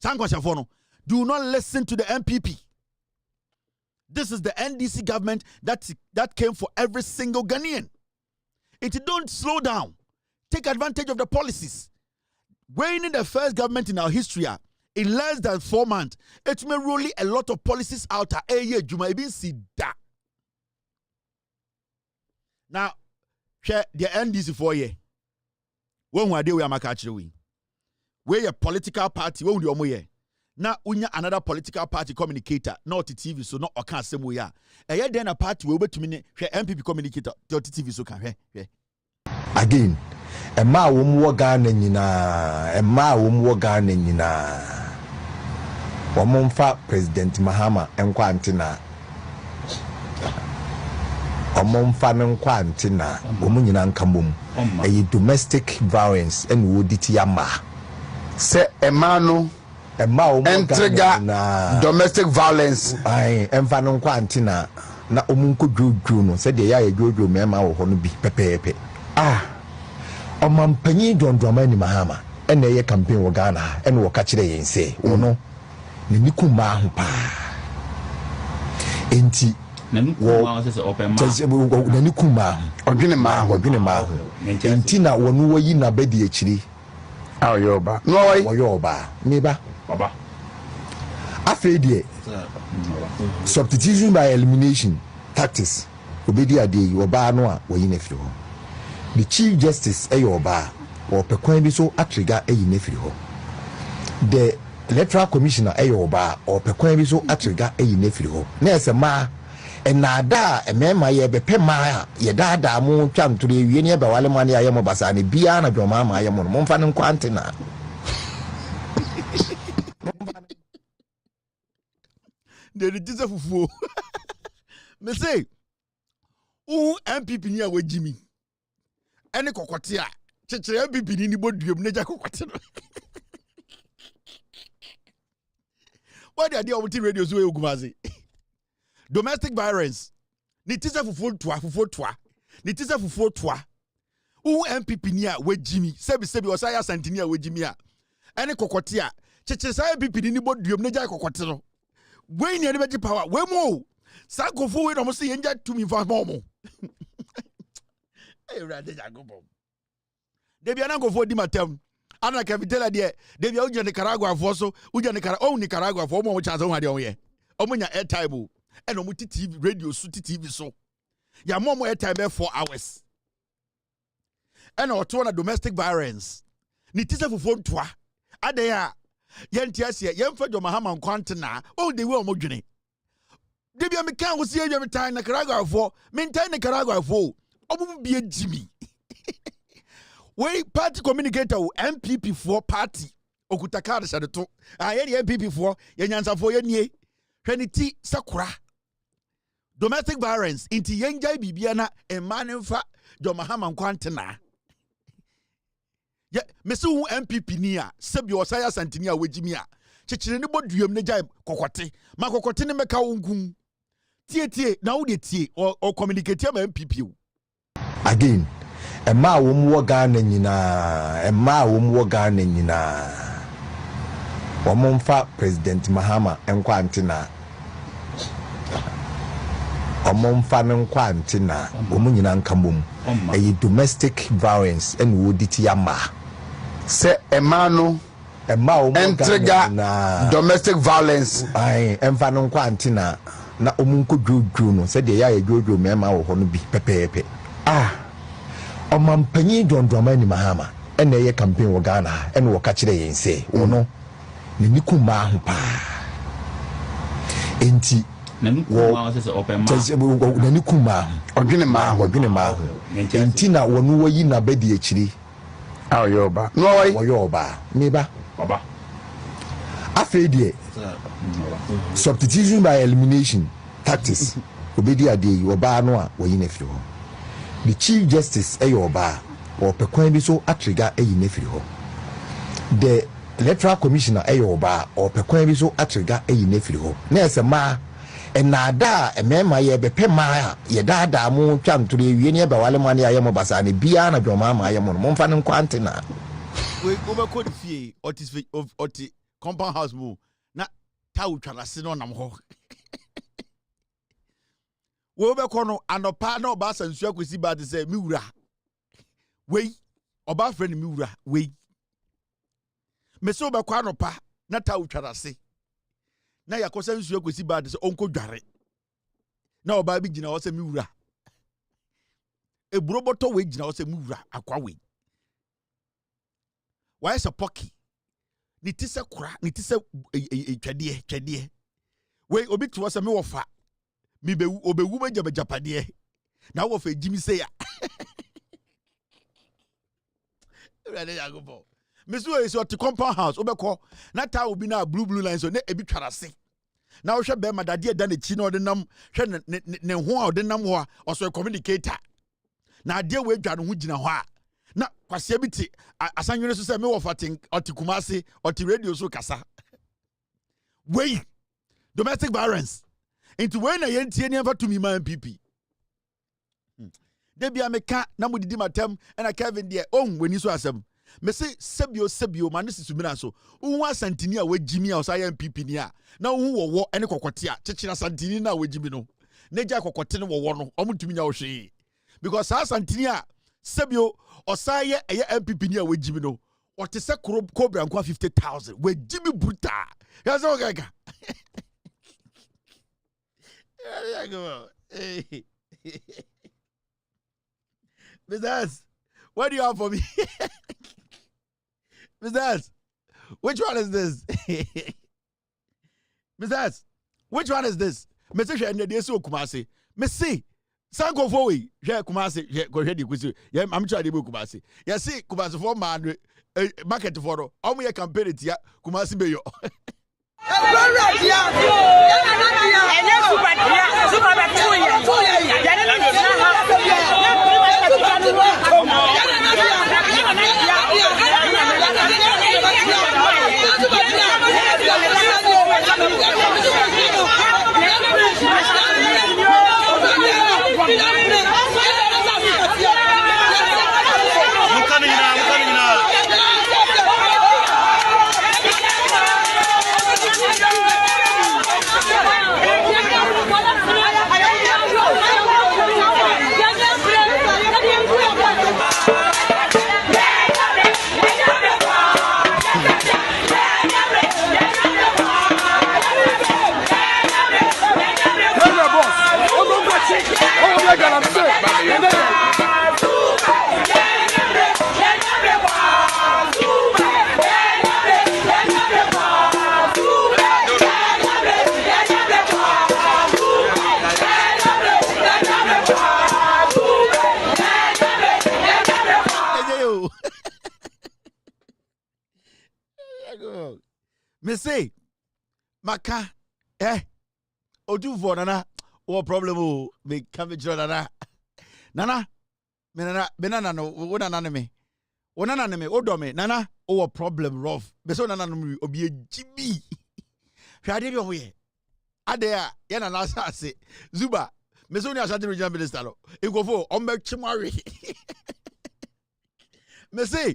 [SPEAKER 8] Sankwashafono. Do not listen to the MPP. This is the NDC government that came for every single Ghanaian. It don't slow down. Take advantage of the policies. We're in the first government in our history. In less than 4 months, it may roll a lot of policies out. You might even see that. Now, share the NDC for you. When we are there, we are making we're a political party. When we are now, unya another political party communicator, not TV, so not a can't say we are. And yet, then a party will be to me, MPP communicator, TV, so can
[SPEAKER 16] again. A ma wum Ghana nyina, a ma wum Ghana nyina. Omomfa President Mahama enkwa antina. Omomfa nenkwa antina. Omu nyina nkamom. A domestic violence and woditi yama.
[SPEAKER 13] Se emano entrega domestic violence.
[SPEAKER 16] Ai emfa nenkwa antina. Na omunko dwodwo no se de ya ye dwodwo mema wo ho no bi pepepe. Omampanyi Dondramani Mahama ene ye campaign wo Ghana ene wo ka kire yen se wono ne nikuma ho pa enti
[SPEAKER 17] na nikuma se open ma
[SPEAKER 16] na nikuma odwene ma enti na wono wo yi na bedi akiri
[SPEAKER 13] ayoba no
[SPEAKER 16] woyoba meba baba afedie substitution by elimination tactics obedi ade oba no a wo yi na firi ho. The Chief Justice Ayoba or Pekwan Biso Atriga Ayi Nefriho. The Electoral Commissioner Ayoba or Pekwan Biso Atriga Ayi Nefriho. Nesa ma enada emema ye bepe ma ye dada mu twanturi wieni e ba wale mane ayemo basane bia na dwoma ma ayemo mo mfa ne kwantena.
[SPEAKER 8] De dise fufuo. Me say u MPP ni awe Jimmy. Ene kokote a chechere MPP ni boduom neja kokote no. What the idea of the radio so egumaze. Domestic violence. Ni tise fufuo twa. Ni tise fufuo twa. U MPP ni a we Jimmy. Sebi osaya santini a we Jimmy a. Ene kokote a chechere sa MPP ni boduom neja kokote no. We ni ene beji power. We mo. Sa kofo we no mo se yenja tumi fa mo. Hey, rather go bomb. They be an go for Dimatem. Anna Cavitella, dear. They be out Nicaragua for so, Uja Nicaragua for more chance on your way. Omonia air table and Omuti TV radio suti TV so. Ya momo air time 4 hours. And our two domestic violence. Nitisa for phone twa. Adea. Yantiasia, Yamfa Mahama Quantana. Oh, they were Mojini. They be a mechanic who see every time Nicaragua for, maintain Nicaragua for. Obu be a Jimmy. We party communicator MPP for party. Okutakar shadow. I any MPP for Yansa for ye. Trinity Sakura. Domestic violence into Yenjai Bibiana and Manenfa Domahama Quantana. Yeah, Messu MPP near Sebio Saya Santinia with Jimmy. Chichinebo Dium Nejai Cocote. Macocotine Meka Ungun. Tie now the tea or communicate MPP.
[SPEAKER 16] Again, a ma wum Ghana nyina, a ma wum Ghana nyina. Omomfa President Mahama enkwa antina. Omomfa nenkwa antina. Omu nyina nkamom. A domestic violence and woditi yama.
[SPEAKER 13] Se emano entrega domestic violence.
[SPEAKER 16] Ai emfa nenkwa antina. Na omunko dwodwo no se de ya ye dwodwo mema wo ho no bi pepepe. Omampanyi Dondramani Mahama ene ye campaign wo Ghana ene wo ka kire yen se wono ne nikuma ho pa enti
[SPEAKER 17] na nikuma se open ma
[SPEAKER 16] na nikuma odwene ma enti na wono wo yi na bedi akiri
[SPEAKER 13] ayoba no
[SPEAKER 16] woyoba meba
[SPEAKER 17] baba
[SPEAKER 16] afedie substitution by elimination tactics obedi ade oba no a wo yi na firi ho. The Chief Justice Ayoba or Pekwan Biso Atriga Ayi Nefri ho. The Electoral Commissioner Ayoba or Pekwan Biso Atriga Ayi Nefri ho. Nesa ma enada emema ye bepe ma ye dada mu twantore wie ne ba wale mane aye mo basa ne bia na dwoma ma aye mo mo mfa ne nkwante na
[SPEAKER 8] we obekọ fie oti compound house mu na tawo twalase no nam ho we obekọ no anopa na oba sansu akosi ba de say mi wura we oba friend mi wura we me so obekọ anopa na tawo twalase na yakosa nsu akosi ba de say onko dware na oba bi gina wo say mi wura eburo boto we gina wo say mi wura akwa we why is a pocky ni tise kura ni tise twede we obi to was me wofa mi be obewu be japade na wo fa jimi say ya ready ya go for me so is your compound house obekọ na ta obi na blue line so na ebi twarase na wo hwe be madade da na chi na odinam hwe ne ho a odinam ho a oso communicator na ade we dwa no ho gina ho a na kwase biti asanwene so se me wo fatin otikumase oti radio so kasa wey domestic violence into when na yentie ne fa to me man PP de bia me ka na modidi matam na Kevin de weni so asem me se sebio man sisumina so hu asantini a wagimi a osa MPP ni a na hu wowo ene kokote a chechira santini na wagimi no na ja kokote ne wowo no omutumi nya wo hwe because asantini a sebio osaye eye MPP ni a wagimi no ote se cobra nkwa 50,000 wagimi bruta ya so gaga ya go hey Mr. What do you have for me? Mr. Which one is this? Mr. Which one is this? Mr. Shende de so Kumasi. Messi. Sanko for we. Je Kumasi. Je go ready kusi. Yeah, I'm trying to be Kumasi. Yeah, see Kumasi for man market for. Omo ye campaign it ya Kumasi be yo. Me say maka odu for nana what problem o me come to nana me nana no wo nana me odo me nana o problem rough be so nana no obi ejibi hwade bi o ye ade a ye nana asase zuba me so ni asante regional minister lo egofo o me chimare me say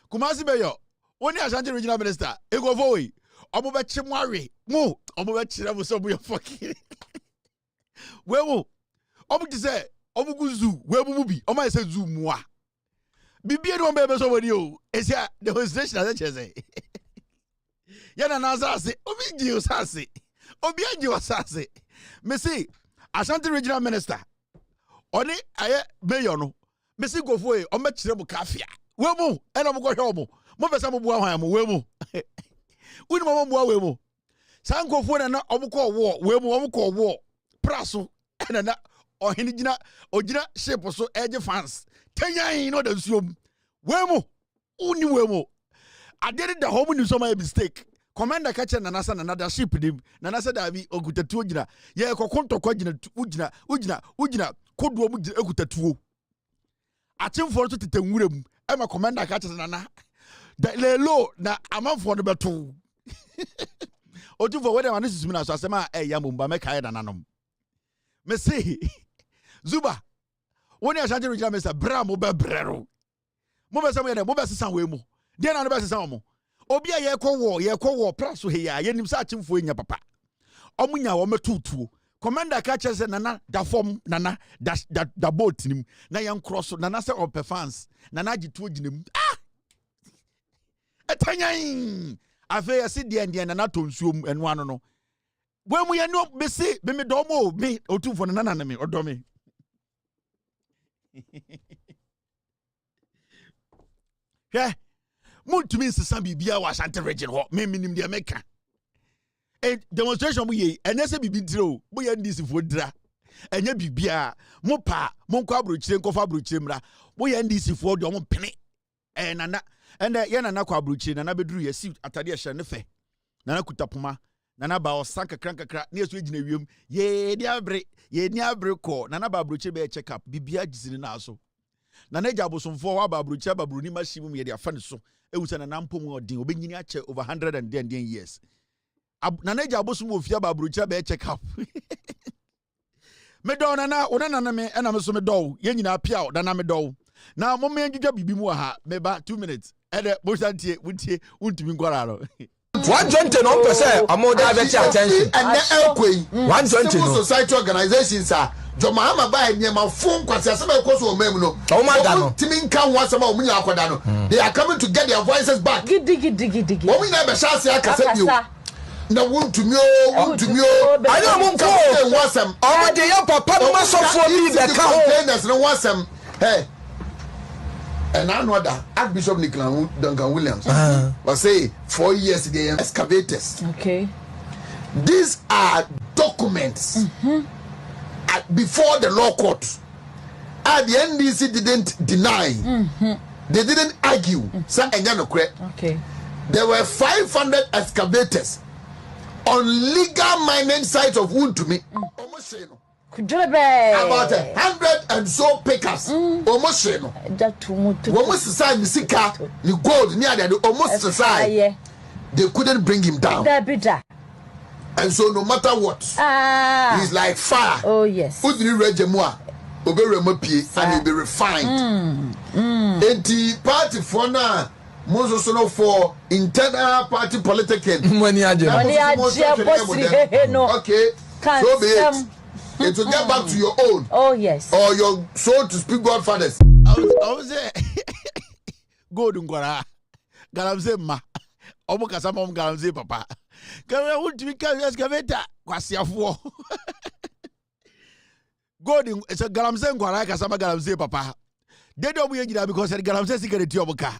[SPEAKER 8] Kumasi Beyo woni asante regional minister egofo we omo be chimare mo omo be chire mo so mo fucking we mo omo ti say omo guzu we mu bi omo say zu mu a bibie no be so woni o esia demonstration as say yana na asase obi ji asase obi aji asase me say asante regional minister oni aye mayor no me say gofo e omo chire mo kafia we mu e na mo go hwe mo pesa mo bua hwan mo we mu uni mo bua we mu sankofo na omko wo we mu omko wo praso na ohini gina ogina shape so edge fans tanyan no da nsuom we mu uni we mu adede da home ni so my mistake commander ka che nana sa nana da ship dim nana sa da bi ogutatu ogina ye kokonto kwa gina ugina koduo mu egutatuo achimfo so tetanwura mu ema commander ka che nana da lelo na amanfo no beto Otu for whether one is mina so asema yamumba me kai nananom. Me say Zuba. When you ashanti regional minister bra mo be brero. Mo be say mo be sesan we mu. Dey na no be sesan mo. Obi a ye kɔ war pra so he ya ye nim sa achimfo enya papa. Omunya wo metutuo. Commander catch say nana da form nana da boat nim na yan cross nana say on fans nana gituo ginem etanyan afa ya si de nana tonsuom eno ano no we mu ye no be se be me do mo me otufo nana na me odo me yeah muntumi nsesa bibia wa Ashanti region ho me minim de meka demonstration mu ye enese bibi diro bo ye ndisi fo dira enye bibia mo pa mo nkwa abrochire nkofa abrochire mra bo ye ndisi fo de mo pene nana ende ye nana kwa abrochire nana beduru ye si atade ye hye ne fe nana kutapoma nana ba osanka krankakra ne yeso egina wiem ye ni abre ko nana ba abrochire be check up bibia gizini na so nana eja bosomfo wa ba abrochire ba bruni mashim ye de afa ne so ewusa nana mpom odin obenyini ache over 110 years Naneja abosum ofia ba brucha be check up. Me do nana ona me na me so me do ye nyina pia da na me do. Na mo me ndwudwa bibi mu ha me ba 2 minutes. Ede bosantie wutie untumi ngwara no.
[SPEAKER 18] 120 no percent amoda be attention.
[SPEAKER 13] And elkwei
[SPEAKER 18] 120 no
[SPEAKER 13] society organizations are Joma ama ba nyema fun kwase asema ekoso omem no. Timi nka ho asema omunya akoda no. They are coming to get their voices back. Gidi. Omunya be shase akasa bio. Na want to me I don't want to want some already your papa no so for me the containers no want some hey and another Archbishop Nicholas Duncan Williams was say 4 years they excavators. Okay, these are documents before the law court. At the NDC didn't deny, they didn't argue. Okay, there were 500 excavators on legal mining sites of Wuntumi. About 100 and so pickers. Almost sign the sika, the gold near the almost sign. They couldn't bring him down. And so no matter what, he's like fire. Oh yes. Put the regimua, and he'll be refined. The party for now. Most also for internal party politics. Okay, so be it. It will get back to your own. Oh yes. Or your soul to speak Godfathers.
[SPEAKER 8] I was there. Go Dungwara. Galamze ma. Omo kasama om galamze papa. Kaya ultimi ka excavator kwasiafo. Go dung it's a galamze ngwara kasama galamze papa. They don't be because the galamze security oboka.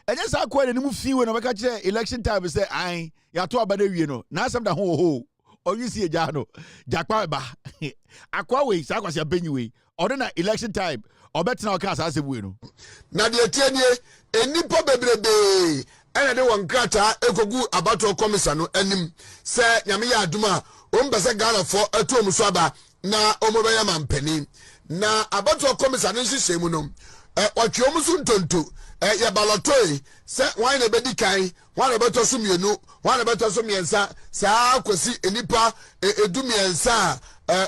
[SPEAKER 8] And yes, I quite a new few when I catch election time. Say, I ya to abade wie no. Na asem da ho. Or you see a jano. Jakwa ba. Akwa we sa kwase benyiwe. Or na election time. Or bet na cast as we no.
[SPEAKER 13] Na de tienye enipa bebrebe. Ena de wan krata ekogu abato komisa no anim. Se nyame ya aduma o mbese Ghana for etu omuso aba na omobeya mampani. Na abato komisa no nhihye mu no. Otwe omuso ntonto. Ya balotoi se wan na bedi kan wan na beto so mienu wan na beto so miensa sa akosi enipa edu miensa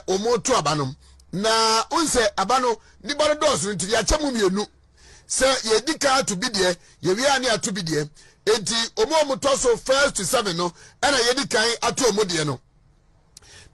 [SPEAKER 13] omoto abanom na unse abano ni baro dos nti ya chemu mienu se ye dika to bidie ye wi ani ato bidie enti omoto so 1 to 7 no na ye dikan ato omodie no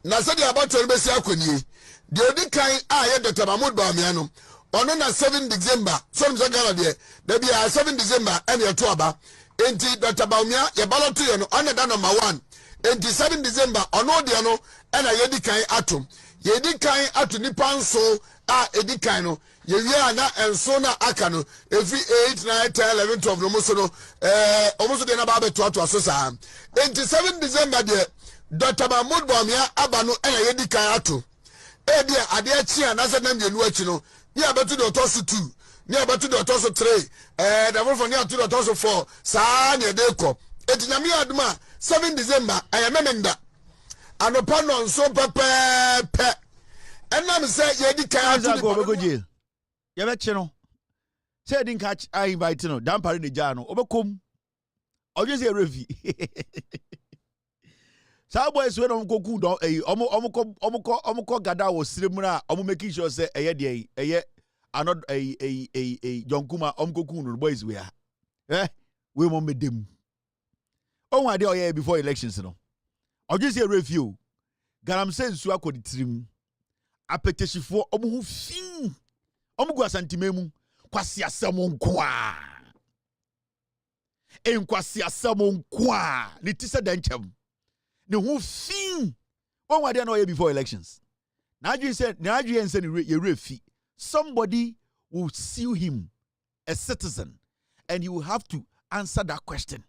[SPEAKER 13] na se de abato no besi akonie de odikan a ye Dr. Mahmoud Bawumia no ono na 7 December so mzagala de there be 7 December and your toaba enti Dr. Bawumia ye ballot yo no ono da number 1 enti 7 December ono de no na ye dikan atom ye dikan ato nipa nso a edikan no ye wi ana enso na aka no every 8 9 10 11 12 no muso no omuso de na ba beto ato aso sa enti 7 December de Dr. Mahmoud Bawumia aba no na ye dikan ato e dia ade achi anase na mienu achi no ni abetu de otoso 2 ni abetu de otoso 3 the for ni abetu de otoso 4 saa ni de ko etinyame aduma 7 December ayamemenda anopa no nso pepepe enam se ye di kan
[SPEAKER 8] atu go go jail ye be che no say din catch I invite no dan pare de ja no obekom oje se refi Some boys when go good omo gada wo siremuna omo making sure say eye another a yonkuma omkoku no boys we are. We mo medem. On wa dey oye before elections no. Oju say review. Galamsey nsu akodi tirim. Apeteshifo omo hu fin. Omo gu asantimemu kwasi asem nko a. Enkwasi asem nko a. Ni tise danchem. Ni hu fin. On wa dey no oye before elections. Na aju say ye refi. Somebody will sue him, a citizen, and you will have to answer that question.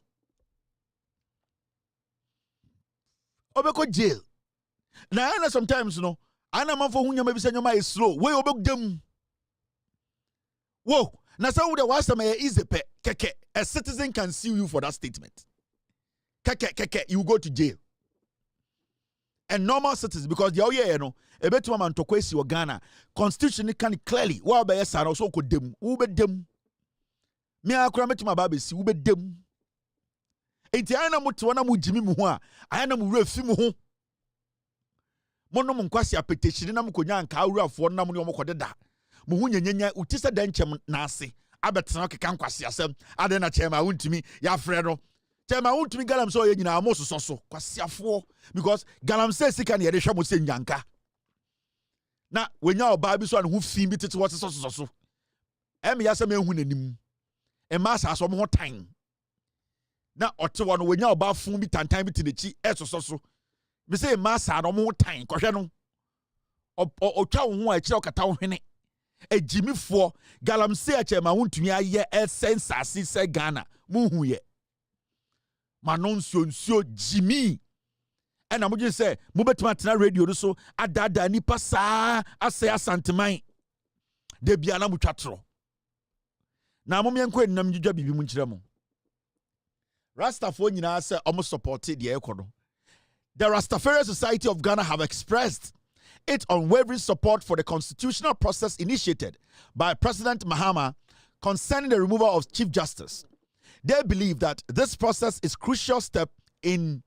[SPEAKER 8] Obeko jail. Now, sometimes, you know, I know man for whom you maybe say your mind is slow. Where obek them? Whoa. Now, so the worst time is a pet. Keke. A citizen can sue you for that statement. Keke. You go to jail. And normal citizens, because the you know, a better man to question your Ghana constitution can clearly what by yes, also could dem, ube dem. Me akura to my baby, si ube dem. Enti ana mutuana mu jimi muhua, ana mu refi muhu. Mono munkwasi apetition na mukonya anka awura fo na mu ne omokode da. Muhu nyenya utisa danchem na ase. Abetena keka nkwasi asem. Ade na chema wuntimi ya frɛ no. Chema wuntimi galam so ye nyina amoso soso kwasiafo because galam say sika na ye de hwemo se nyanka. Na wenya oba bi so an hu fi bi tete wo soso. Em ya sem ehu nanim. E ma sa so mo ho tan. Na ote wo no wenya oba fun bi tantan bi tinechi esoso. Me say ma sa no mo ho tan kohwe no. Otwa wo ho a kire okata wo hwene. Ejimifo galamsey a chema wuntumi aye essence se Ghana muhu ye. Manonso Jimmy. And I'm just say, Mubetima radio so adada nipa sa ase asanteman. De biana mutwatro. Na momienko enam jujwa bibi mu nkire mo. Rastafo nyina say almost supported the ekono. The Rastafarian Society of Ghana have expressed its unwavering support for the constitutional process initiated by President Mahama concerning the removal of Chief Justice. They believe that this process is a crucial step in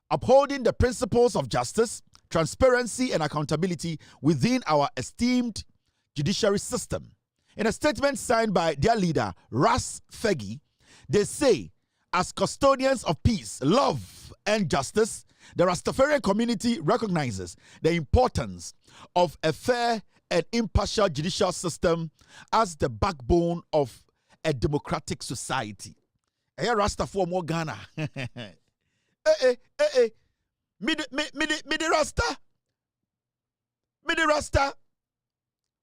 [SPEAKER 8] upholding the principles of justice, transparency, and accountability within our esteemed judiciary system. In a statement signed by their leader, Ras Fegi, they say, as custodians of peace, love, and justice, the Rastafarian community recognizes the importance of a fair and impartial judicial system as the backbone of a democratic society. Hey, Rastafo mo Ghana. Midi Rasta. Midi Rasta.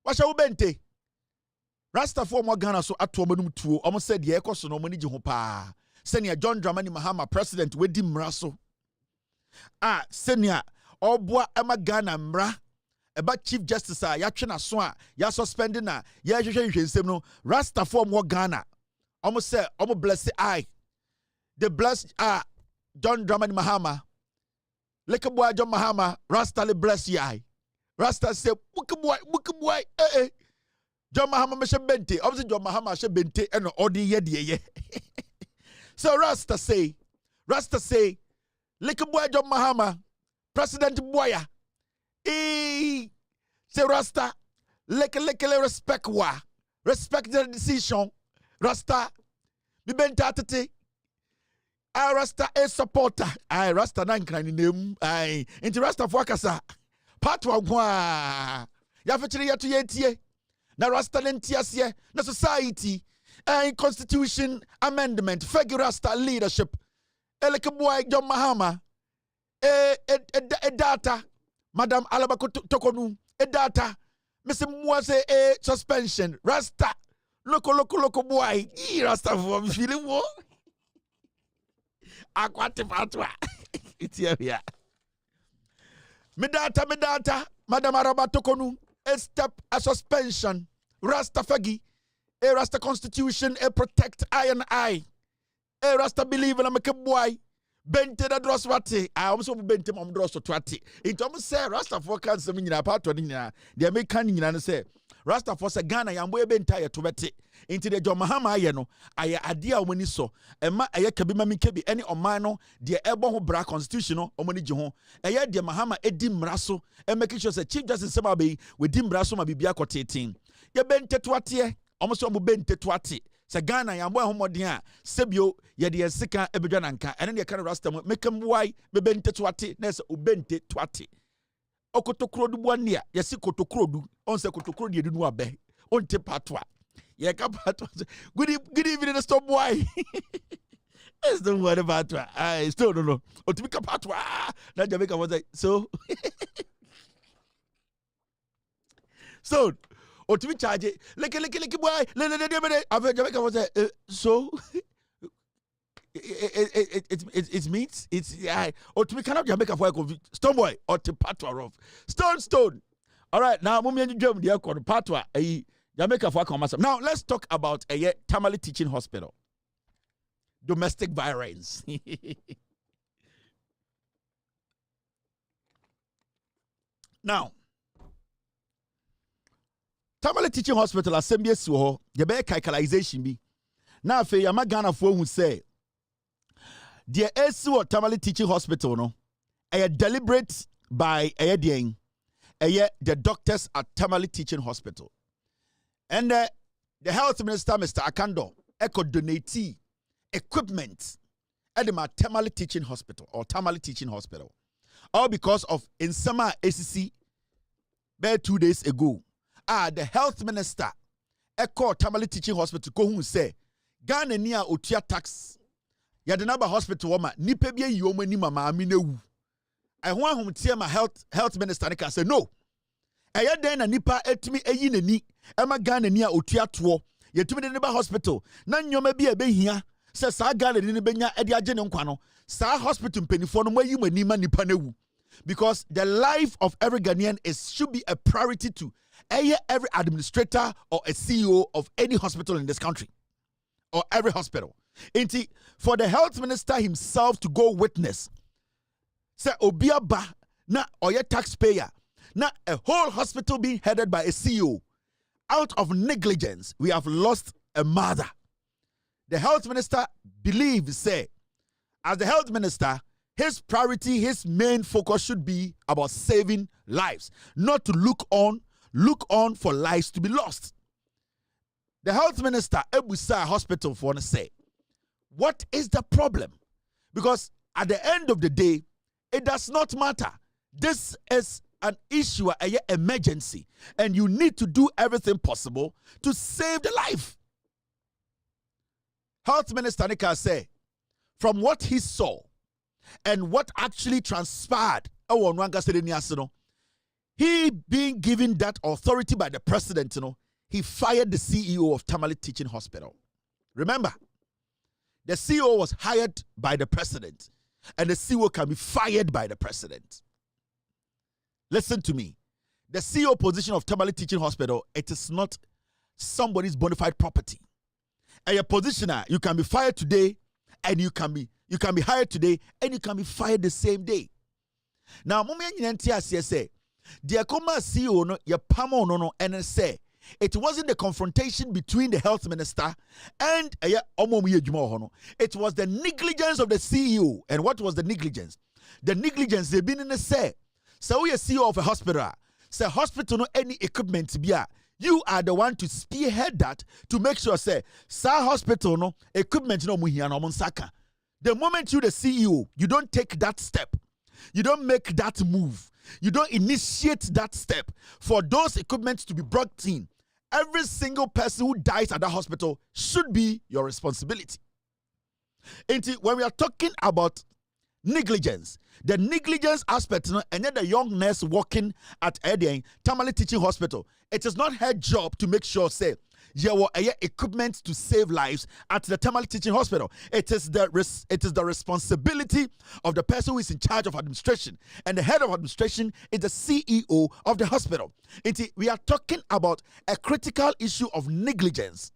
[SPEAKER 8] Washa ubente. Rastafo mo Ghana so atu omanum tuo. Omo said ye ekoso no moniji ho pa. Senior John Dramani Mahama president wedi mraso. Senior Obwa Emma Ghana mra. Eba Chief Justice ya twena so ya suspend na ya hwehwe nhwensem no Rastafo mo Ghana. Almost say, almost bless I. The blessed John Dramani Mahama. Like a boy, John Mahama, Rasta le bless ye. Rasta say, book boy, John Mahama meshe bente. Obviously, John Mahama she bente and odi ye. So Rasta say, like a boy, John Mahama, President Boya. Say Rasta, like respect wa. Respect the decision. Rasta, mi benta tete. Rasta a supporter. Rasta na nkran nem. Inti Rasta fo akasa. Part wa gwa. Ya fetire yeto yetie. Na Rasta lentiase na society. Constitution amendment. Fegi Rasta leadership. Eleke boy John Mahama. Data. Madam Alabako Tokonu. Data. Mr. Mwase suspension. Rasta. Loco boy. Rasta for me feeling what? Akwati patwa. It's here. Medata. Madam Araba Tokonu. A step, a suspension. Rasta Fagi. A Rasta constitution. A protect I and I. A Rasta believe in a make a boy. Bente da dross wate. I also bente mom dross to twati. It almost say Rasta for cancer in a part of the American in say Rasta for Ghana yamwe benta ya to bete. Into the John Mahama yeno, aya adia omani so, ema aya kabima mikebi, any omano, dear ebo bra constitutional, omani jiho, aya dear Mahama edim raso, and making sure the Chief Justice Semabe with dim raso ma bibia kotetin. Ya ben tetuatie, almost ben tetuati. Sa Ghana ya mwa homodia, sebio ya di sika ebedwananka, and then ya kind of rasta make him why be ben tetuati, nesa ubente tuati. Okotokrodu bwania, yasi kotokrodu, on se kotokrodu yedunu abe, on te patwa. Yeka patwa. Good evening, stop boy. It's the word about I still don't know. Otimika patwa. Na Jamaica was like, so. So, Otimi charge, like boy, I've Jamaica was like, so. It means it's or to be cannot Jamaica for Stone Boy or to Patwa of Stone. All right, now Mummy and Jum, the called Patwa, a Jamaica for commerce. Now let's talk about a Tamale Teaching Hospital. Domestic violence. Now, Tamale Teaching Hospital assembly so the bear calculation be. Now for Yamagana for who say the SU Tamale Teaching Hospital no a deliberate by the doctors at Tamale Teaching Hospital. And the health minister, Mr. Akando, could donate equipment at the Tamale Teaching Hospital or Tamale Teaching Hospital. All because of in summer ACC about 2 days ago. The health minister called Tamale Teaching Hospital go who say Ghana near Otia tax. Yada naba hospital wama nipe bia yoma ni mama aminewu. I want him to my health minister nika say no. Aya den na nipa etumi eyi nani ema Ghana ni a otua to. Yetumi de neba hospital na nyoma bia ebehia se sa Ghana ni benya ede age ne nkwa no. Sa hospital mpenifo no mayi mani ma nipa newu. Because the life of every Ghanaian should be a priority to every administrator or a CEO of any hospital in this country or every hospital. For the health minister himself to go witness, say Obiaba na oye taxpayer, na a whole hospital being headed by a CEO. Out of negligence, we have lost a mother. The health minister believes, say, as the health minister, his priority, his main focus should be about saving lives, not to look on for lives to be lost. The health minister, Ebusa Hospital, for say, what is the problem? Because at the end of the day, it does not matter. This is an issue, an emergency, and you need to do everything possible to save the life. Health Minister Nika say, from what he saw and what actually transpired, he being given that authority by the president, he fired the CEO of Tamale Teaching Hospital. Remember, the CEO was hired by the president, and the CEO can be fired by the president. Listen to me. The CEO position of Tamale Teaching Hospital, it is not somebody's bona fide property. And your positioner, you can be fired today, and you can be hired today, and you can be fired the same day. Now, say, the CEO no ye pamo no and say it wasn't the confrontation between the health minister and it was the negligence of the CEO. And what was the negligence? The negligence they been in the say. So we are CEO of a hospital. Say hospital no any equipment bia. You are the one to spearhead that to make sure say sa hospital no equipment no muhia no monsaka. The moment you the CEO, you don't take that step. You don't make that move. You don't initiate that step for those equipments to be brought in. Every single person who dies at that hospital should be your responsibility. When we are talking about negligence, the negligence aspect, and then the young nurse working at Tamale Teaching Hospital, it is not her job to make sure, say, there were equipment to save lives at the Tamale Teaching Hospital. It is the responsibility of the person who is in charge of administration, and the head of administration is the CEO of the hospital. We are talking about a critical issue of negligence.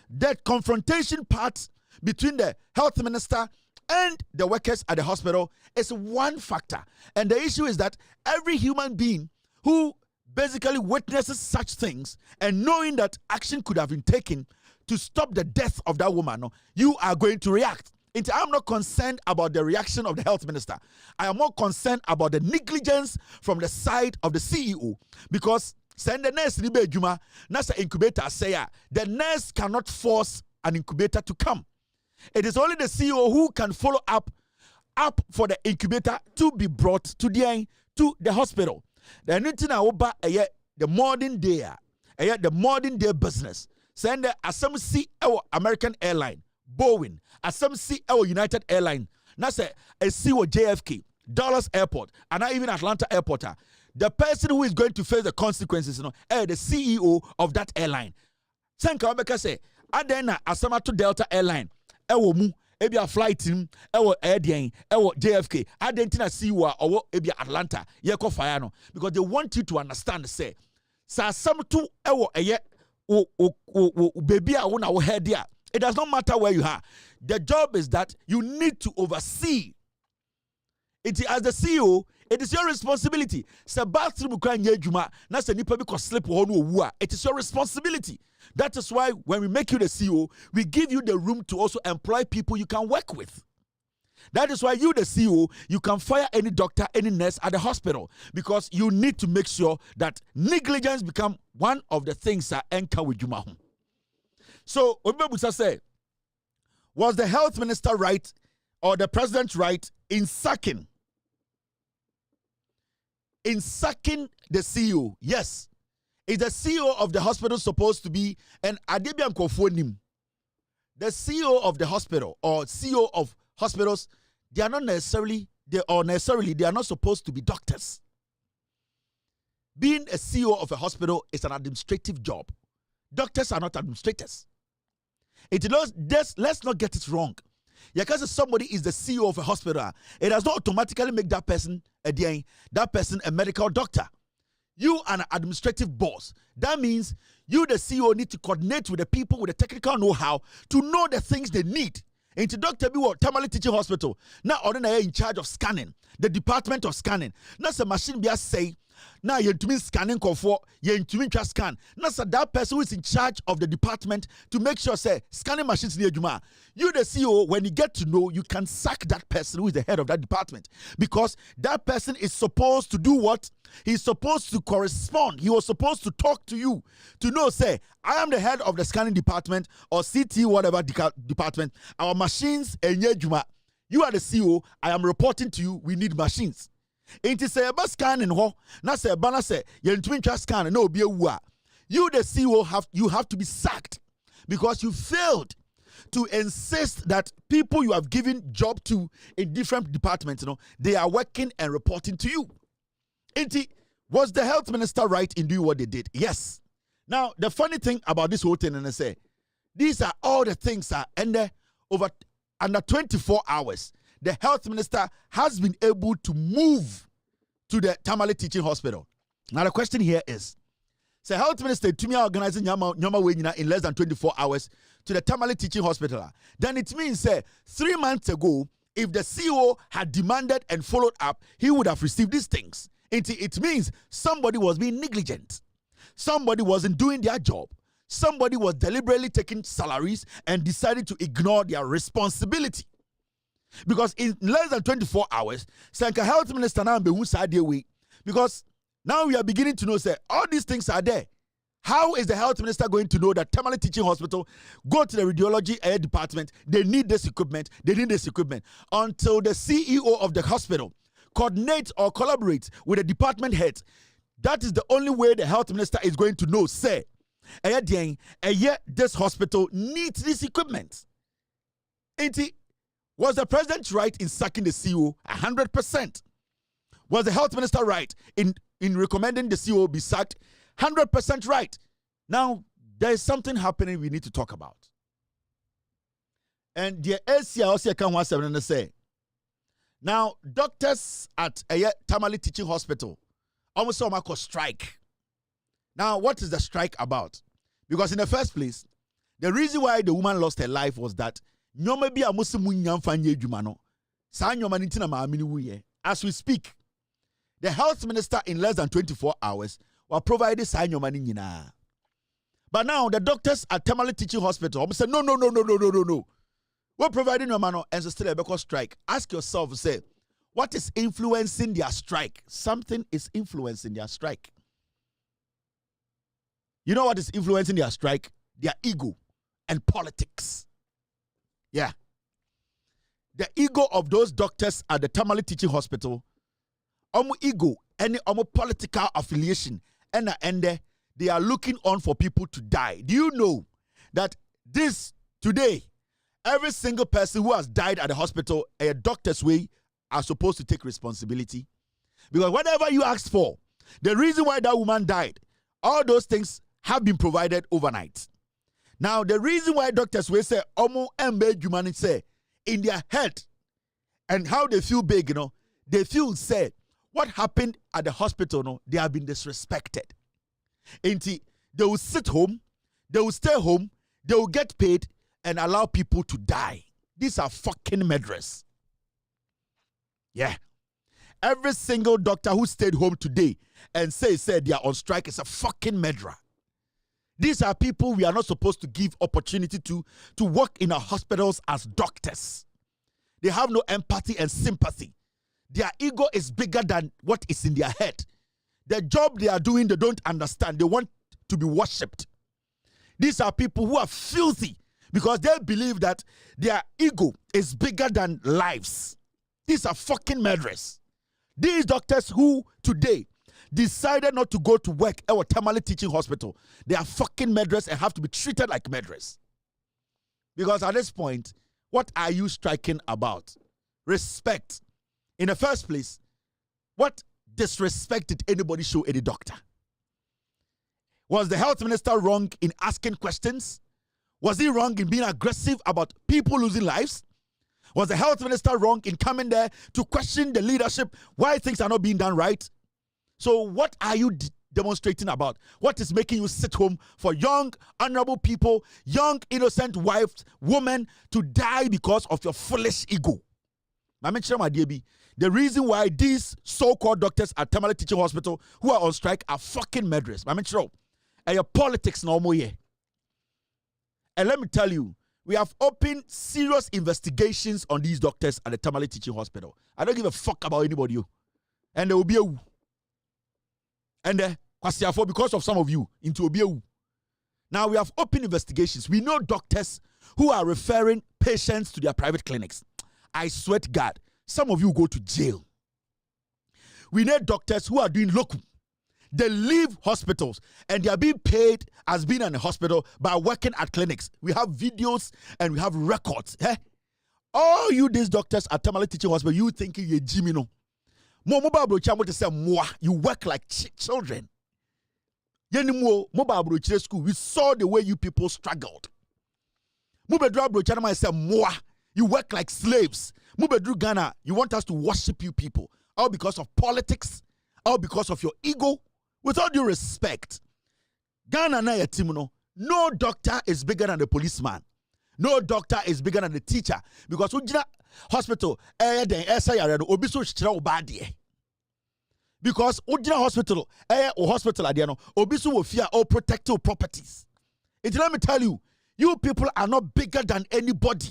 [SPEAKER 8] That confrontation part between the health minister and the workers at the hospital is one factor. And the issue is that every human being who basically witnesses such things and knowing that action could have been taken to stop the death of that woman, no, you are going to react. I'm not concerned about the reaction of the health minister. I am more concerned about the negligence from the side of the CEO, because send the nurse ribe juma nasa incubator say the nurse cannot force an incubator to come. It is only the CEO who can follow up for the incubator to be brought to the hospital. The anything about the modern day, the modern day business. Send the some see our American airline, Boeing, some see our United Airline, nasa a CEO JFK, Dallas Airport, and not even Atlanta Airport. The person who is going to face the consequences, the CEO of that airline. Sanka Obeka say, Adena asama to Delta Airline, ewo mu, ebia flight team, ewo airline, ewo JFK, Adentina CEO or ebia Atlanta, yeko fire no, because they want you to understand, say, sa some to ewo baby a wona wo head there. It does not matter where you are. The job is that you need to oversee. It as the CEO, it is your responsibility. It is your responsibility. That is why when we make you the CEO, we give you the room to also employ people you can work with. That is why you, the CEO, you can fire any doctor, any nurse at the hospital, because you need to make sure that negligence become one of the things that anchor with Juma. So, Obebusa said, was the health minister right or the president right in sacking the CEO? Yes. Is the CEO of the hospital supposed to be an Adebian Kofonim? The CEO of the hospital or CEO of hospitals, they are not necessarily, they are not supposed to be doctors. Being a CEO of a hospital is an administrative job. Doctors are not administrators. Let's not get it wrong. Because somebody is the CEO of a hospital, it does not automatically make that person a medical doctor. You are an administrative boss. That means you, the CEO, need to coordinate with the people with the technical know-how to know the things they need. Into Dr. B. Tamale Teaching Hospital, now ordinary in charge of scanning, the department of scanning. Now, the machine be say, now you're doing scanning comfort, you're doing just scan. Now, that person who is in charge of the department to make sure, say, scanning machines near Juma. You, the CEO, when you get to know, you can sack that person who is the head of that department, because that person is supposed to do what? He's supposed to correspond. He was supposed to talk to you to know, say, I am the head of the scanning department or CT, whatever department. Our machines, Juma. You are the CEO. I am reporting to you. We need machines. It is a scanning ho. Na say bana say twin scan no be a. You the CEO you have to be sacked because you failed to insist that people you have given job to in different departments, they are working and reporting to you. Was the health minister right in doing what they did? Yes. Now the funny thing about this whole thing, and I say, these are all the things that under 24 hours. The health minister has been able to move to the Tamale Teaching Hospital. Now the question here is, so health minister to me organizing Nyama in less than 24 hours to the Tamale Teaching Hospital. Then it means 3 months ago, if the CEO had demanded and followed up, he would have received these things. It means somebody was being negligent. Somebody wasn't doing their job. Somebody was deliberately taking salaries and decided to ignore their responsibility. Because in less than 24 hours, Sanka Health Minister now be way. Because now we are beginning to know, say, all these things are there. How is the health minister going to know that Tamale Teaching Hospital, go to the radiology department, they need this equipment, until the CEO of the hospital coordinates or collaborates with the department head? That is the only way the health minister is going to know, say, this hospital needs this equipment. Was the president right in sacking the CEO? 100%. Was the health minister right in recommending the CEO be sacked? 100% right. Now, there is something happening we need to talk about. And the ACA also can want say, now, doctors at Tamale Teaching Hospital almost saw a strike. Now, what is the strike about? Because in the first place, the reason why the woman lost her life was that as we speak, the health minister in less than 24 hours will provide this. But now the doctors at Tamale Teaching Hospital say no. We're providing your man and still a because strike. Ask yourself, say, what is influencing their strike? Something is influencing their strike. You know what is influencing their strike? Their ego and politics. Yeah. The ego of those doctors at the Tamale Teaching Hospital, ego, any political affiliation, and they are looking on for people to die. Do you know that today, every single person who has died at the hospital, a doctor's way, are supposed to take responsibility? Because whatever you asked for, the reason why that woman died, all those things have been provided overnight. Now, the reason why doctors will say, say, in their head, and how they feel big, they feel, say, what happened at the hospital, they have been disrespected. They will sit home, they will stay home, they will get paid, and allow people to die. These are fucking murderers. Yeah. Every single doctor who stayed home today and said they are on strike is a fucking murderer. These are people we are not supposed to give opportunity to work in our hospitals as doctors. They have no empathy and sympathy. Their ego is bigger than what is in their head. The job they are doing, they don't understand. They want to be worshipped. These are people who are filthy because they believe that their ego is bigger than lives. These are fucking murderers. These doctors who today decided not to go to work at our Tamale Teaching Hospital, they are fucking murderers and have to be treated like murderers. Because at this point, what are you striking about? Respect. In the first place, what disrespect did anybody show any doctor? Was the health minister wrong in asking questions? Was he wrong in being aggressive about people losing lives? Was the health minister wrong in coming there to question the leadership, why things are not being done right? So what are you demonstrating about? What is making you sit home for young, honorable people, young, innocent wives, women to die because of your foolish ego? The reason why these so-called doctors at Tamale Teaching Hospital who are on strike are fucking murderers. And your politics no more here. And let me tell you, we have opened serious investigations on these doctors at the Tamale Teaching Hospital. I don't give a fuck about anybody. And there will be a and because of some of you into Obiu. Now we have open investigations. We know doctors who are referring patients to their private clinics. I swear to God, some of you go to jail. We know doctors who are doing locum. They leave hospitals and they are being paid as being in a hospital by working at clinics. We have videos and we have records. All you these doctors at Tamale Teaching Hospital, you thinking you're Jimmy no. You work like children. School, we saw the way you people struggled. You work like slaves. Ghana, you want us to worship you people. All because of politics, all because of your ego. With all due respect, Ghana na yetimuno, no doctor is bigger than the policeman. No doctor is bigger than the teacher. Because ujina hospital, because ujina hospital, hospital adiano, obisu will fear all protective properties. Let me tell you, you people are not bigger than anybody.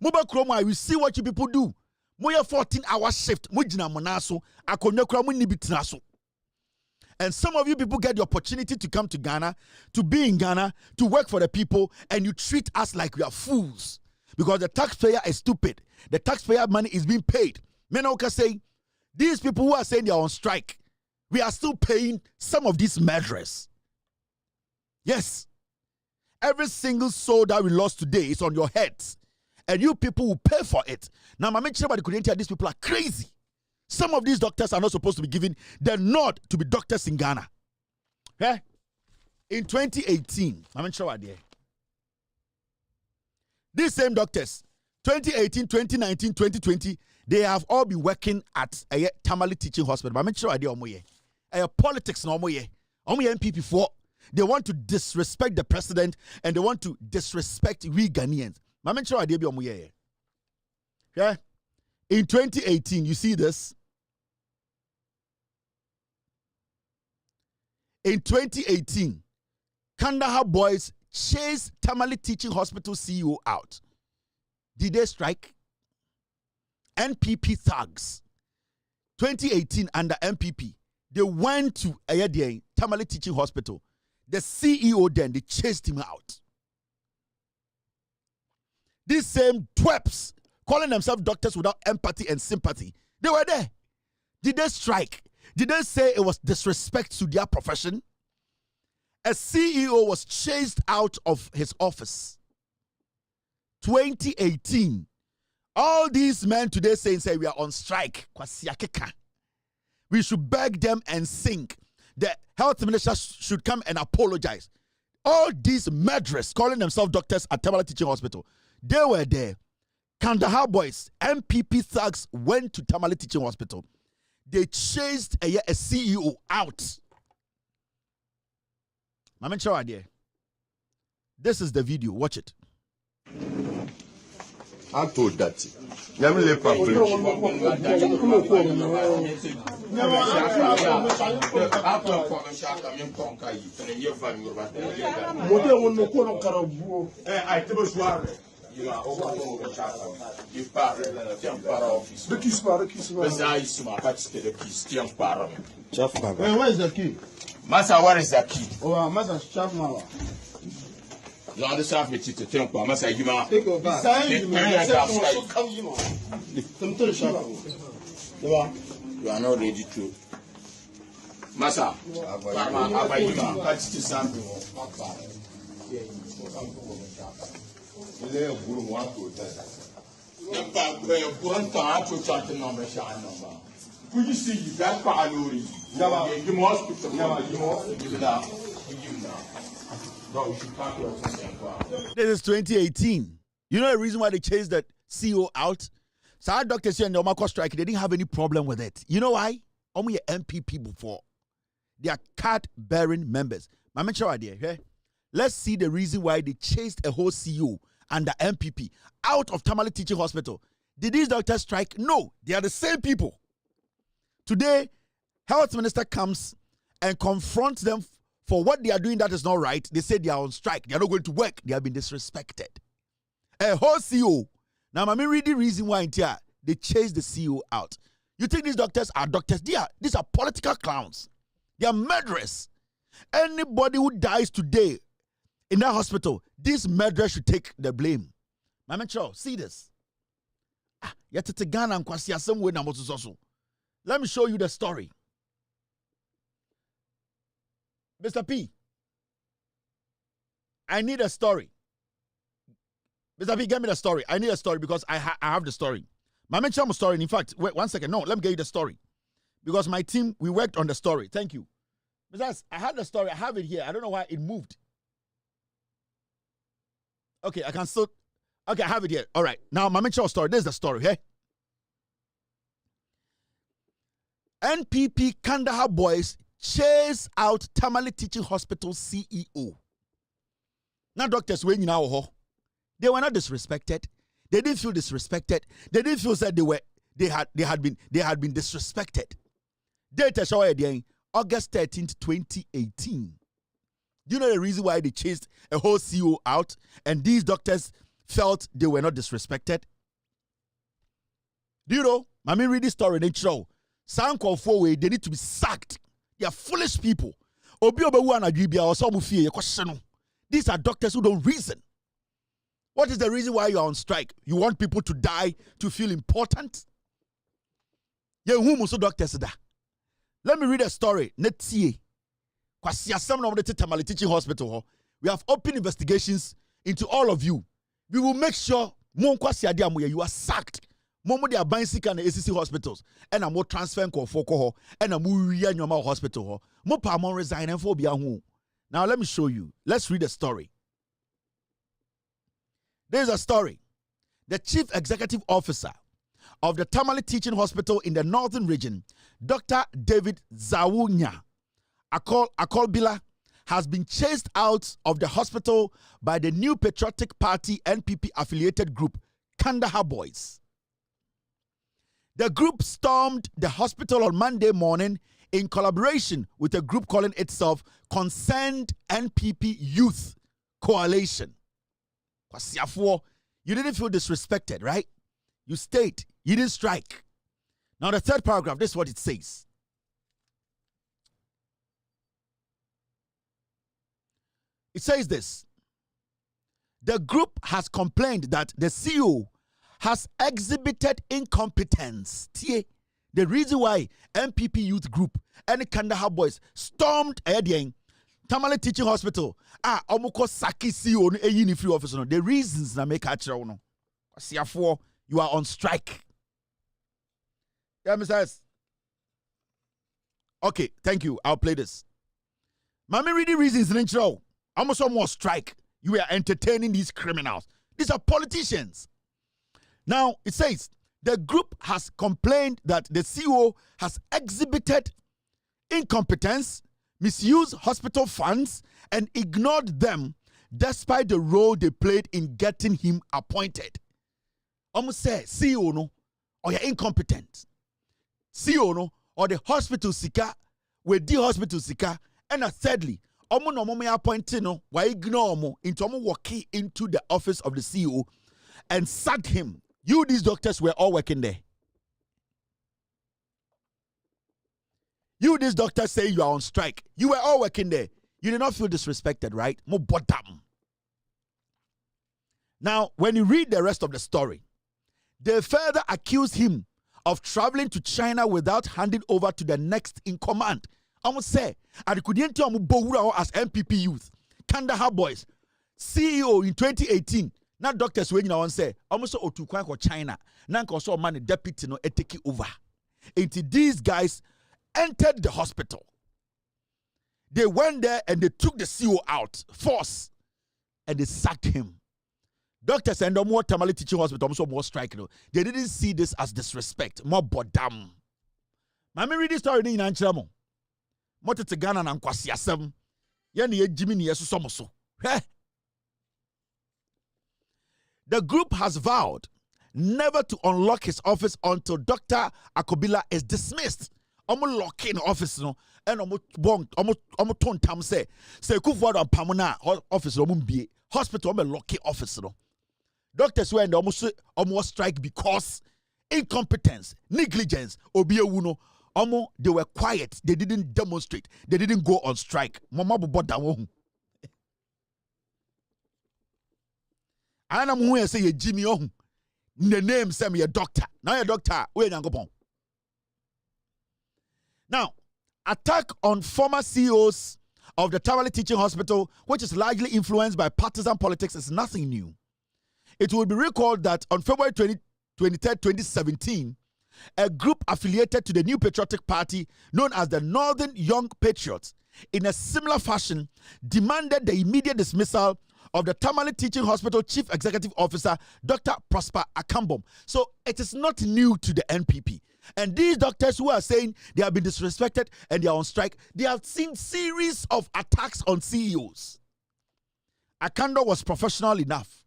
[SPEAKER 8] Muba Kroma, we see what you people do. Moya 14-hour shift, mujina monaso, akonyokra munibitinaso. And some of you people get the opportunity to come to Ghana, to be in Ghana, to work for the people, and you treat us like we are fools. Because the taxpayer is stupid. The taxpayer money is being paid. Menoka say, these people who are saying they are on strike, we are still paying some of these murderers. Yes. Every single soul that we lost today is on your heads. And you people will pay for it. Now, my mention about the Korean, these people are crazy. Some of these doctors are not supposed to be given the nod to be doctors in Ghana. Okay? In 2018, I'm not sure what they. These same doctors, 2018, 2019, 2020, they have all been working at a Tamale Teaching Hospital. I'm not sure what they are. Politics no more. MPP for they want to disrespect the president and they want to disrespect we Ghanaians. I'm not sure what they be okay? In 2018, you see this? In 2018, Kandahar boys chased Tamale Teaching Hospital CEO out. Did they strike? NPP thugs. 2018 under NPP, they went to Tamale Teaching Hospital. The CEO then, they chased him out. These same twerps, calling themselves doctors without empathy and sympathy, they were there. Did they strike? Did they say it was disrespect to their profession? A CEO was chased out of his office. 2018. All these men today saying, we are on strike. We should beg them and sing. The health minister should come and apologize. All these murderers calling themselves doctors at Tamale Teaching Hospital, they were there. Kandahar boys, MPP thugs went to Tamale Teaching Hospital. They chased a CEO out. Mama show idea. This is the video. Watch it.
[SPEAKER 9] I told that. Let me let
[SPEAKER 2] Where is the key?
[SPEAKER 9] Massa, where is the key?
[SPEAKER 2] Oh, Massa, sharp now.
[SPEAKER 9] You understand me to tell you, Massa, you are.
[SPEAKER 2] Take over.
[SPEAKER 9] You are not ready to. Massa, could you see that part of it? You must put some money. You must give it out. No, you should talk to us.
[SPEAKER 8] This is 2018. You know the reason why they chased that CEO out? So our doctors here in the Omako strike, they didn't have any problem with it. You know why? Only MPP before. They are card-bearing members. My sure idea, okay? Let's see the reason why they chased a whole CEO and the MPP out of Tamale Teaching Hospital. Did these doctors strike? No, they are the same people. Today, health minister comes and confronts them for what they are doing that is not right. They say they are on strike. They are not going to work. They have been disrespected. A whole CEO. Now, I read the reason why they chased the CEO out. You think these doctors are doctors? These are political clowns. They are murderers. Anybody who dies today in that hospital, these murderers should take the blame. Mama Cho, see this. Let me show you the story. Mr. P, I need a story. Mr. P, get me the story. I need a story because I have the story. My mention story. In fact, wait 1 second. No, let me get you the story. Because my team, we worked on the story. Thank you. Besides, I had the story. I have it here. I don't know why it moved. Okay, I can still. Okay, I have it here. All right. Now, my mention story. This is the story, okay? NPP Kandahar boys chase out Tamale Teaching Hospital CEO. Now, doctors, when you know, they were not disrespected. They didn't feel disrespected. They didn't feel that they had been disrespected. Data show August 13th, 2018. Do you know the reason why they chased a whole CEO out and these doctors felt they were not disrespected? Do you know? I mean, read this story. They show. Some call for way, they need to be sacked. They are foolish people. These are doctors who don't reason. What is the reason why you are on strike? You want people to die to feel important? Let me read a story. We have open investigations into all of you. We will make sure you are sacked. Momo they are buying sick and ACC hospitals, and I'm more transferring for and I'm more hospital. Mo pa mo resign and for biahu. Now let me show you. Let's read the story. There's a story. The Chief Executive Officer of the Tamale Teaching Hospital in the Northern Region, Dr. David Zawunya Akolbila, has been chased out of the hospital by the New Patriotic Party NPP affiliated group, Kandahar Boys. The group stormed the hospital on Monday morning in collaboration with a group calling itself Concerned NPP Youth Coalition. You didn't feel disrespected, right? You stayed. You didn't strike. Now the third paragraph, this is what it says. It says this. The group has complained that the CEO has exhibited incompetence. The reason why MPP Youth Group and Kandahar Boys stormed Tamale Teaching Hospital. Omoko Saki CEO no eyini free office no. The reasons na make actual no. Therefore, you are on strike. Yeah, Mr. Okay, thank you. I'll play this. Mami reading reasons in intro. Almost more strike. You are entertaining these criminals. These are politicians. Now, it says, the group has complained that the CEO has exhibited incompetence, misused hospital funds, and ignored them despite the role they played in getting him appointed. Almost say, CEO no, or you're incompetent. CEO no, or the hospital sika, with the hospital sika, and thirdly, omo no mo me appointed no, why ignore mo into omo walking into the office of the CEO and sacked him. You, these doctors, were all working there. You, these doctors, say you are on strike. You were all working there. You did not feel disrespected, right? Mo bottom. Now, when you read the rest of the story, they further accused him of traveling to China without handing over to the next in command. I must say, as MPP Youth, Kandahar Boys, CEO in 2018. Now doctors when you say almost to China. Now also man deputy no take over. Until these guys entered the hospital. They went there and they took the CEO out, force, and they sacked him. Doctors and more Tamale Teaching Hospital also more strike. They didn't see this as disrespect, more bodam. Mami read this story in Anchamo. Moto to Ghana and Kwasiasem. Yani Jimmy Yesu Somoso. The group has vowed never to unlock his office until Dr. Akobila is dismissed. Omo lock in office no and omo ton tam say Kufuor and Pamona office no mbie hospital omo lock in office no. Doctors were almost strike because incompetence, negligence, obiyewu no. They were quiet. They didn't demonstrate. They didn't go on strike. Mama boda wo. Anam who say Jimmy Ohun. The name say me a doctor. Now a doctor. Where Nyankopon. Now, attack on former CEOs of the Tribalism Teaching Hospital, which is largely influenced by partisan politics, is nothing new. It will be recalled that on February 23, 2017, a group affiliated to the New Patriotic Party, known as the Northern Young Patriots, in a similar fashion, demanded the immediate dismissal of the Tamale Teaching Hospital Chief Executive Officer, Dr. Prosper Akambom. So it is not new to the NPP. And these doctors who are saying they have been disrespected and they are on strike, they have seen series of attacks on CEOs. Akando was professional enough.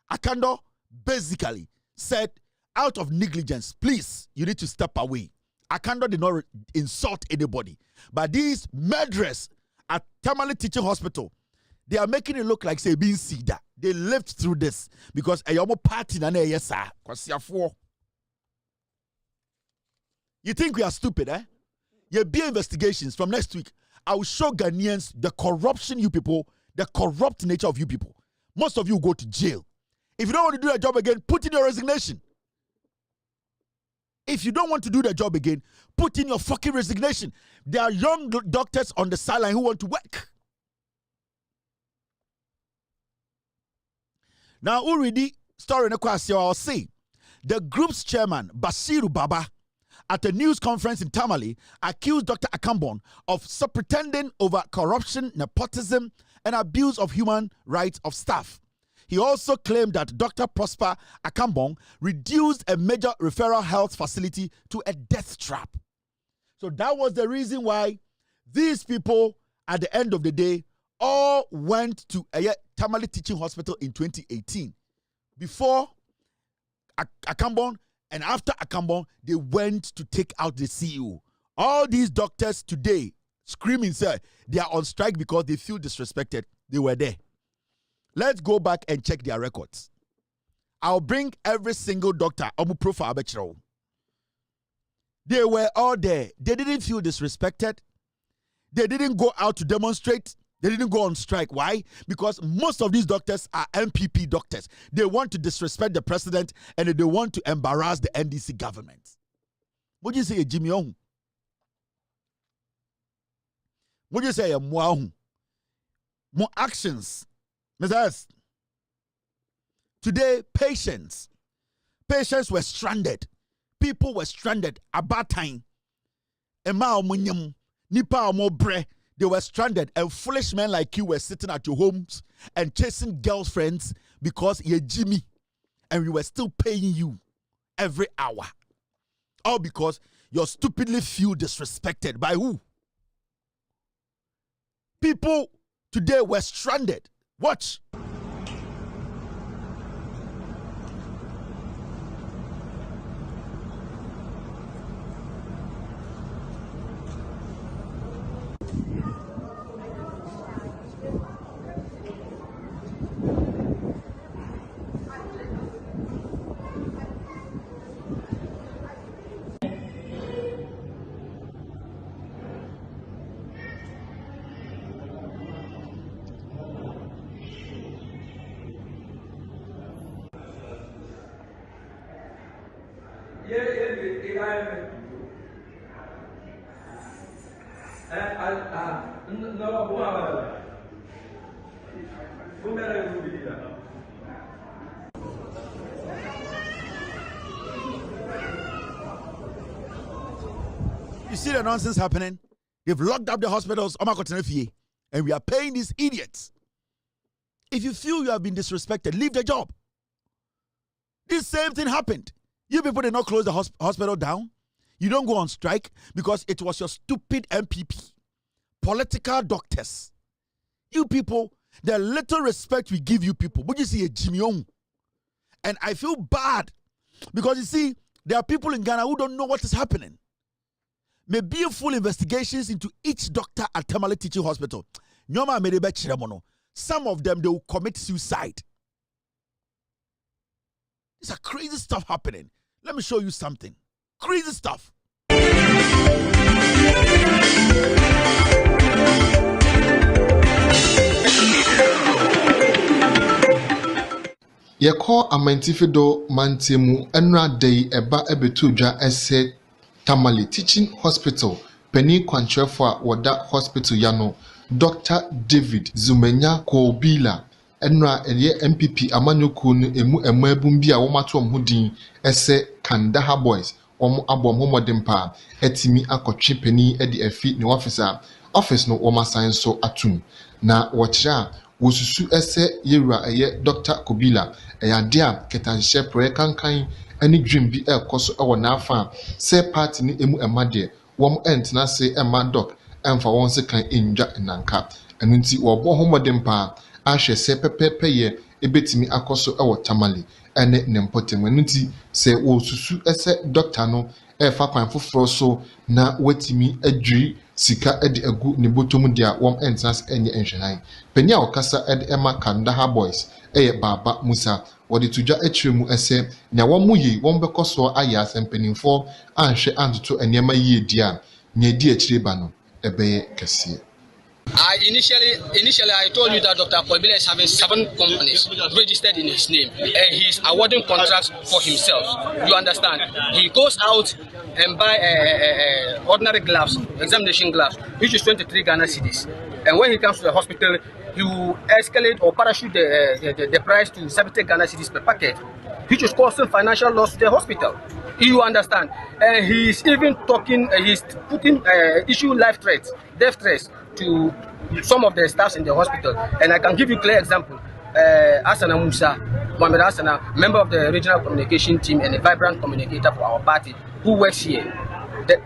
[SPEAKER 8] Akando basically said, out of negligence, please, you need to step away. Akando did not insult anybody. But these murderers at Tamale Teaching Hospital, they are making it look like say being Sida. They lived through this because a yomo party na yes sir. You think we are stupid, eh? You'll be investigations from next week. I will show Ghanaians the corruption you people, the corrupt nature of you people. Most of you go to jail. If you don't want to do the job again, put in your resignation. If you don't want to do the job again, put in your fucking resignation. There are young doctors on the sideline who want to work. Now, already, story in the question, I'll say, the group's chairman, Basiru Baba, at a news conference in Tamale, accused Dr. Akambon of pretending over corruption, nepotism, and abuse of human rights of staff. He also claimed that Dr. Prosper Akambon reduced a major referral health facility to a death trap. So that was the reason why these people, at the end of the day, all went to a Tamale Teaching Hospital in 2018. Before Akambon and after Akambon, they went to take out the CEO All these doctors today screaming, sir, they are on strike because they feel disrespected. They were there. Let's go back and check their records. I'll bring every single doctor. They were all there. They didn't feel disrespected. They didn't go out to demonstrate. They didn't go on strike. Why? Because most of these doctors are MPP doctors. They want to disrespect the president and they want to embarrass the NDC government. What do you say, Jimmy Ong? What do you say, More actions. Mr. Today, patients were stranded. People were stranded about time. Emma Omunyam, Nipa Omobre, they were stranded, and foolish men like you were sitting at your homes and chasing girlfriends because you're Jimmy, and we were still paying you every hour. All because you stupidly feel disrespected. By who? People today were stranded. Watch. You see the nonsense happening? They've locked up the hospitals, and we are paying these idiots. If you feel you have been disrespected, leave the job. This same thing happened. You people did not close the hospital down. You don't go on strike because it was your stupid MPP. Political doctors. You people, the little respect we give you people. But you see a Jimmy Ong. And I feel bad because you see, there are people in Ghana who don't know what is happening. Maybe full investigations into each doctor at Tamale Teaching Hospital. Some of them, they will commit suicide. These are crazy stuff happening. Let me show you something. Crazy stuff.
[SPEAKER 19] Yɛkɔ amantifido mantemu enra dei eba ebetudwa ese Tamale Teaching Hospital Penny Kwanchefwa Wada Hospital Yano Dr. David Zumenya Kobila enra eye MPP amanyuku emu emabumbi a womato omhudin ese Kandaha Boys abom homodempa etimi akotwe Penny edi afi ne office no womasan so atum na wochira wosusu ese yewura eye Dr. Kobila eyade a ketanhye proye kankan ani dream bi ekoso ewo na afa se party ni emu emade wom entena se ema doc emfa won se kan enja nanka enu nti wo bo homodempa ahwe se pepepe ye ebetimi akoso ewo Tamale ene nempotem enu nti se wosusu ese doctor no efa kwan foforo so na watimi adwiri sika edi agu ne botom dia wom entena se enye enhwenan pani a okasa edi ema Kandaha Boys eye Baba Musa wodi tuja etremu ese nya womu yi wombekoso aya asempanyimfo anhwe antoto enema yi dia nya di akire ba no ebeye kese.
[SPEAKER 20] Initially, I told you that Dr. Kobila is having 7 companies registered in his name, and he's awarding contracts for himself. You understand? He goes out and buy ordinary gloves, examination gloves, which is 23 Ghana cedis. And when he comes to the hospital, he will escalate or parachute the price to 70 Ghana cedis per packet, which is causing financial loss to the hospital. You understand? He's even talking, he's putting issue life threats, death threats to some of the staffs in the hospital. And I can give you a clear example. Asana Musa, Mohamed Asana, member of the regional communication team and a vibrant communicator for our party, who works here.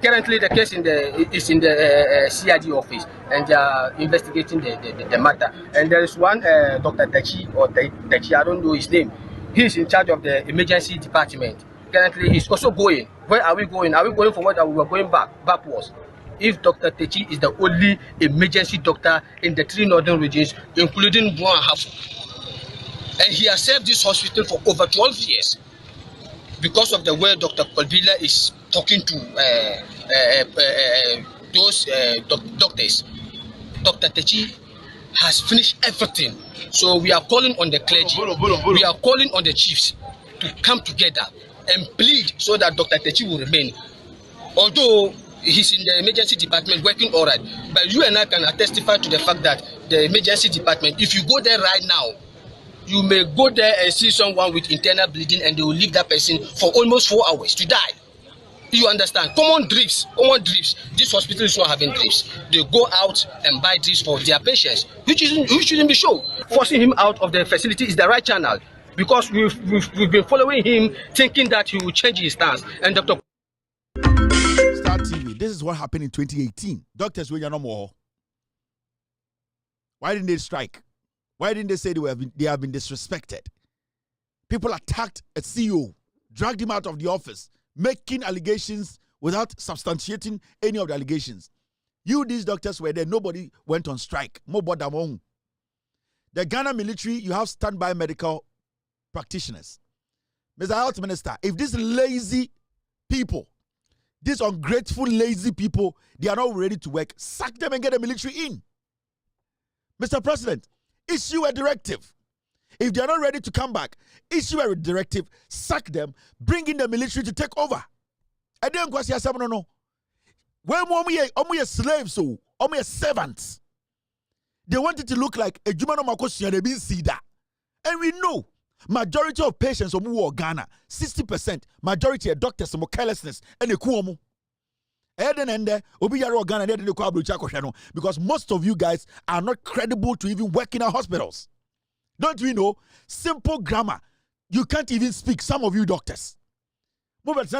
[SPEAKER 20] Currently, the case is in the CID office, and they are investigating the matter. And there is one Dr. Techi, or Techi, I don't know his name. He is in charge of the emergency department. currently he's also going. Where are we going? Are we going forward or we are going backwards? If Dr. Techi is the only emergency doctor in the 3 northern regions, including Buan Hafu, and he has served this hospital for over 12 years because of the way Dr. Kolbila is talking to those doctors, Dr. Techi has finished everything. So we are calling on the clergy, we are calling on the chiefs to come together and plead so that Dr. Techi will remain. Although he's in the emergency department working all right, but you and I can testify to the fact that the emergency department, if you go there right now, you may go there and see someone with internal bleeding and they will leave that person for almost 4 hours to die. You understand? Common drips. This hospital is not having drips. They go out and buy drips for their patients, which shouldn't be so. Forcing him out of the facility is the right channel, because we've been following him, thinking that he will change his stance. And Dr.
[SPEAKER 8] Star TV, this is what happened in 2018. Doctors were no more. Why didn't they strike? Why didn't they say they have been disrespected? People attacked a CEO, dragged him out of the office, making allegations without substantiating any of the allegations. These doctors were there, nobody went on strike. The Ghana military, you have standby medical practitioners. Mr. Health Minister, if these lazy people, these ungrateful, lazy people, they are not ready to work, sack them and get the military in. Mr. President, issue a directive. If they are not ready to come back, issue a directive, sack them, bring in the military to take over. I didn't go see a no. When we are slaves, so we are servants. They want it to look like a Jumano Makosia de Sida. And we know majority of patients who Ghana, 60%, majority of doctors are carelessness and a kuomo. Because most of you guys are not credible to even work in our hospitals. Don't we know? Simple grammar. You can't even speak, some of you doctors. Points,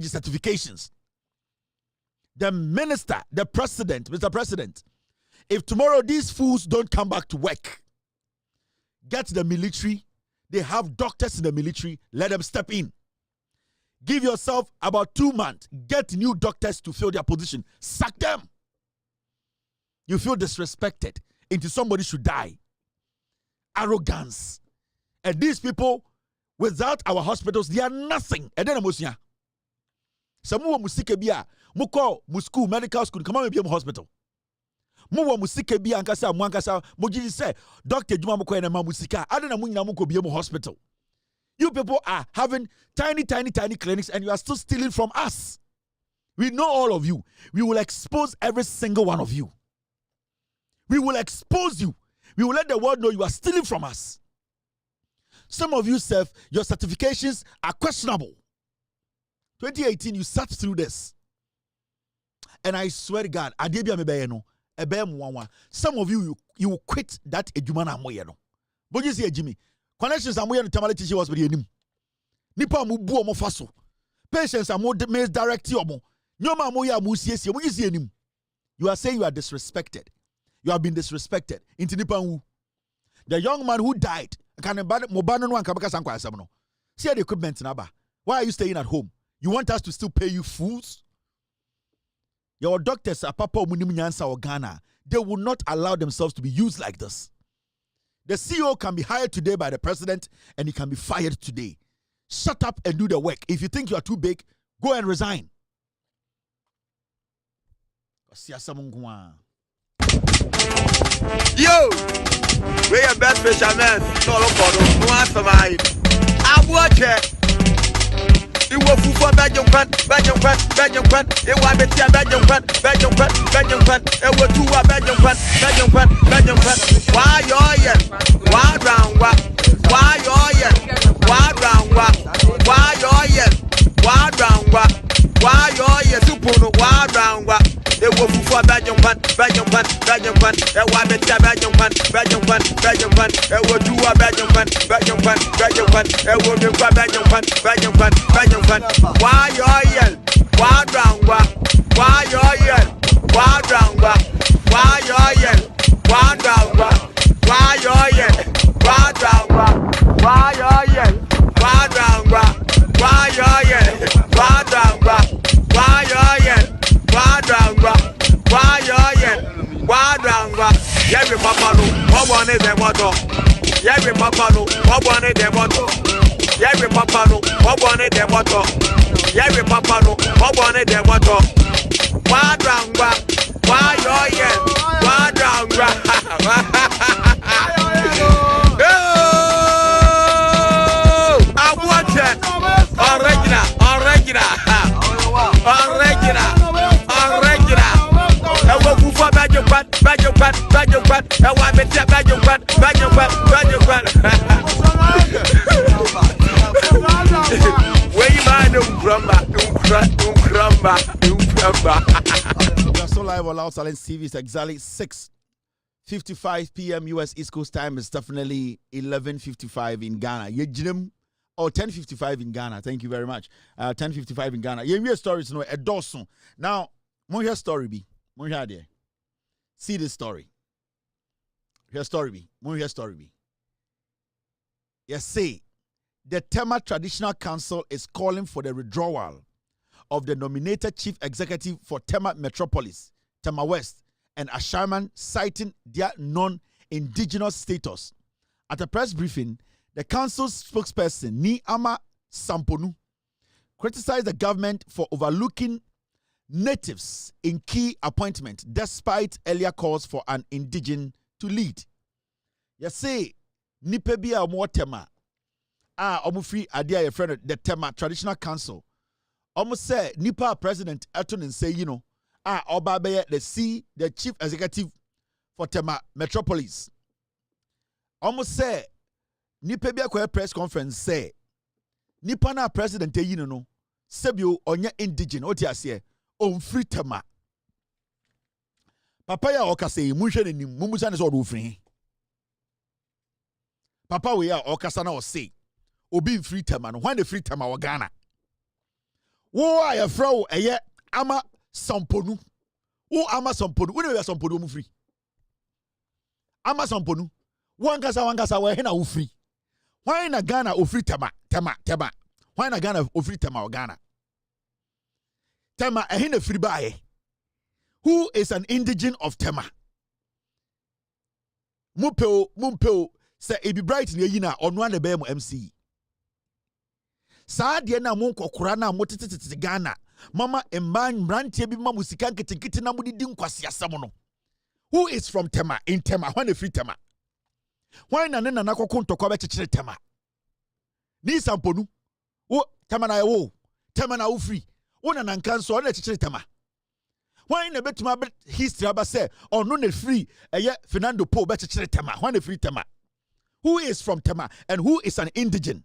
[SPEAKER 8] certifications. The minister, the president, Mr. President, if tomorrow these fools don't come back to work, get the military. They have doctors in the military. Let them step in. Give yourself about 2 months. Get new doctors to fill their position. Sack them. You feel disrespected until somebody should die. Arrogance. And these people, without our hospitals, they are nothing. And then some musike muko musku medical school come on be a hospital. Muwa musike bia ankasa mwankasa mojiji say doctor juma mko na musika adena munyina mko be a hospital. You people are having tiny clinics and you are still stealing from us. We know all of you. We will expose every single one of you. We will expose you. We will let the world know you are stealing from us. Some of you self, your certifications are questionable. 2018, you sat through this. And I swear to God, some of you will quit that ejumana moyeno. But you see, Jimmy, connections are more than Tamale teacher was with you. Nipa mu bu omo faso. Patients are more misdirect you. Nyoma moya musiesi. What you see him? You are saying you are disrespected. You have been disrespected. Into Nipa. The young man who died. See the equipment naba. Why are you staying at home? You want us to still pay you fools? Your doctors are Papa Munimnyansa or Ghana. They will not allow themselves to be used like this. The CEO can be hired today by the president and he can be fired today. Shut up and do the work. If you think you are too big, go and resign.
[SPEAKER 1] Yo! We are best fishermen. No, no answer mine. I watch it. You will for Belgium fan. It was a Belgium fan. It was two Belgium fan. Why you Why round what? Why you Why round what? Why you Why round what? Why you Supuno? Why round what? It was for Belgium fan. It was a Belgium fan. It was two Belgium fan. It was Belgium fan. Why you yell? Why round what? Why you yell? Why round what? Why you yell? Why round what? Why you
[SPEAKER 2] papa no, what one in the bottle? Every papa no, what one in the bottle? Every papa no, what one in the bottle? Why drown, why you're here? Why drown, I want it. Original. I will go for bad. I want me to bad. Where you mind,
[SPEAKER 8] We are so live on Loud Silence TV. It's exactly 6:55 p.m. US East Coast time. It's definitely 11:55 in Ghana. Yejinem. Oh, 10:55 in Ghana. Thank you very much. 10:55 in Ghana. You hear stories, no, a dozen. Now, more hear story be. More hear there. See this story. Hear story be. More hear story be. Yes, say the Tema Traditional Council is calling for the withdrawal of the nominated chief executive for Tema Metropolis, Tema West, and Ashaman, citing their non-indigenous status. At a press briefing, the council's spokesperson, Ni Ama Samponu, criticized the government for overlooking natives in key appointments despite earlier calls for an indigene to lead. You say, Nipebia Omo Tema, Omufri Adia, your friend, the Tema Traditional Council. Almost say, Nipa President Elton and say, Obabe, the chief executive for Tema Metropolis. Almost say, Nipa bia kwa press conference say nipa na president no sebio onye indigene oti ase on free Tema papa ya okasa yi munhwe nanim mumusa ne so do free papa we ya okasa na o say obi free Tema no when the free Tema wa Ghana wo aye fro eye ama samponu wo ama samponu wo ne samponu mu free ama samponu wangasa we he na wo free. Why na Ghana ofri Tema? Why na Ghana ofri Tema or Ghana? Tema ehine free bae. Who is an indigene of Tema? Mumpeo se ebi bright ne yina onwa ne be mu MC. Saa de na mon kokora na motete Ghana. Mama emman brantie bi mamu sika nketekete na mudidi nkwase asam no. Who is from Tema? In Tema, when free Tema? Why na nena nakoko ntokwa be chechire Tema? Ni samponu. Wo Tema na wo. Tema na wo free. Wo na nankanso na chechire Tema. Why na betuma be history aba say ono na free eye Fernando Po be chechire Tema. Why na free Tema? Who is from Tema and who is an indigene?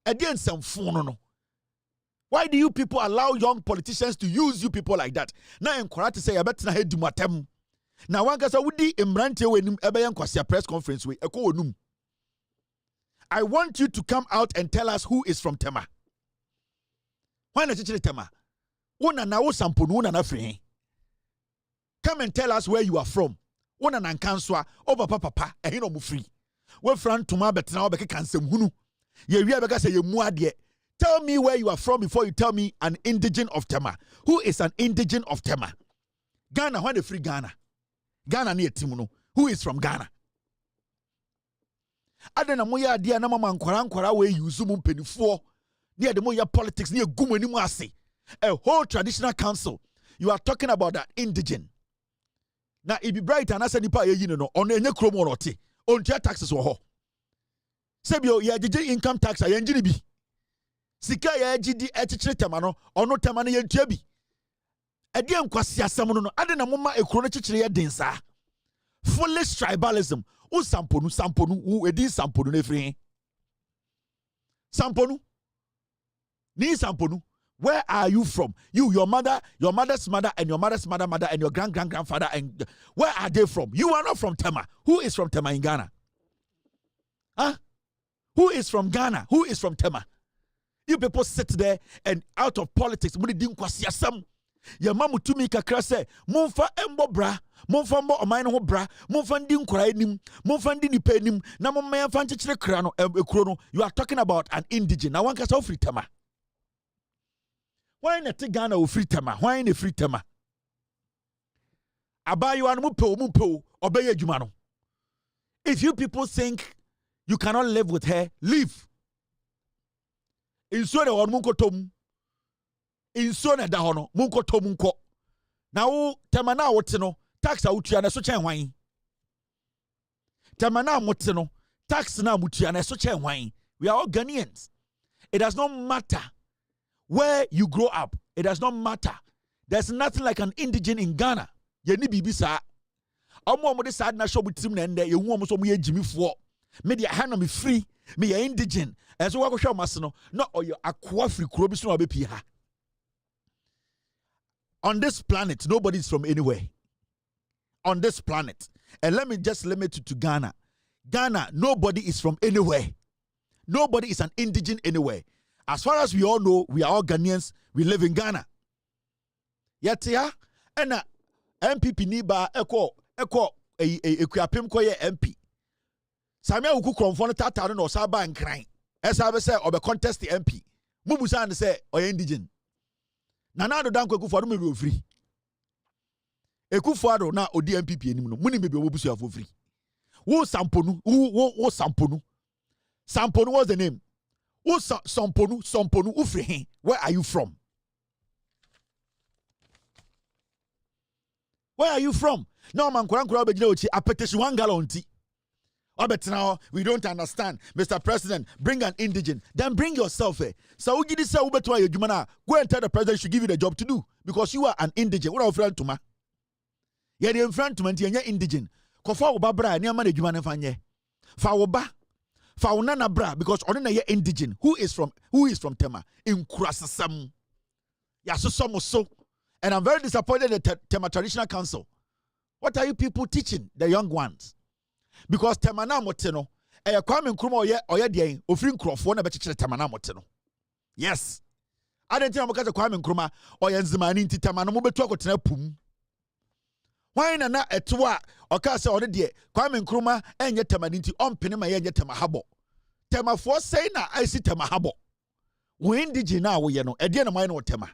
[SPEAKER 8] Again some phone no. Why do you people allow young politicians to use you people like that? Na encourage to say abetna hedumatem. Now, one gasa wudi imrante wenim ebeyan kwasia press conference we eko onum. I want you to come out and tell us who is from Tema. Why na chichire Tema? Wona na wo samponu wona na free. Come and tell us where you are from. Wona na nkanswa oba papa ehino mu free. We fran tuma betena obeke kansem hunu. Ye wi abeka say ye mu ade. Tell me where you are from before you tell me an indigene of Tema. Who is an indigene of Tema? Ghana, when the free Ghana? Ghana near Timuno. Who is from Ghana? Adena moya dia na mama nkwara we use mum penifo. Near the moya politics near gumeni mwase. A whole traditional council. You are talking about that indigene. Now it be bright and asa nipa ye no on enye kromo no te. On tia taxes wo ho. Sebio ye gidi income tax a yenjini bi. Sika ye gidi echichire Tema no ono Tema no yentua bi. Edi enkwasi asam no adena moma ekro no chichire ye den sa. Foolish tribalism. U samponu u edi samponu na free. Samponu. Ni samponu. Where are you from? You, your mother's mother, and your mother's mother, and your grandfather, and where are they from? You are not from Tema. Who is from Tema in Ghana? Huh? Who is from Ghana? Who is from Tema? You people sit there and out of politics, muni din kwasi asam. Ya mamu tumi kakra se, mumfa embo bra, mumfa mbo omaino ho bra, mumfa ndi nkora enim, mumfa ndi nipa enim, na mumma yamfa nchechire kra no ekro no. You are talking about an indigene. Na wanka sa free Tema. Why not Ghana free Tema? Why not free Tema? Abayu an mupo obeye jumano. If you people think You cannot live with her. Leave. Insuo na won munko tom. Insuo na da ho no munko tom nko. Na wo tema na wote no tax a wotua na so chen hwan. Tema na mote no tax na mutua na so chen hwan. We are all Ghanaians. It does not matter where you grow up. It does not matter. There's nothing like an indigent in Ghana. Ye ni bibi sa. Omo de sa na show butim na ende ye hu omo so mo ye jimifo. Me de ha na me free. Me ye indigent. And so wako show mas no oyo akwa free kuro bi so na obepi ha. On this planet, nobody is from anywhere. On this planet. And let me just limit it to Ghana. Ghana, nobody is from anywhere. Nobody is an indigent anywhere. As far as we all know, we are all Ghanaians. We live in Ghana. Yet, yeah, and MPP niba eko ekuapem koye MP. Samia uku kromfo no tata no saba nkran. Esa be say obe contest the MP. Mubusa and say oye indigent. Nana do danko Ekufuado me free. Ekufuado na odi MPP anim no. Muni bebe obusu afo free. Wo samponu, wo samponu. Samponu was the name. Wo samponu ufri. Where are you from? Where are you from? No man kwankura obegina ochi apetesi 1 gallon tea. Now we don't understand. Mr. President, bring an indigent. Then bring yourself. So go and tell the president should give you the job to do because you are an indigent. What are friend to ma? You're the friend to me. You're indigent. Kofa oba bra ni amane juma nefanye. Fa oba, fa onana bra because onana ye indigent. Who is from Tema? In Kurasasam. So. And I'm very disappointed in the Tema Traditional Council. What are you people teaching the young ones? Because Temana Moteno, a Kwame Nkrumah oye dieng, ofrin krofo na bechichire Temana Moteno. Yes. I didn't tell because Kwame Nkrumah oye nzimani nti Temana mo betu akotena pum. Why na etwa oka se ode de Kwame Nkrumah enye Temani nti ompene ma ye enye Temahabo. Temafo sei na aisi Temahabo. Wo indigene na wo ye no, ede na mai no Tema.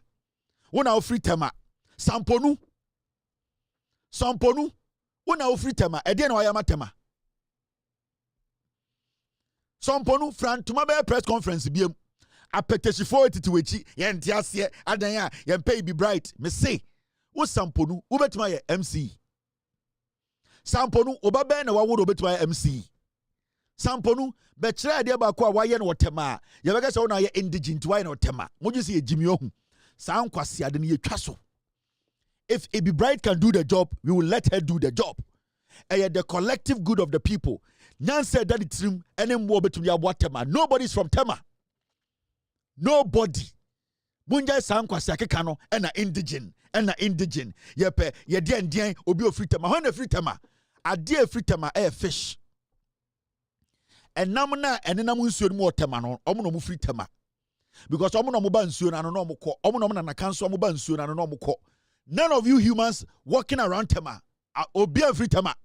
[SPEAKER 8] Wo na ofri Tema. Samponu. Wo na ofri Tema, ede na wayama Tema. Somponu frantuma be press conference biem apetesi for it to wechi ye ntiase adan ya ye pay be bright me say wo samponu wo betima ye MC samponu oba be na wawo betima ye MC samponu be kire ade ba ko a waye na wotema ye be kase wo na ye indigent waye na wotema moju se ye jimi ohun sa nkwase ade ne ye twaso. If Ibi Bright can do the job, we will let her do the job. The collective good of the people. Nyan said that it's him any more between your Tema. Nobody is from Tema. Nobody. Munja Sam Kwasake Kano and indigent. Yepe, ye dien obi free Tema. When a free Tema, a dear free Tema air fish. And namuna and namun soon more Tema no omuno free Tema. Because omuno muban soon and no moko, omuno na canso muban soon and no moko. None of you humans walking around Tema obi free Tema.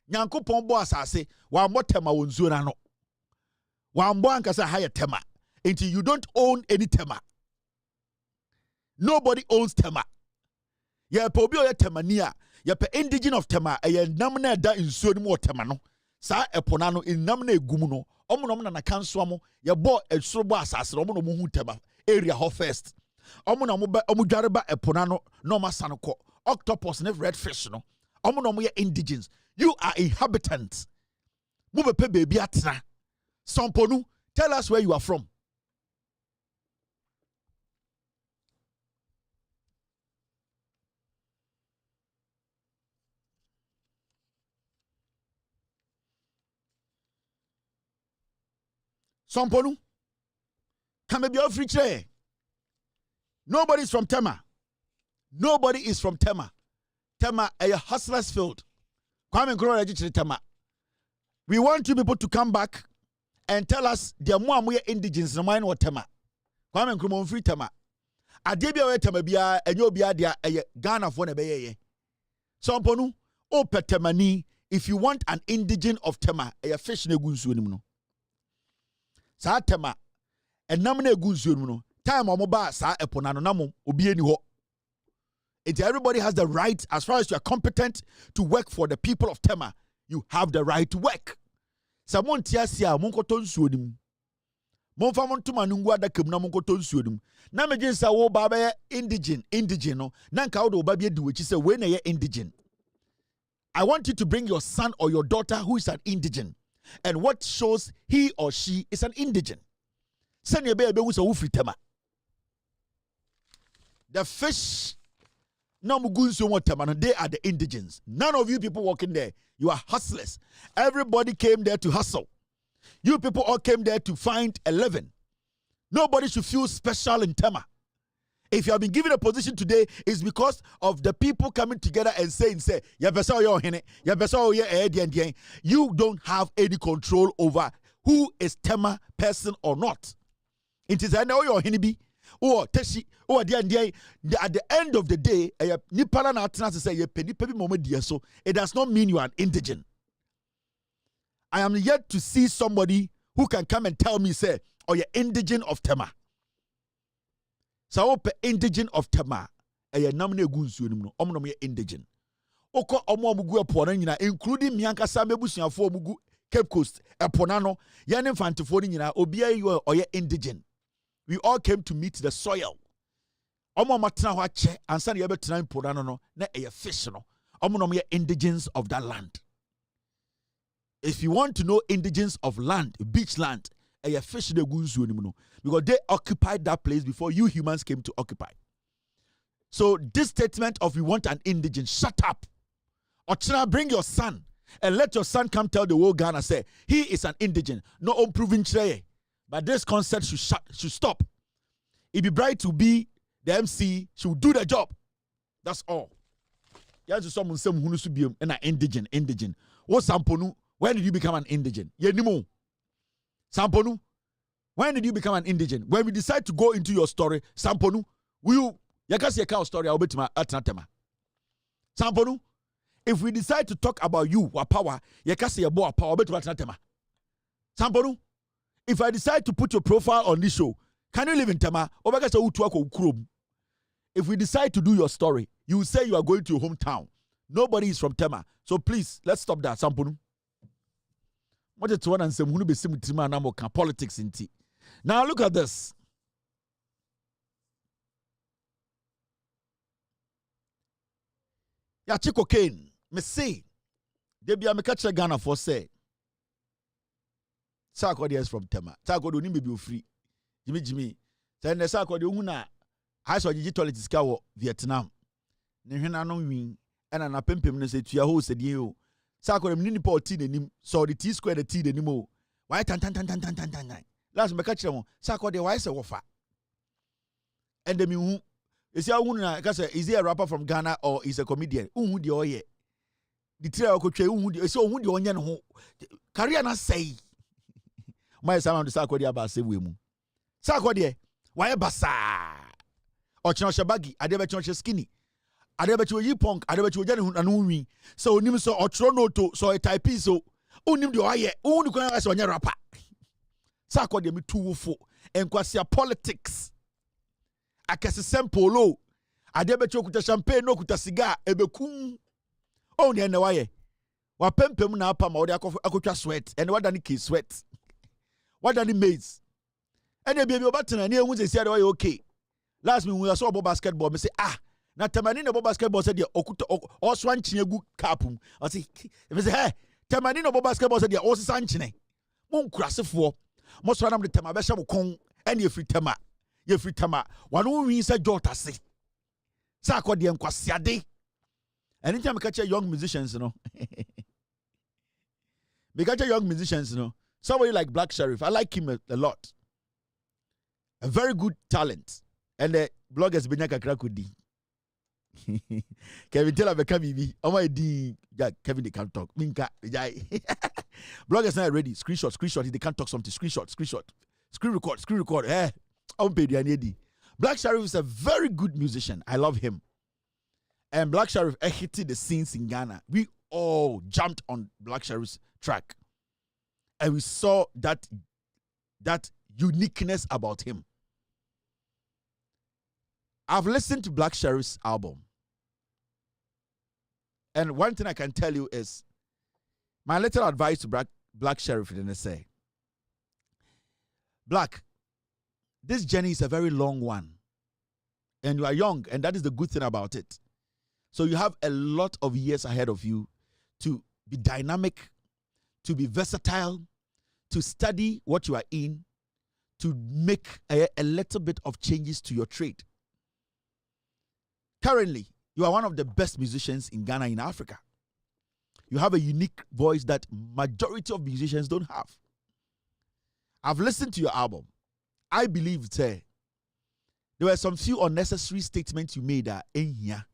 [SPEAKER 8] Nyankopon bo asase wa mo Tema wonzuo na no wa mbo ankasa higher Tema until you don't own any Tema. Nobody owns Tema. Ye pe obi o ye Temania, ye pe indigene of Tema ye nam na da nsuo ni mo Tema no sa epona no nam na egum no omo na kanso mo ye bo esoro bo asase omo no mo hu Tema area ho first omo na mo dware ba epona no no masanko octopus ne red fish no omo no mo ye indigenes. You are inhabitants. Move pe baby atna. Samponu, tell us where you are from. Samponu, come be your free chair. Nobody is from Tema. Nobody is from Tema. Tema a hustlers field. Kwame Nkrumah Tema. We want you people to come back and tell us the more we indigenous no mine or Tema. Kwame Nkrumah free Tema. Adebia we Tema bia enyo bia dia Ghana for na be ye. So mponu o petemani if you want an indigene of Tema a fish na egu nsuo nim no. Sa Tema enam na egu nsuo nim no. Time omo ba sa epona no namo obi eni ho. Everybody has the right, as far as you are competent to work for the people of Tema, you have the right to work. Samon tiasia monkoton suodim. Monfa montuma nungu adakam na monkoton suodim. Na megin sa wo baba indigene no. Nanka wo do baba di wechi say we na ye indigene. I want you to bring your son or your daughter who is an indigene. And what shows he or she is an indigene. Send your baby who's a wufritema. The fish, they are the indigens. None of you people working there, you are hustlers. Everybody came there to hustle. You people all came there to find a living. Nobody should feel special in Tema. If you have been given a position today, it's because of the people coming together and saying, you don't have any control over who is Tema person or not. It is I know your hinibi. Or teshi or at the end of the day, so it does not mean you are an indigent. I am yet to see somebody who can come and tell me, say, oh, you're indigent of Tema. So indigent of Tema, namne gunsu no indigent. Oko omugu epona including mianka samebusuafo mugu Cape Coast eponano yane fantifo nyina obia you or indigent. We all came to meet the soil. Omo matena ho ache ansa na yebetena mpona no na fish no. Omo no indigents of that land. If you want to know indigents of land, beach land, fish de gunsu no because they occupied that place before you humans came to occupy. So this statement of we want an indigent, shut up. Ochina, bring your son and let your son come tell the whole Ghana say he is an indigent. No unproven chre. But this concept should stop. It be bright to be the MC, she will do the job. That's all. Yes, someone say who to be an indigent. What Samponu? When did you become an indigent? Yenimo. Samponu, when did you become an indigent? When we decide to go into your story, Samponu, will yakasi yaka story I'll bet my atnatema. Samponu, if we decide to talk about you, what power, yakasi yabo power bet my atnatema. Samponu, if I decide to put your profile on this show, can you live in Tema? If we decide to do your story, you say you are going to your hometown. Nobody is from Tema. So please, let's stop that. Samponu. What is one and some who be similar politics in tea. Now look at this. Yachiko Kane, me say, Debbie, I'm a catcher Ghana for say. Sakodi is from Tema. Sakodi ni be free. Jimmy. Send the Sakodi una high so digital iskawo Vietnam. Ne hwena no win and an apempem no say tua ho said you. Sakodi mini po tea nim so the T square the T the nimo. Why tan. Last me catch them. Sakodi why say wofa. And them who is ya una is he a rapper from Ghana or is a comedian? Who the oye. The trio could say who so who the onion who career na say. My son to Sakodi about say we mu. Sakodi, why basa? Ochino shabagi, adebechon skinny. Adebecho yi punk, adebecho jani anu so nim so ochro no to so a type so unim de oye, unu kwa so nya rapper. Sakodi me too fo. Enkwasi politics. Akase sempolo. Adebecho kuta champagne no kuta cigar ebekum. Oh ne waye. Wa pempem na apa ma ode akotwa sweat. And what dani ki sweat. What did he maze? And the baby button and here was said, oh, okay. Last week we saw about basketball. Me say, now Tamanino about basketball said, Okuto or Swanchine good capum. I say, hey, Tamanino about basketball said, also Sanchine. Mon crass for most one of the Tamabesha Kong and your free Tama. Your free Tama. One who means a daughter say. Sakodi and Kwasiade. Anytime I catch young musicians, you know. We catch young musicians, you know. Somebody like Black Sheriff, I like him a lot. A very good talent. And the bloggers Benyaka Krakudi. Kevin tell me Kevin. Oh my D. Yeah, Kevin they can't talk. Minka. Bloggers not ready. Screenshot. They can't talk something. Screenshot. Screen record. Eh. Black Sheriff is a very good musician. I love him. And Black Sheriff hit the scenes in Ghana. We all jumped on Black Sheriff's track. And we saw that uniqueness about him. I've listened to Black Sheriff's album. And one thing I can tell you is, my little advice to Black Sheriff didn't say. Black, this journey is a very long one. And you are young, and that is the good thing about it. So you have a lot of years ahead of you to be dynamic, to be versatile, to study what you are in, to make a little bit of changes to your trade. Currently, you are one of the best musicians in Ghana, in Africa. You have a unique voice that majority of musicians don't have. I've listened to your album. I believe there were some few unnecessary statements you made in here.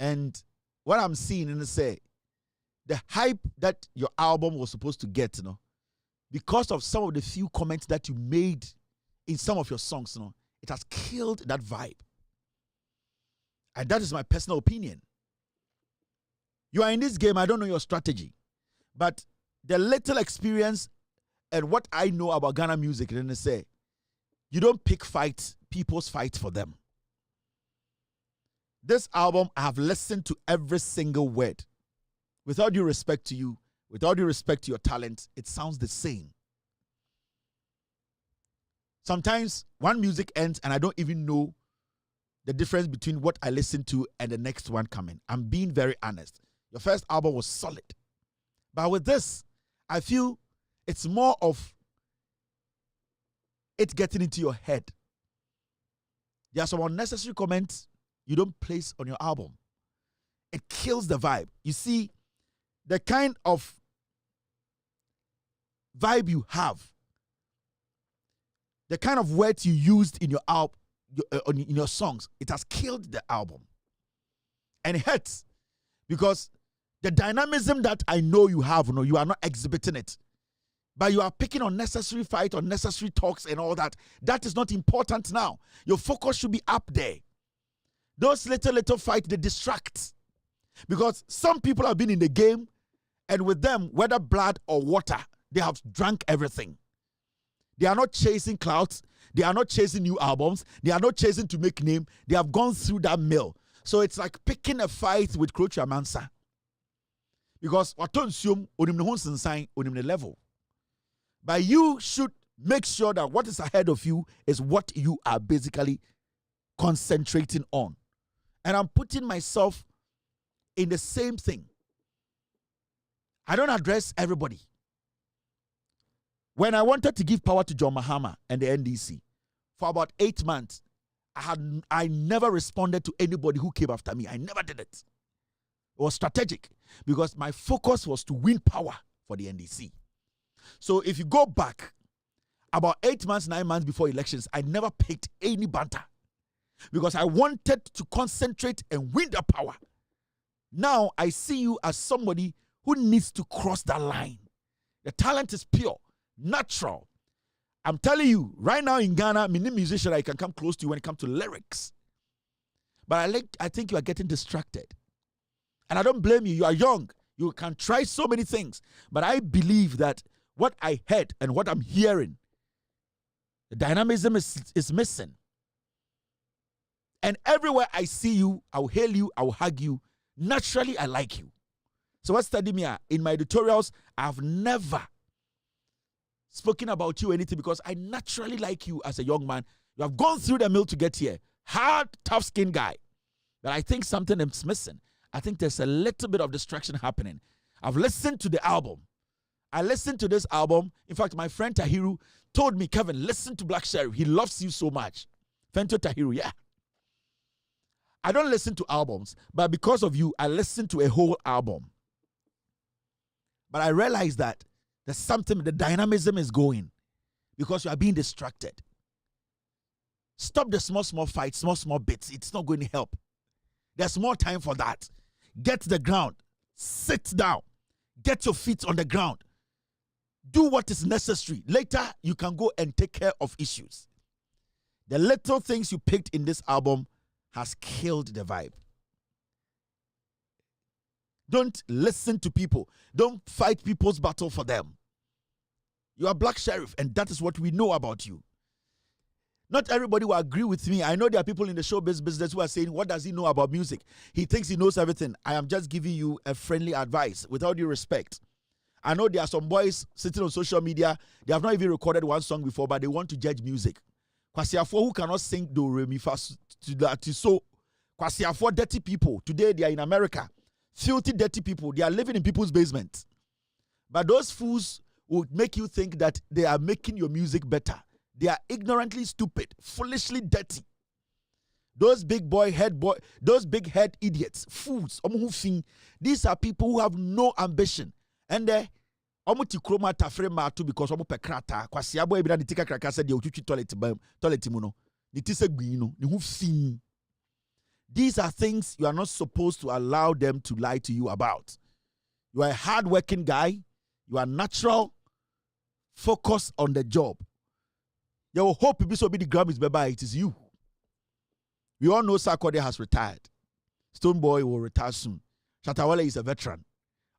[SPEAKER 8] And what I'm seeing in the the hype that your album was supposed to get, because of some of the few comments that you made in some of your songs, it has killed that vibe. And that is my personal opinion. You are in this game, I don't know your strategy. But the little experience and what I know about Ghana music, you don't pick fights, people's fight for them. This album, I have listened to every single word. With all due respect to you, with all due respect to your talent, it sounds the same. Sometimes one music ends and I don't even know the difference between what I listen to and the next one coming. I'm being very honest. Your first album was solid. But with this, I feel it's more of it getting into your head. There are some unnecessary comments you don't place on your album. It kills the vibe. You see, the kind of vibe you have, the kind of words you used in your album, in your songs, it has killed the album. And it hurts because the dynamism that I know you have, you are not exhibiting it. But you are picking unnecessary fight, unnecessary talks and all that. That is not important now. Your focus should be up there. Those little fights, they distract. Because some people have been in the game, and with them, whether blood or water, they have drank everything. They are not chasing clouds. They are not chasing new albums. They are not chasing to make name. They have gone through that mill. So it's like picking a fight with Krocha Mansa. Because watonsium onim ne honsen sign onim ne level. But you should make sure that what is ahead of you is what you are basically concentrating on. And I'm putting myself in the same thing. I don't address everybody. When I wanted to give power to John Mahama and the NDC, for about 8 months, I never responded to anybody who came after me. I never did it. It was strategic because my focus was to win power for the NDC. So if you go back about 8 months, 9 months before elections, I never picked any banter because I wanted to concentrate and win the power. Now I see you as somebody who needs to cross that line. The talent is pure, natural. I'm telling you, right now in Ghana, many musicians I can come close to you when it comes to lyrics. But I think you are getting distracted. And I don't blame you. You are young. You can try so many things. But I believe that what I heard and what I'm hearing, the dynamism is missing. And everywhere I see you, I will hail you, I will hug you. Naturally, I like you. So what study me in my editorials, I've never spoken about you or anything because I naturally like you as a young man. You have gone through the mill to get here. Hard, tough-skinned guy. But I think something is missing. I think there's a little bit of distraction happening. I've listened to the album. I listened to this album. In fact, my friend Tahiru told me, Kevin, listen to Black Sheriff. He loves you so much. Fento Tahiru, yeah. I don't listen to albums, but because of you, I listen to a whole album. But I realize that there's something, the dynamism is going because you are being distracted. Stop the small fights, small bits. It's not going to help. There's more time for that. Get to the ground. Sit down. Get your feet on the ground. Do what is necessary. Later, you can go and take care of issues. The little things you picked in this album has killed the vibe. Don't listen to people. Don't fight people's battle for them. You are Black Sheriff, and that is what we know about you. Not everybody will agree with me. I know there are people in the showbiz business who are saying, what does he know about music? He thinks he knows everything. I am just giving you a friendly advice with all due respect. I know there are some boys sitting on social media, they have not even recorded one song before, but they want to judge music. Kwasiafo who cannot sing do, re, mi, fa, to so. Kwasiafo dirty people. Today they are in America. Filthy, dirty people. They are living in people's basements. But those fools would make you think that they are making your music better. They are ignorantly stupid, foolishly dirty. Those big head idiots, fools. These are people who have no ambition. And they omuti kroma tafre matu because omu pekrata. Kwasi abo ebina ni tika kraka said the toilet muno. Ni tise guino. Ni hu fin. These are things you are not supposed to allow them to lie to you about. You are a hard-working guy. You are natural. Focus on the job. You will hope people will be the Grammys, bye-bye. It is you. We all know Sarkodie has retired. Stonebwoy will retire soon. Shatawale is a veteran.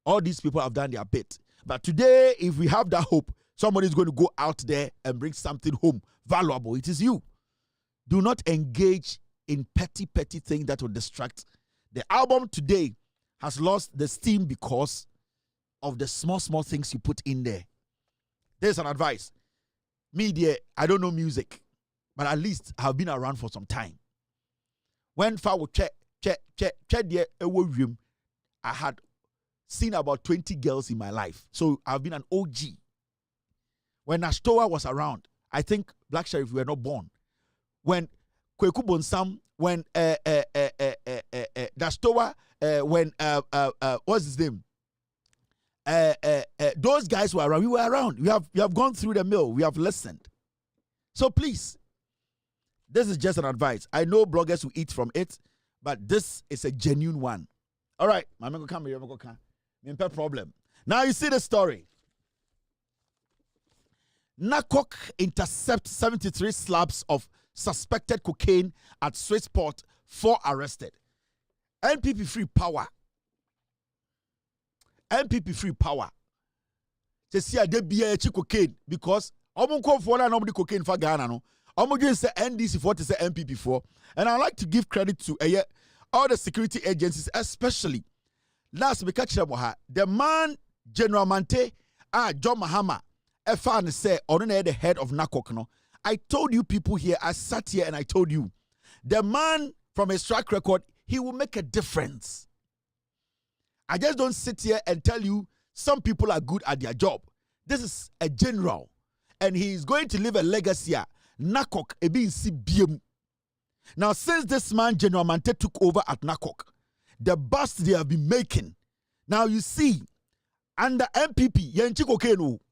[SPEAKER 8] All these people have done their bit. But today, if we have that hope, somebody is going to go out there and bring something home valuable. It is you. Do not engage in petty things that will distract. The album today has lost the steam because of the small things you put in there. There's an advice. Me, dear, I don't know music, but at least I have been around for some time. When I would check there, I had seen about 20 girls in my life. So I've been an OG. When Ashtoa was around, I think Black Sheriff were not born. When Kweku Bonsam, when Dashtoa, when what's his name? Those guys were around. We were around. We have gone through the mill. We have listened. So please, this is just an advice. I know bloggers will eat from it, but this is a genuine one. All right, I'm going to come here. No problem. Now you see the story. NACOC intercepts 73 slabs of suspected cocaine at Swissport. 4 arrested. NPP free power. NPP free power. They see they be a cocaine because I'm going for nobody cocaine for Ghana. No, I'm going to say NDC for to say NPP for, and I like to give credit to all the security agencies, especially last we catch the man General Mante John Mahama. Efan say on the head of NACOC. No, I told you people here. I sat here and I told you, the man from his track record, he will make a difference. I just don't sit here and tell you some people are good at their job. This is a general, and he is going to leave a legacy. NACOC being CBM. Now, since this man General Mante took over at NACOC, the bust they have been making. Now you see, under MPP,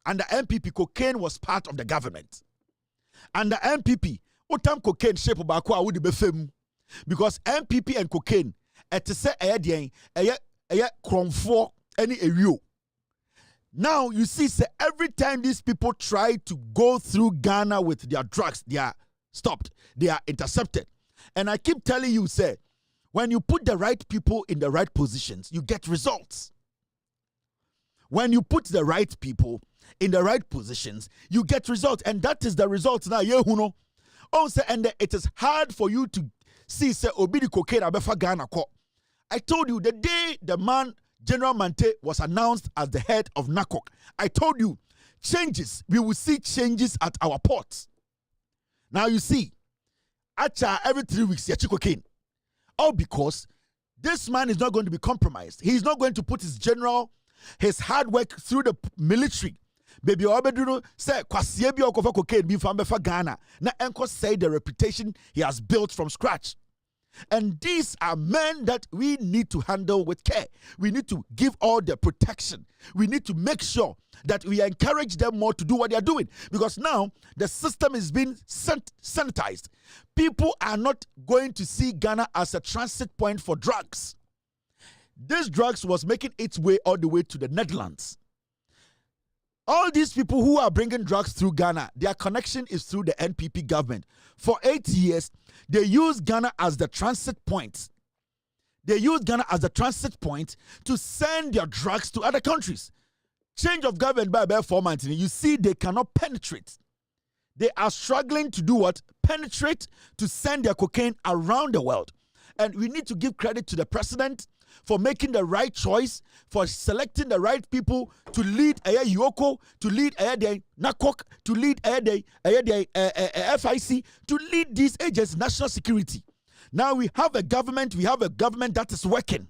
[SPEAKER 8] under MPP, cocaine was part of the government. Under MPP, otam cocaine shape bakwa would be fame because MPP and cocaine at the say kromfo any area. Now you see, say every time these people try to go through Ghana with their drugs, they are stopped, they are intercepted. And I keep telling you, say, when you put the right people in the right positions, you get results. When you put the right people in the right positions, you get results. And that is the result now. Also, and it is hard for you to see, say, obidi cocaine abefa Ghana ko. I told you the day the man, General Mante, was announced as the head of NACOC, I told you, changes, we will see changes at our ports. Now you see, every 3 weeks, you cocaine. All because this man is not going to be compromised. He's not going to put his hard work through the military. Baby, Obeduno say kwasiebi okofa cocaine be from Ghana. Na enko say the reputation he has built from scratch. And these are men that we need to handle with care. We need to give all the protection. We need to make sure that we encourage them more to do what they are doing. Because now the system is being sanitized. People are not going to see Ghana as a transit point for drugs. This drugs was making its way all the way to the Netherlands. All these people who are bringing drugs through Ghana, their connection is through the NPP government. For 8 years, they used Ghana as the transit point. They used Ghana as the transit point to send their drugs to other countries. Change of government by about 4 months, you see they cannot penetrate. They are struggling to do what? Penetrate to send their cocaine around the world. And we need to give credit to the president. for making the right choice, for selecting the right people to lead Yoko, to lead NACOC, to lead FIC, to lead these agents, national security. Now we have a government that is working.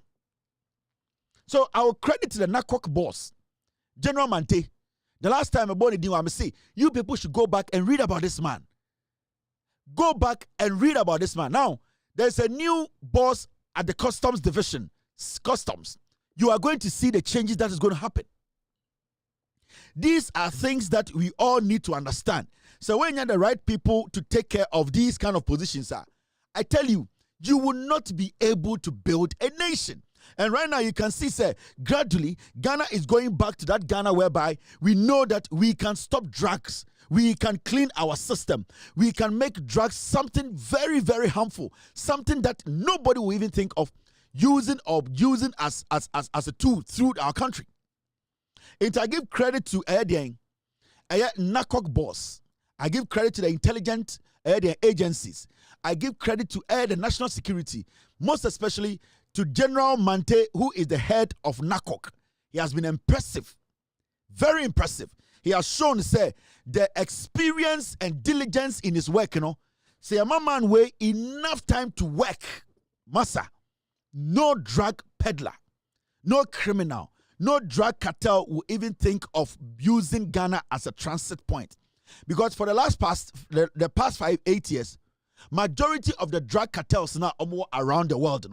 [SPEAKER 8] So I will credit the NACOC boss, General Mante. The last time I bought it, I'm say you people should go back and read about this man. Go back and read about this man. Now, there's a new boss at the Customs Division. Customs. You are going to see the changes that is going to happen. These are things that we all need to understand. So when you're the right people to take care of these kind of positions, I tell you, you will not be able to build a nation. And right now you can see, gradually, Ghana is going back to that Ghana whereby we know that we can stop drugs. We can clean our system. We can make drugs something very, very harmful. Something that nobody will even think of using as a tool through our country. And I give credit to NACOC boss. I give credit to the intelligence agencies. I give credit to the national security, most especially to General Mante, who is the head of NACOC. He has been impressive, very impressive. He has shown, the experience and diligence in his work, Say a man way enough time to work. Massa, no drug peddler, no criminal, no drug cartel will even think of using Ghana as a transit point. Because for the past 8 years, majority of the drug cartels now around the world,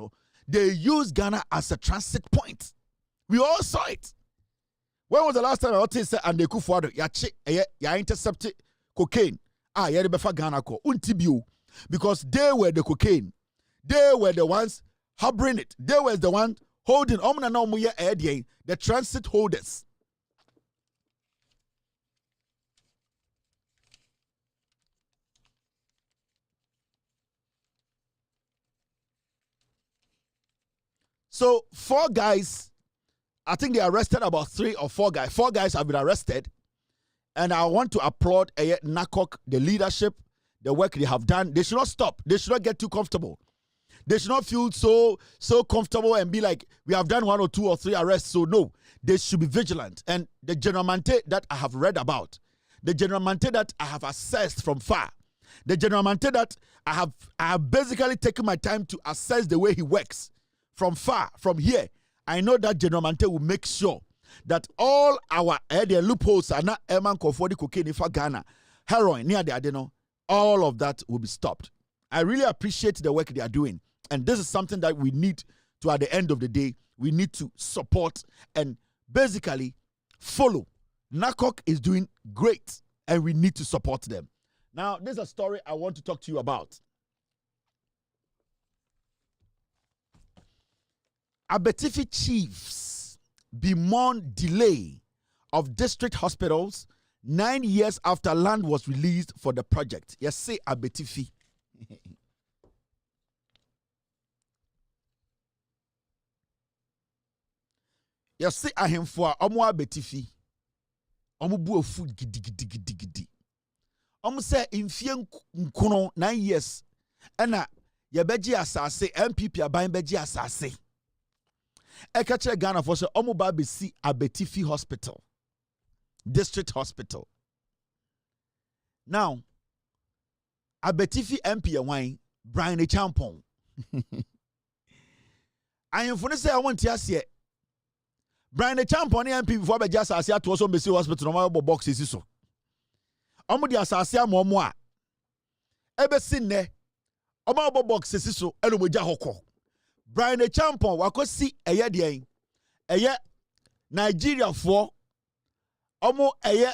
[SPEAKER 8] they use Ghana as a transit point. We all saw it. When was the last time I said and they could for ya intercepted cocaine? Ya befa Ghana ko untibio, because they were the cocaine. They were the ones harboring it. They were the ones holding the transit holders. So 4 guys, I think they arrested about 3 or 4 guys. 4 guys have been arrested. And I want to applaud NACOC, the leadership, the work they have done. They should not stop. They should not get too comfortable. They should not feel so comfortable and be like, we have done 1 or 2 or 3 arrests. So no, they should be vigilant. And the General Mante that I have read about, the General Mante that I have assessed from far, the General Mante that I have basically taken my time to assess the way he works from far, from here, I know that General Mante will make sure that all our loopholes are not eman kofodi cocaine for Ghana, heroin, near the adeno, all of that will be stopped. I really appreciate the work they are doing. And this is something that we need to, at the end of the day, we need to support and basically follow. NACOC is doing great and we need to support them. Now, there's a story I want to talk to you about. Abetifi chiefs bemoan delay of district hospitals 9 years after land was released for the project. Yes, say Abetifi. Yes, say ahemfo a omo Abetifi. Omo bu ofu gidi. Omo say infie nkono 9 years. Ena yebeji asase MPP aban beji asase. Ekache Ghana for say omo ba be si Abetifi Hospital, District Hospital. Now, Abetifi MP wine Brian Champon. I am for say I want to say Brian Champon MP before be just asase to so Besi Hospital no mo boxes so. Omo di asase amomo a ebe sin ne omo boxes so eno mo ja hokọ. Brian Champon wakosi eye de eye Nigeria for omo eye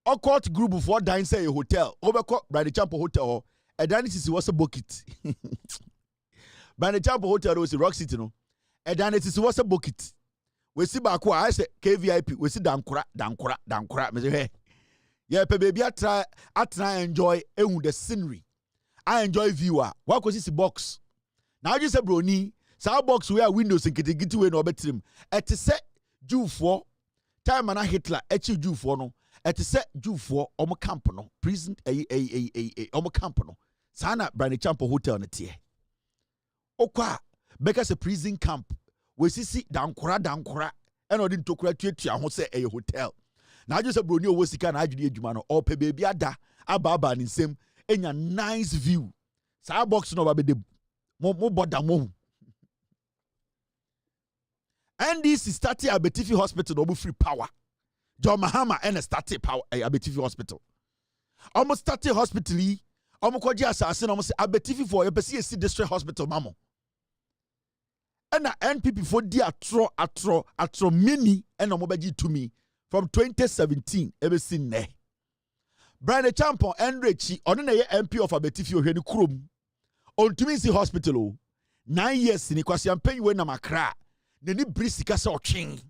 [SPEAKER 8] occult group for dine say a hotel obeko Brian Champon hotel e dan sisi was a bucket. Brian Champon hotel was Rock City no e dan sisi was a bucket. We see back I say KVIP we see dankora me say hey yeah pe baby I try enjoy the scenery. I enjoy viewer wakosi si box. Now you say broni sa box where windows nkiti we no betrim ete se Jewfo time na Hitler echi Jewfo no ete se Jewfo omo camp no prison omo camp no sana Brian Champon hotel na tie okwa beka se prison camp we sisi dankora and odin tokura tuatua ho se a hotel na aju se broni owo sika na adwede adwuma no o pe baby ada aba ni nsem enya nice view sa box no ba be mo boda mo NDC started Abetifi Hospital no free power John Mahama and started power Abetifi Hospital almost started hospital almost kwaji assassin almost Abetifi for you see district hospital mamo and na NPP for di atro mini and omobaji to me from 2017 ever seen ne Brian Champon Enrichi on na MP of Abetifi ohwani krom on to me see hospital 9 years ni kwasi ampanyi we na makra neni brisika se otwen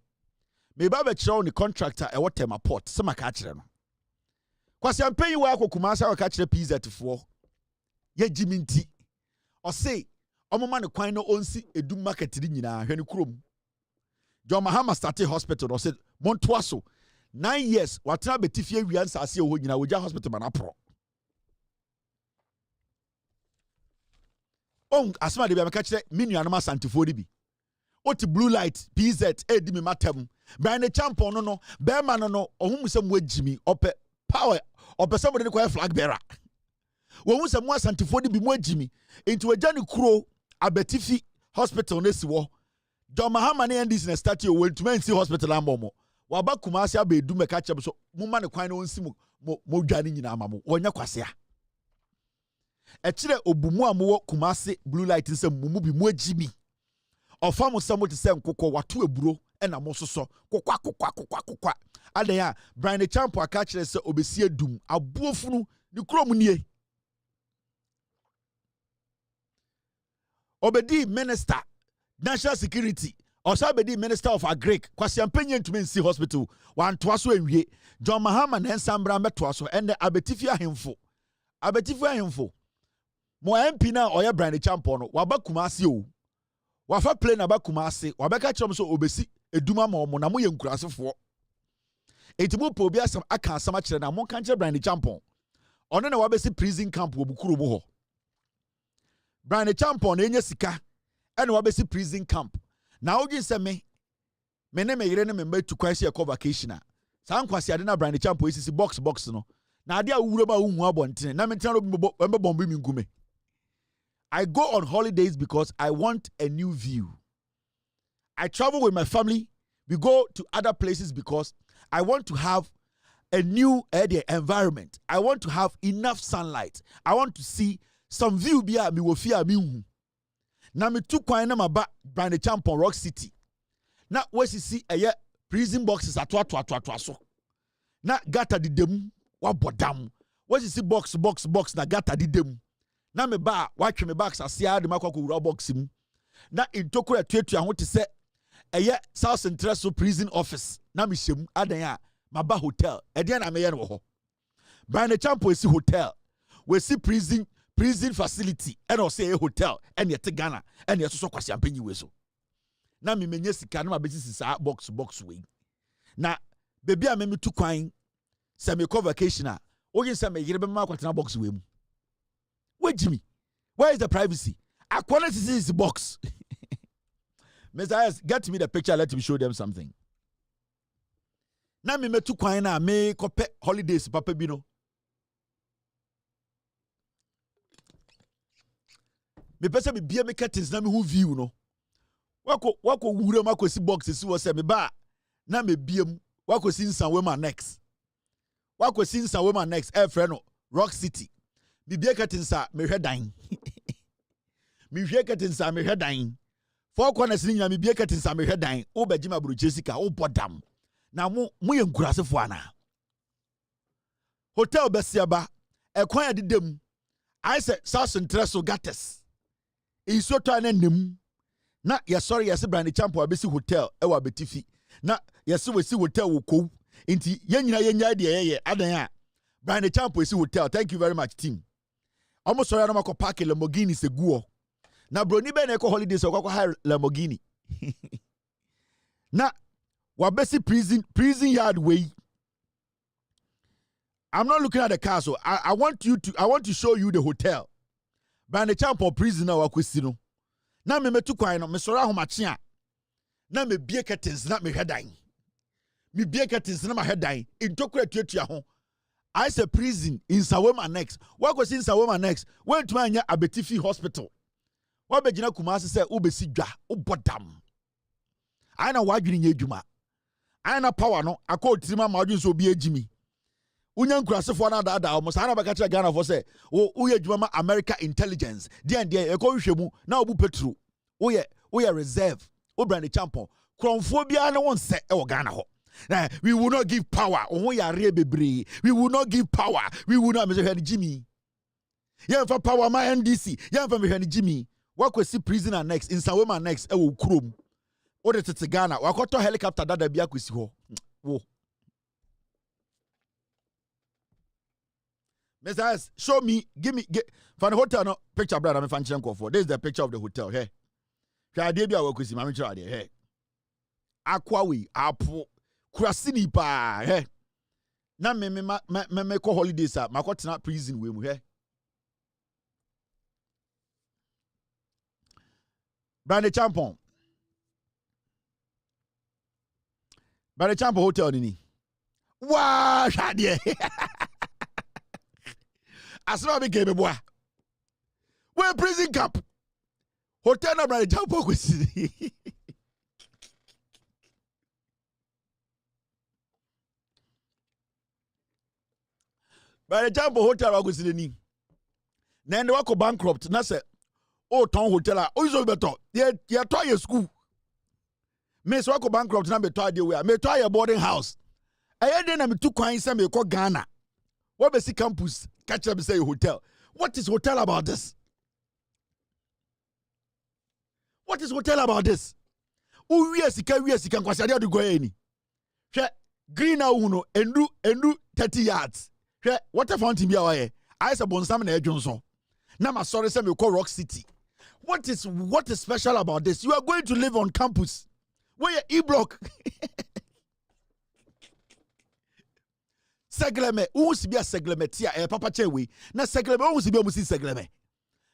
[SPEAKER 8] me ba be kire on the contractor e water port se maka kire no kwasi ampanyi we akokuma sa waka kire PZ fo ye jiminti o say omoma ne kwan no onsi edum market ni nyina hwani krom John Mahama started hospital o say montoaso 9 years watena betifie wiansa ase ho nyina woja hospital manapro on asma de be maka kire minuanoma santifo bi oti blue light PZ edi me matem Brian Champon no be ma no ohum se mo agimi ope power ope somebody dey call flag bearer wo hu se mo asantifo de bi mo agimi into agya ne kuro Abetifi hospital na si wo John Mahama ne NDC na start o went to see hospital ammo waba kumasi abedu meka chem so mo ma ne kwan no onsi mo dwane nyina amamo wonya kwase a e kire obumu amwo kumasi blue light nsem mumu bi mo agimi ofa mo samo te se nkokọ wato eburo na mo soso kokwa adan ya Brian Champo aka kire se obesi edum abuofunu ni krom nie obedi minister national security osabedi minister of agric kwasi ampenye ntumi nsi hospital wan toaso enwie John Mahama na ensambra metoaso ene Abetifi ahemfo mo MP na oye Brian Champo no wabakuma ase o wafa plane abakuma ase wabeka kyerem so obesi eduma ma omo na mo ye nkurasefo etimu po obi asam aka asam a kyerɛ na mo kan kyerɛ Brian Champo ono na wabesi prison camp wo bukuru mo ho Brian Champo na enye sika ene wabesi prison camp na ogi se me ne me yire ne me matu kwansi e vacation a san kwasi ade na Brian Champo esisi box no na ade a wuro ba hu abonten na me tena no bombi mi ngume. I go on holidays because I want a new view. I travel with my family. We go to other places because I want to have a new environment. I want to have enough sunlight. I want to see some view bia mi wo fia mi hu. Na me tu kwan na maba Brian Champo Rock City. Na wesi si eye prison boxes ato so. Na gata di dem wa bodam. Wesi si box na gata di dem. Na me ba watwe me box asia de makwa ko wura box mu. Na intokura tuatua ho te se eye South Central prison office. Na me hyem adan a maba hotel. Ede na me ye no ho. Brian Champo esi hotel. We see prison facility and also a hotel and yet Ghana and yet so kwasi ampanyi we so na me menye sika na mabesi sa box we na baby a me tu kwan se me cover vacation a oyin se me yire be ma kwatena box we mu we Jimmy where is the privacy akwana is box Messiah, get me the picture, let me show them something. Na me tu kwan na me kope holidays papa bino. Me pese me bia me curtains na me hu view no. Wako wure mako si box si wo se me ba na me biam wako si nsan we ma next. Wako si nsan we ma next e frɛ no Rock City. Me bia curtains a me hwɛ dan. Me hwɛ curtains a me hwɛ dan. Four corners ni nya me bia curtains a me hwɛ dan. Wo ba gima bro Jessica wo bodam. Na mo ye nkurasefo ana. Hotel besiaba e kwan adedem. I say South Central Gates. Iso to anem na sorry yes Brian Champo abesi hotel e wa Betifi na yes we si hotel wo ko nti yenya de ye adan a Brian Champo esi hotel. Thank you very much team. Almost sorry na mako park Lamborghini seguo na broni be na ko holidays ko hire Lamborghini na wa besi prison yard way. I'm not looking at the car, so I want to show you the hotel. Brian Champo prison na wakwesi no. Na me metu kwan no me soro ahomache a. na me bie curtains na me headline me bie curtains na ma headline intokura tuatua ho I say prison in Sawema next what go in Sawema next when to anya Abetifi hospital what be gina Kumasi say ubesi dwa ubodam I na wadwini nye adwuma I na power no akọ tirima ma wadwin so obi agimi unya nkurasefo na da almost ana baka kira Ghana for say wo ye adwuma ma America intelligence dia e ko hwehwemu na obu petro wo ye reserve Obrande Champion kromfo bia na won se e wo Ghana ho we will not give power we will not give power we will not me Jimmy yeah for power my NDC yeah for me Jimmy what we see prisoner next in Sawema next e wo krom o de tete Ghana wakoto helicopter dada bia kwesi ho wo Messiah, show me give me for the hotel no picture brother me fan chenko for this is the picture of the hotel here hwa de bia wakwesi ma me try there here akwawe apo kurasini pa he na me ko holidays a makotena prison we mu he Brande Champon hotel ni wa hwade asra be game boa we prison camp hotel na Brande Champon kwesi By the Jambo Hotel Augustini. Then they wako bankrupt. Na se oh town hotel oh iso beto. Ye try your school. Me so wako bankrupt na me try the way. Me try your boarding house. Aye den na me tu kwan se me ko Ghana. What be see campus catch them say hotel. What is hotel about this? What is hotel about this? Who we sika kwasi ade do go any. Hwe green na uno endu 30 yards. What a fountain be away. I say bonsam na edwonso. Na ma sorry say me call Rock City. What is special about this? You are going to live on campus. Where your E-block. Segleme, unsi bia segleme tia papa chewe. Na segleme unsi bia musi segleme.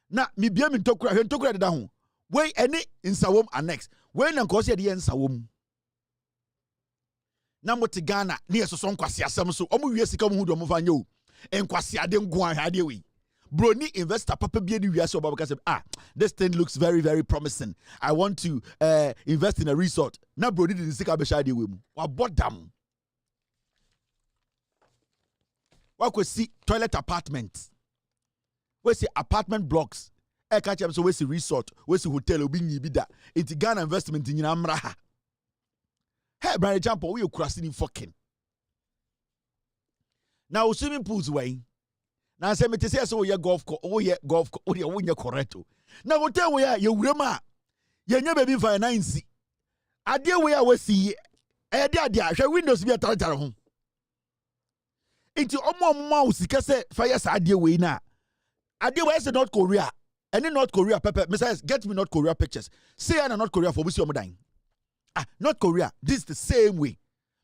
[SPEAKER 8] Na mi bia mi ntokura de da ho. We any insawom annex. We na nkosi de insawom. Na moti Ghana na yesoso nkwasi asem so omo wie sika mo hu do mo fa nyo enkwasi ade nko ahade we broni investor papa bia ni wiase obaba say this thing looks very very promising. I want to invest in a resort. Na broni di sika be shade we mu wa bodam wa kwesi toilet apartment we see apartment blocks e ka chem so we see resort we see hotel obi nyi bi da enti Ghana investment nyina mra ha. Hey, Brother Jampo, we are crossing fucking. Now, swimming pools way. Now, say me to say so. Your golf course. Oh yeah, golf course. Oh yeah, we are correct. Now, hotel we are. You rema. You never be finance. Adia we are. We see. Adia. Shall windows be a tartar home. Into omo mouse. Kase fire sa adia we na. Adia we is North Korea. Any North Korea pepper. Messiah, get me North Korea pictures. Say I North Korea for we see omo dying. North Korea, this is the same way.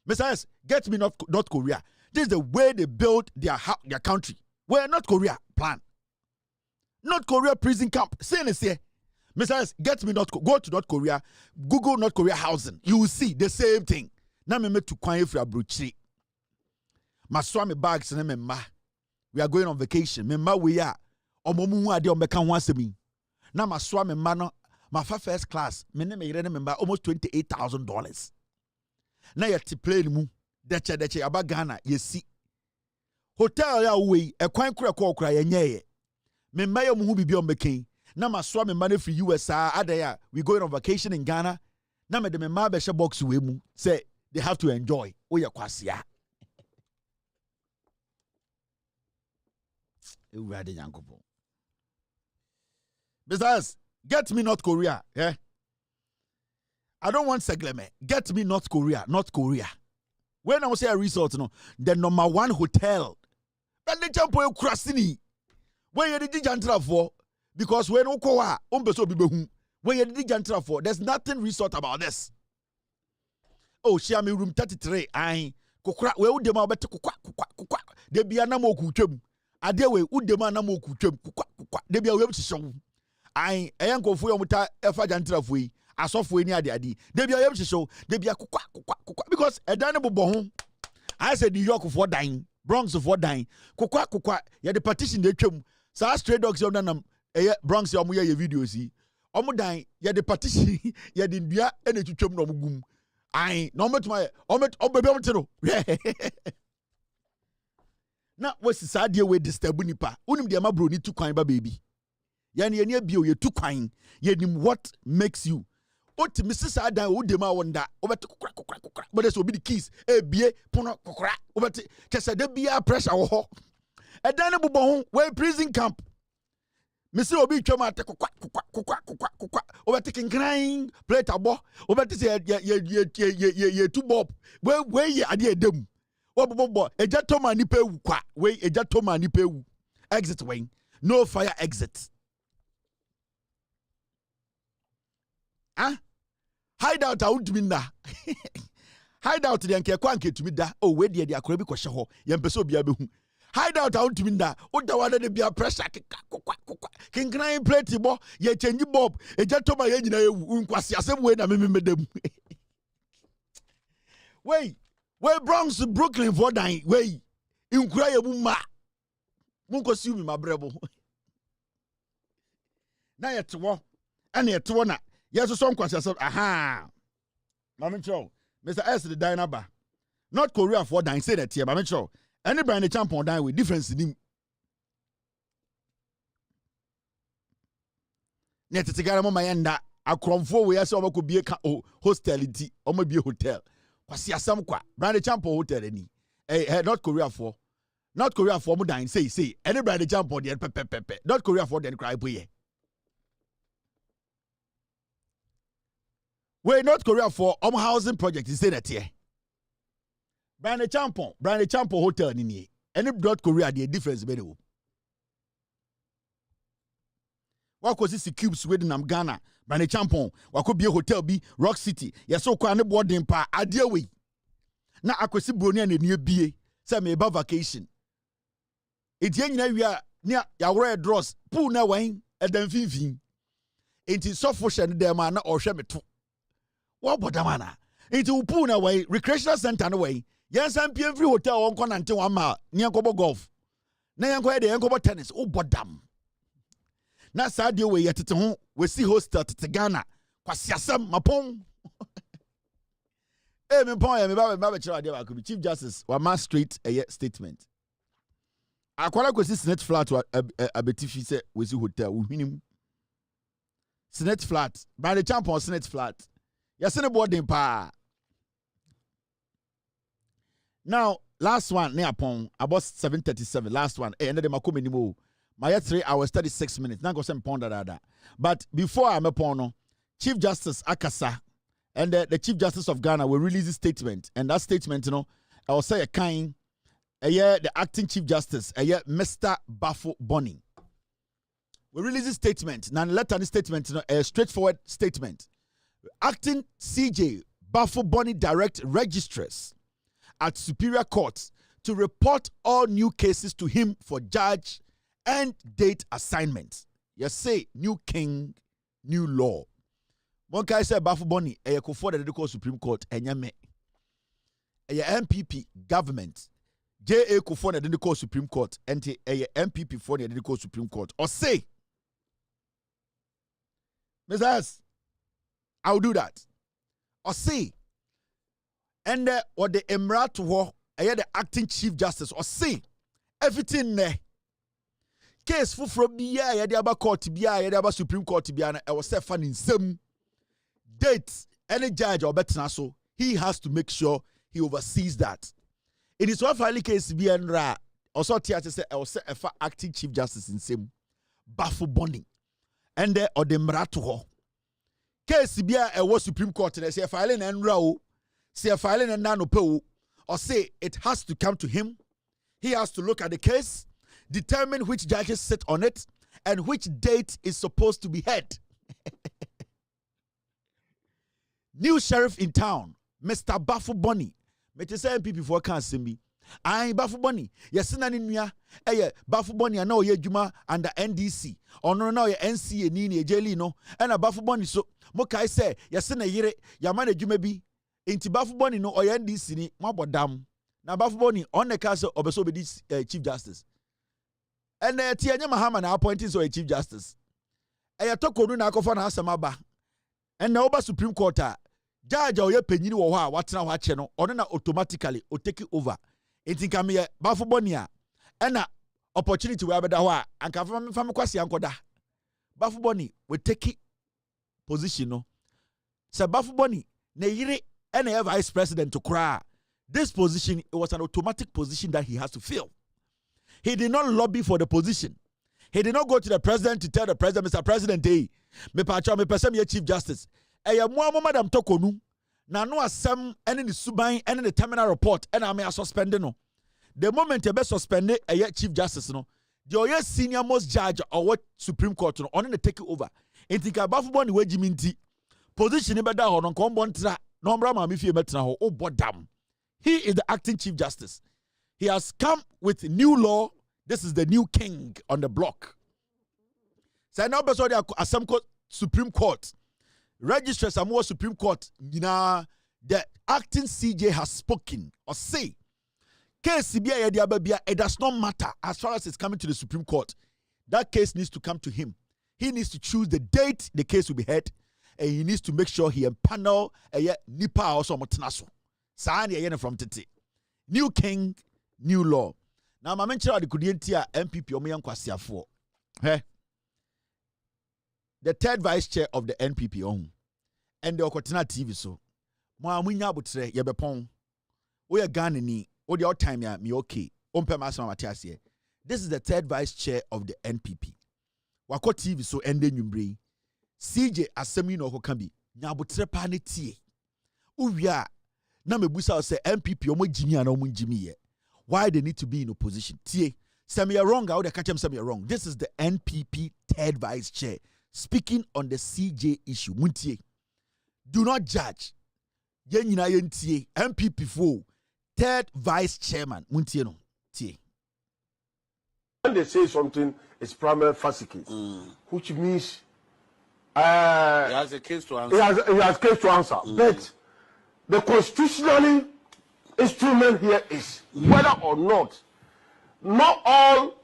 [SPEAKER 8] Messiah, get me North Korea. This is the way they build their country. Where North Korea plan. North Korea prison camp. Say and say. Messiah, get me go to North Korea. Google North Korea housing. You will see the same thing. Na me to kwanye fra brochi. Maswa me bags na me ma. We are going on vacation. Me ma we are. Omomu hu ade omeka ho asemi. Na maswa me ma no my first class, me remember almost $28,000. Na yet plane mu, deche aba Ghana, ye see. Hotel ya we, a kwan kura ye nye. Me mayo mu bibi on beken. Na maswa me money for USA, adaya, we going on vacation in Ghana. Na me de me ma besha box we mu, say they have to enjoy. Oya kwasia. You ready, Yankopo? Besides, get me North Korea, yeah. I don't want Segleme. Get me North Korea. When I say a resort, no, the number one hotel. But the jump for Krasini. Where you did jantra for? Because when Okoa, umbeso bibehu. Where you did jantra for? There's nothing resort about this. Oh, share me room 33. I kokra we udema bete kokwa. De bia na mo kutwem. Ade we udema na mo kutwem kokwa. De bia we be show. I ain't go for your muta efa jantra for yi. asofo eni ade de bia yem hyehyɛ de bia kokwa because edan ne bobɔ ho I said New York for dying, Bronx for dying, kokwa ya the partition de twam sa stray dogs yom nanam Bronx yom ye video si omo dying ya the partition ya the ndua ene twam no gum ai no metuma obebe omtero na wasi saa de we disturb nipa unim de ma bro ni tu kwan ba baby ya ne ye bio ye tu kwan ye nim what makes you oti Mrs. Adan udema wonda obete kokra but there's obi the keys bie pono kokra obete kese de bia pressure wo ho edan ne bobɔ ho we prison camp Mrs. obi twam ate kokra obete kinkran plate abo obete se ye two bob we ye ade edem obobo eja toma ni pewu kwa we eja toma ni pewu exit way no fire exit hideout out to me na hideout de nke kwa nke tumi da oh we de akora bi kwhye ho ye mpese obi abehu hideout out to me da o da wada de bia pressure kokwa kinkran plate bo ye change bob eja toma ye nyina ewu nkwase asem we na memedam we Bronx Brooklyn for dying we inkura ye bu ma munko si mi mabrebo na ye tewo ene ye tewo na yes, some questions. Aha. Mama Cho, Mr. S. the diner bar. North Korea for dying, say that here, Mama Cho. Any brand the champion dying with difference in him. Net to get my end that a cromfo where so could be a hostelity or maybe a hotel. Kwasia some qua, brand the champion hotel any. North Korea for dying, say, any brand the champion, the pepe. North Korea for then cry boy. We North Korea for housing project is say that here. Brand Champo hotel in here. Any North Korea the difference better. What was this cubes within Ghana? Brand Champo, what could be a hotel be Rock City. Yes, so quite a boarding pa idea way. Now I could see Brunei and near BA. Say me about vacation. It's young we are near your dross, pool na wine, and then fin. It is so for them or shame too. What bodamana? Into Upuna way, recreational center away. Yes, I'm every hotel on Conante 1 mile, near Kobo Golf. Nayanko de Yankobo tennis, oh bodam. Na sadio way at home, we see hostel to Ghana. Kwasiasam, Mapong. Eh, me point, me baba could be Chief Justice, or Mass Street, a statement. I quite like Senate flat to a betifi say, we see hotel, we minimum. Senate flat, by the champ on Senate flat. Yes, in the boarding pa. Now, last one, near upon about 7:37. Last one, ended the Macum anymore. My 3 hours 36 minutes. Now go some pound that. But before I'm upon Chief Justice Akasa and the Chief Justice of Ghana will release a statement, and that statement, I will say a kind, the acting Chief Justice, Mr. Bafo Bonny. We release a statement. Now, letter the statement, a straightforward statement. Acting CJ Bafo Bonny direct registrars at Superior Court to report all new cases to him for judge and date assignment. Yes, say new king, new law. One guy said Bafo Bonny, a for the Supreme Court, and yame a MPP government, J.A. Kufon at the Supreme Court, and a MPP for the Supreme Court, or say, Mr. S, I'll do that. Or say, and or the Emirate War, the acting Chief Justice, or say, everything there. Case for from BIA, the other court, BIA, the other Supreme Court, BIA, I was set fun in some dates. Any judge or better so, he has to make sure he oversees that. It is one filing case BIA, also theater say, I was set a acting Chief Justice in same Bafo Bonny, and there or the Emirate War. Case bia e was Supreme Court and say filing and row, say filing and nano po, or say it has to come to him. He has to look at the case, determine which judges sit on it, and which date is supposed to be heard. New sheriff in town, Mr. Bafo Bonny. Me say MPP for can't see me. I Bafuboni, Yasina Nia, Bafuboni, I know ye Juma under NDC, or no, now your NCA Nini, Jelino, and a Bafuboni. So, Mokai say, Yasina Yere, Yamane Jumebi, into Bafuboni, no, or NDC, ni Mabo Dam. Now, Bafuboni on the castle of a Chief Justice. And Tianya Mahama now appointing so a Chief Justice. I talk on Nakofana Samaba. And now Supreme Court. Judge or your penny or what's now watching on automatically or take it over. It can be a Bafubonia and an opportunity where the and come from Kwasi Ankoda. Bafuboni will take it position. No, Sir Bafuboni, Neyiri, and a vice president to cry. This position, it was an automatic position that he has to fill. He did not lobby for the position. He did not go to the president to tell the president, Mr. President, me pacho me person me Chief Justice. Eya mo madam tokonu na no asem ene the suban ene the terminal report ene am suspend no. The moment you be suspend Chief Justice no, the senior most judge or what Supreme Court no on the take over. Enti ka bafubon we jiminti position be da ho no ko mbontra no mbra ma me fie metna ho obodam. He is the acting Chief Justice. He has come with new law. This is the new king on the block. So now be so the Supreme Court. Registrars are more Supreme Court. The acting CJ has spoken or say, case it does not matter as far as it's coming to the Supreme Court. That case needs to come to him. He needs to choose the date the case will be heard, and he needs to make sure he empanel Nipa also Motinaso. Sani from Tete. New king, new law. Now, I mentioned the Kudientia MPP Omiyan Kwasia for. The third vice chair of the NPP and the Okotina TV so. Mo amunya butre ye bepon. O ye Ghana ni o the time ya me okay. Ompe masama matiase. This is the third vice chair of the NPP. Wako TV so ende nyumbre. CJ asemi no ko bi. Nya butre pa ne tie. Uwia na mebusa say MPP omo jimi ana omo jimi ye. Why they need to be in opposition? Tie. Say me wrong, I would catch him say me wrong. This is the NPP third vice chair. Speaking on the CJ issue, Muntie, do not judge. Yenina yentie MPP 4 third vice chairman Muntie no tie.
[SPEAKER 6] When they say something, it's primary fascicate, which means he has a case to answer. He has case to answer. But the constitutionally instrument here is whether or not all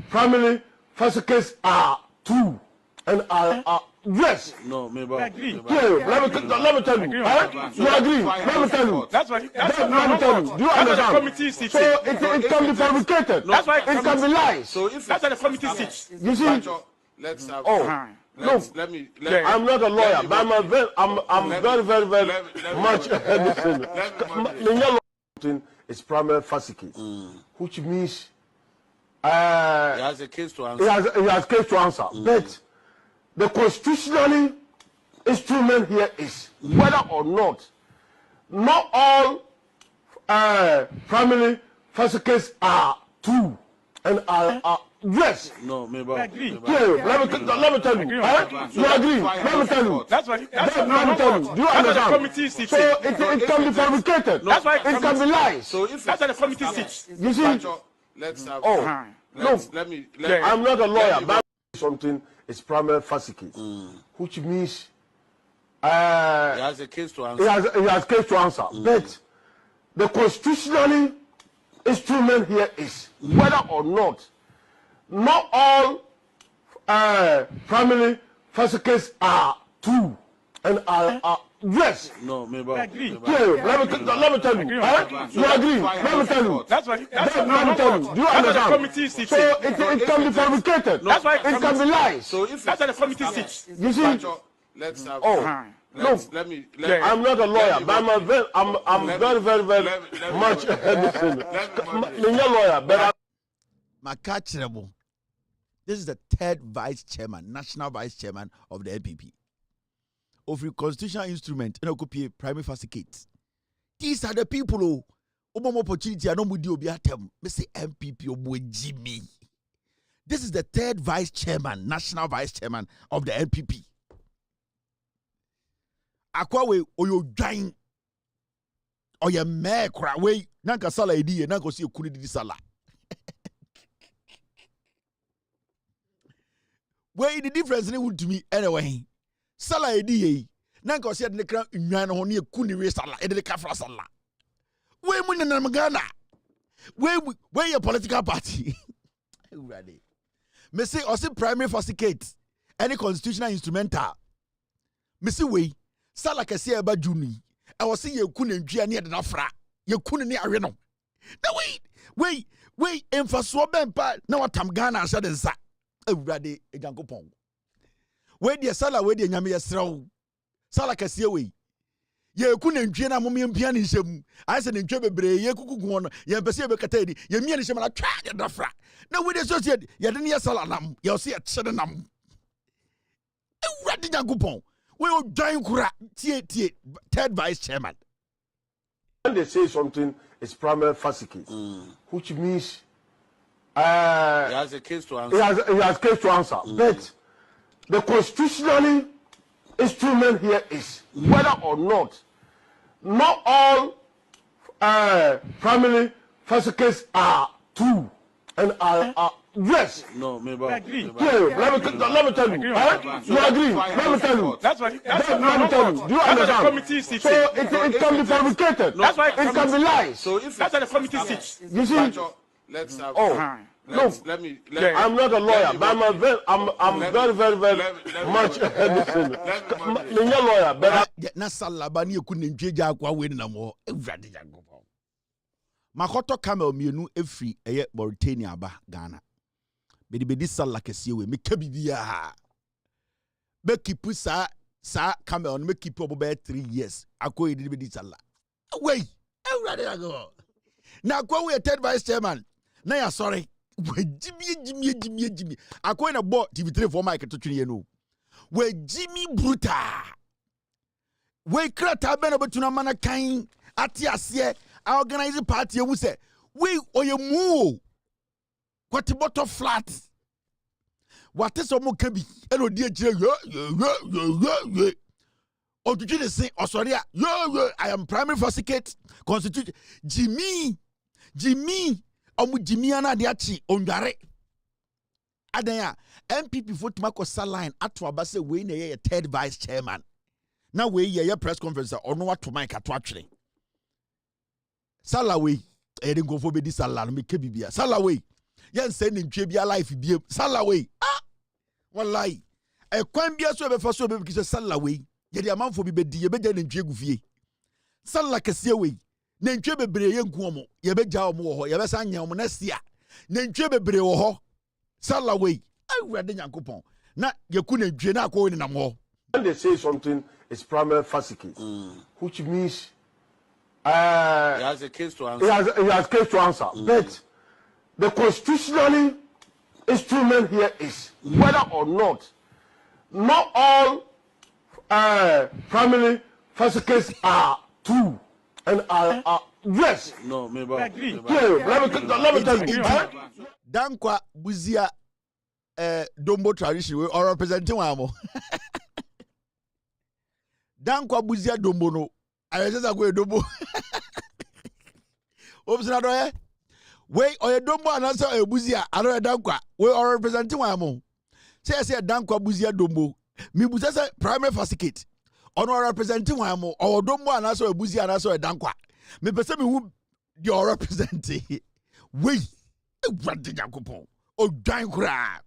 [SPEAKER 6] primary fascicates are true and are yes. No, maybe. Let me tell you. You agree? Let me tell you. That's why. Let me tell you. Do you understand? So it can be fabricated. That's why it can be lies. So if that's why the committee sits. You see? Let's have. No, let me. I'm not a lawyer, but I'm very much. It's primary fascicate, which means he has a case to answer. He has case to answer. But the constitutionally instrument here is whether or not all primary fascicates are true and are yes. No, maybe. Let me tell you. You agree? Let me tell you. That's why. Let me tell you. Do you understand? So it can be fabricated. That's why it can be lies. So if that's why the committee sits. You see? Let's have. Let me. I'm not a lawyer, but something is primary fascicate, which means he has a case to answer. He has case to answer. But the constitutionally instrument here is whether or not all primary fascicates are true and are yes. No, maybe. Let me tell you. You agree? Let me tell you. That's why. Let me tell you. Do you understand? So it can be fabricated. That's why it can be lies. So if that's why the committee sits. You see? Let's have. Let me. I'm not a lawyer, but I'm very much lawyer. But
[SPEAKER 8] Makachirebo. This is the third vice chairman, national vice chairman of the NPP. Of your constitutional instrument, and copy primary fascicate. These are the people who opportunity and no mudio say MPP or Jimmy. This is the third vice chairman, national vice chairman of the NPP. Akwawe or your giant or your mayor way nanka sala edi ye nanka si ekunu di sala where the difference ni would to me anyway sala edi ye nanka si de kra nwan ho ne ekunu we sala e de kafra sala we mu na Ghana we your political party ready me say or say primary fascicate any constitutional instrumental me say we sala kese e ba juni e wo say ye ekunu ndua ne de na fra ye kunu ne awe no na we emfaso bempa na watam Ghana asha de nsa awurade ejankopon we de sala we de nyame yesrew sala kase we ye kunu ndue na mom yempia ne nsem ayese ne ntwe bebre ye kukugu no ye mpese be kata di ye mia ne nsem na twa ye dafra na we de so ye de ne sala nam ye so ye chede nam awurade ejankopon we o join kura tie third vice chairman.
[SPEAKER 21] When they say something, it's primary fascicate, which means
[SPEAKER 10] he has a case to answer.
[SPEAKER 21] He has case to answer. But the constitutional instrument here is whether or not all primary fascicates are true and are yes.
[SPEAKER 10] No, maybe.
[SPEAKER 21] Let me tell you. You agree? Let me tell you.
[SPEAKER 10] That's why.
[SPEAKER 21] Let me tell you. Do you understand? So it can be fabricated.
[SPEAKER 10] That's why
[SPEAKER 21] it can be lies.
[SPEAKER 10] So if
[SPEAKER 21] that's
[SPEAKER 10] why the committee sits.
[SPEAKER 21] You see?
[SPEAKER 10] Let's have.
[SPEAKER 21] Look, I'm not a lawyer, but I'm very much lawyer. But
[SPEAKER 8] na salaba ni eku nentweja akwa we na mo ewrade jagopo makoto camel mienu efri eye Mauritania ba Ghana bedi sala kese we meka bibia be keep sa camel no me keep obo 3 years akoyi bedi sala we ewrade jagopo na akwa we third vice chairman na ya sorry we jimi akoyi na bo TV3 for mic to twene no we jimi brutal we krata bena betuna mana kan ati ase organize party e say we oyemu kwati bottom flat what is omo kabi eno die gire yo otutu de say osori a yo I am primary fascicate constitute Jimmy omo Jimmy ana de achi ondware adan a MPP fotuma ko saline ato aba say we na ye third vice chairman na we ye press conference ono wato mic ato atwere Salawe eri ngofo be di sala no me kebibia Salawe yen say ne ntwe bia life bia Salawe wallahi e kwan bia so be fa so be kise Salawe ye di amanfo bi be di ye be ja ne ntwe gufie sala kese we ne ntwe bebre ye nku omo ye be ja omo wo ho ye be san nya omo na sia ne ntwe bebre wo ho Salawe awurade nyankopon na ye ku ne ntwe na akọ ni nam ho.
[SPEAKER 21] When they say something, it's primary fascicate, which means
[SPEAKER 10] he has a case to answer.
[SPEAKER 21] He has case to answer. But the constitutional instrument here is whether or not all primary fascicates are true and are yes.
[SPEAKER 10] No, maybe.
[SPEAKER 21] Let me tell you.
[SPEAKER 8] Dankwa buzia dombo tradition we or representing wamo. Dankwa buzia dombo no. Ayeza go dombo. Obsina do we oye dombo anasa ebuzia aro dankwa we or representing wamo. Say dankwa buzia dombo. Mi buzia say primary fascicate. Ono representing wamo or dombo anasa ebuzia anasa dankwa. Me pese me who you representing. We Brother Jakopon. O dwan kura.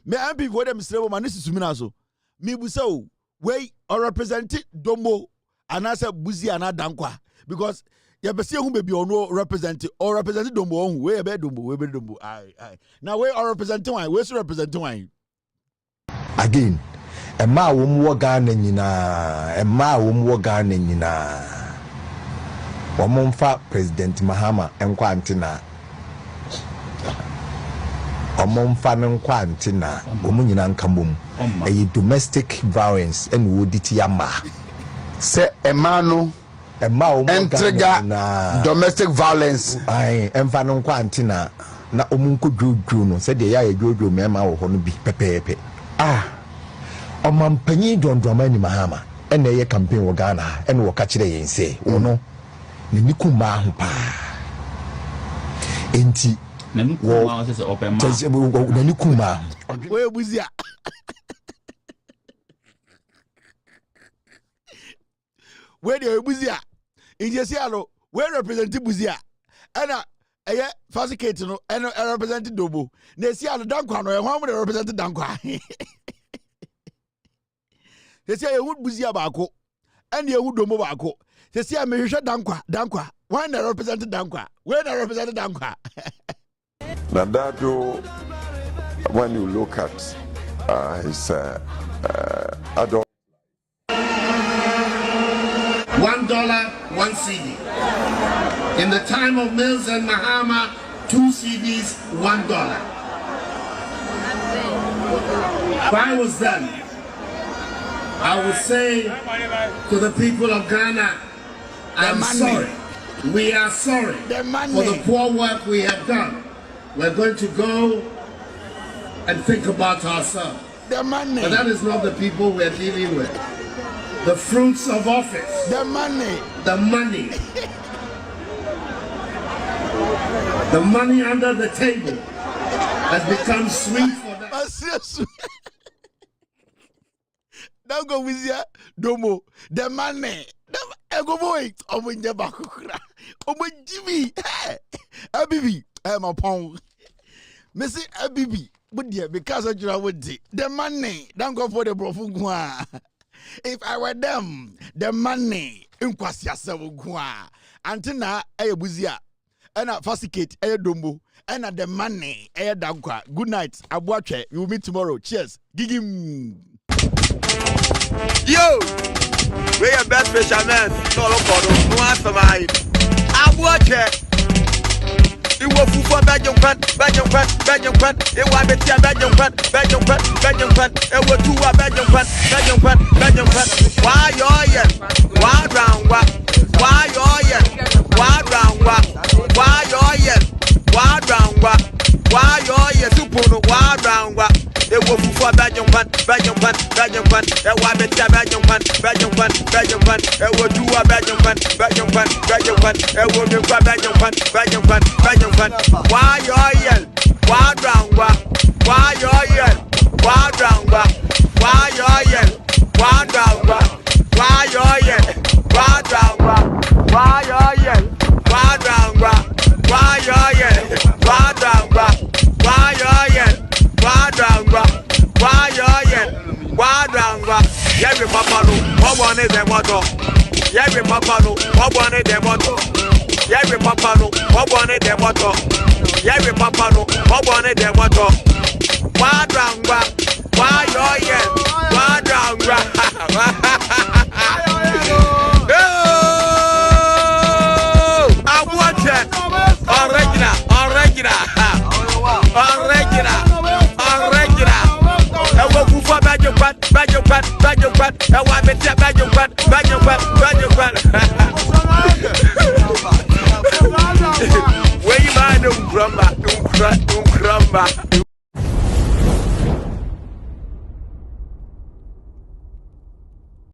[SPEAKER 8] Me ambi for them strebo manisi sumina so. Me busa we or represent dombo anasa buzi anadankwa because ya bese hu be bi ono represent or represent dombo hu we be dombo ai now we are representing one we so representing one
[SPEAKER 16] again emma wo mu Ghana nyina wo mfa President Mahama enkwa antina omomfa ne nkwa antina omu nyina nkamom e domestic violence en woditi yama
[SPEAKER 13] se emano entrega domestic violence
[SPEAKER 16] ai emfa ne nkwa antina na omu nkodwodwo no se de ya yedwodwo mema wo ho no bi pepepe omampanyi dondoma ni Mahama ene ye campaign wo Ghana ene wo ka kire yense wo no ne nikuma ho pa enti
[SPEAKER 17] nani kuma sɛ open ma
[SPEAKER 16] nani kuma
[SPEAKER 8] we buzia we de buzia injesi alo we represent buzia ana eye fasikate no eno represent dobo na esi alo dankwa no e ho mo represent dankwa esi ehu buzia baako ene ehu domo baako esi a mehwehwe dankwa when they represent dankwa
[SPEAKER 5] Now that when you look at his adult
[SPEAKER 22] $1, 1 CD. In the time of Mills and Mahama, 2 CDs, $1. If I was them, I would say to the people of Ghana, I'm sorry. We are sorry for the poor work we have done. We're going to go and think about ourselves. But that is not the people we're dealing with. The fruits of office. The money. The money under the table has become sweet for them.
[SPEAKER 8] Don't go with ya, Domo. The money. Ego boy, omunje bakukura. Omunjimi. Abibi, my pound. Missy Abibi, but dear, because of your would the money. Don't go for the brofugwa. If I were them, the money. Inquasia savugwa. Antina, buzia. And a fasicate, dombo. And the money, dankwa. Good night. Abuache. We will meet tomorrow. Cheers. Gigim.
[SPEAKER 2] Yo! We are best fishermen. No answer mine. Abuache. It was for Belgium. It was Belgium. It was 2 Belgium. Why you Why round what? Why you Why round what? Why you Why round what? Why you Supuno? Why round what? It was for Belgium. It was Belgium. It was 2 Belgium. Why you Why round what? Why you Why round what? Why you Why round what? Why you Why round what? Why you Why round what? Why you Why round what? Why you Why round what? Why you Why round what? Yeah, we papa no. What one is the motto? Yeah, we papa no. What one is the motto? Yeah, we papa no. What one is the motto? Yeah, we papa no. What one is the motto? Why round what? Why you Why round what? I want it. Original. Where you mind, don't grumble.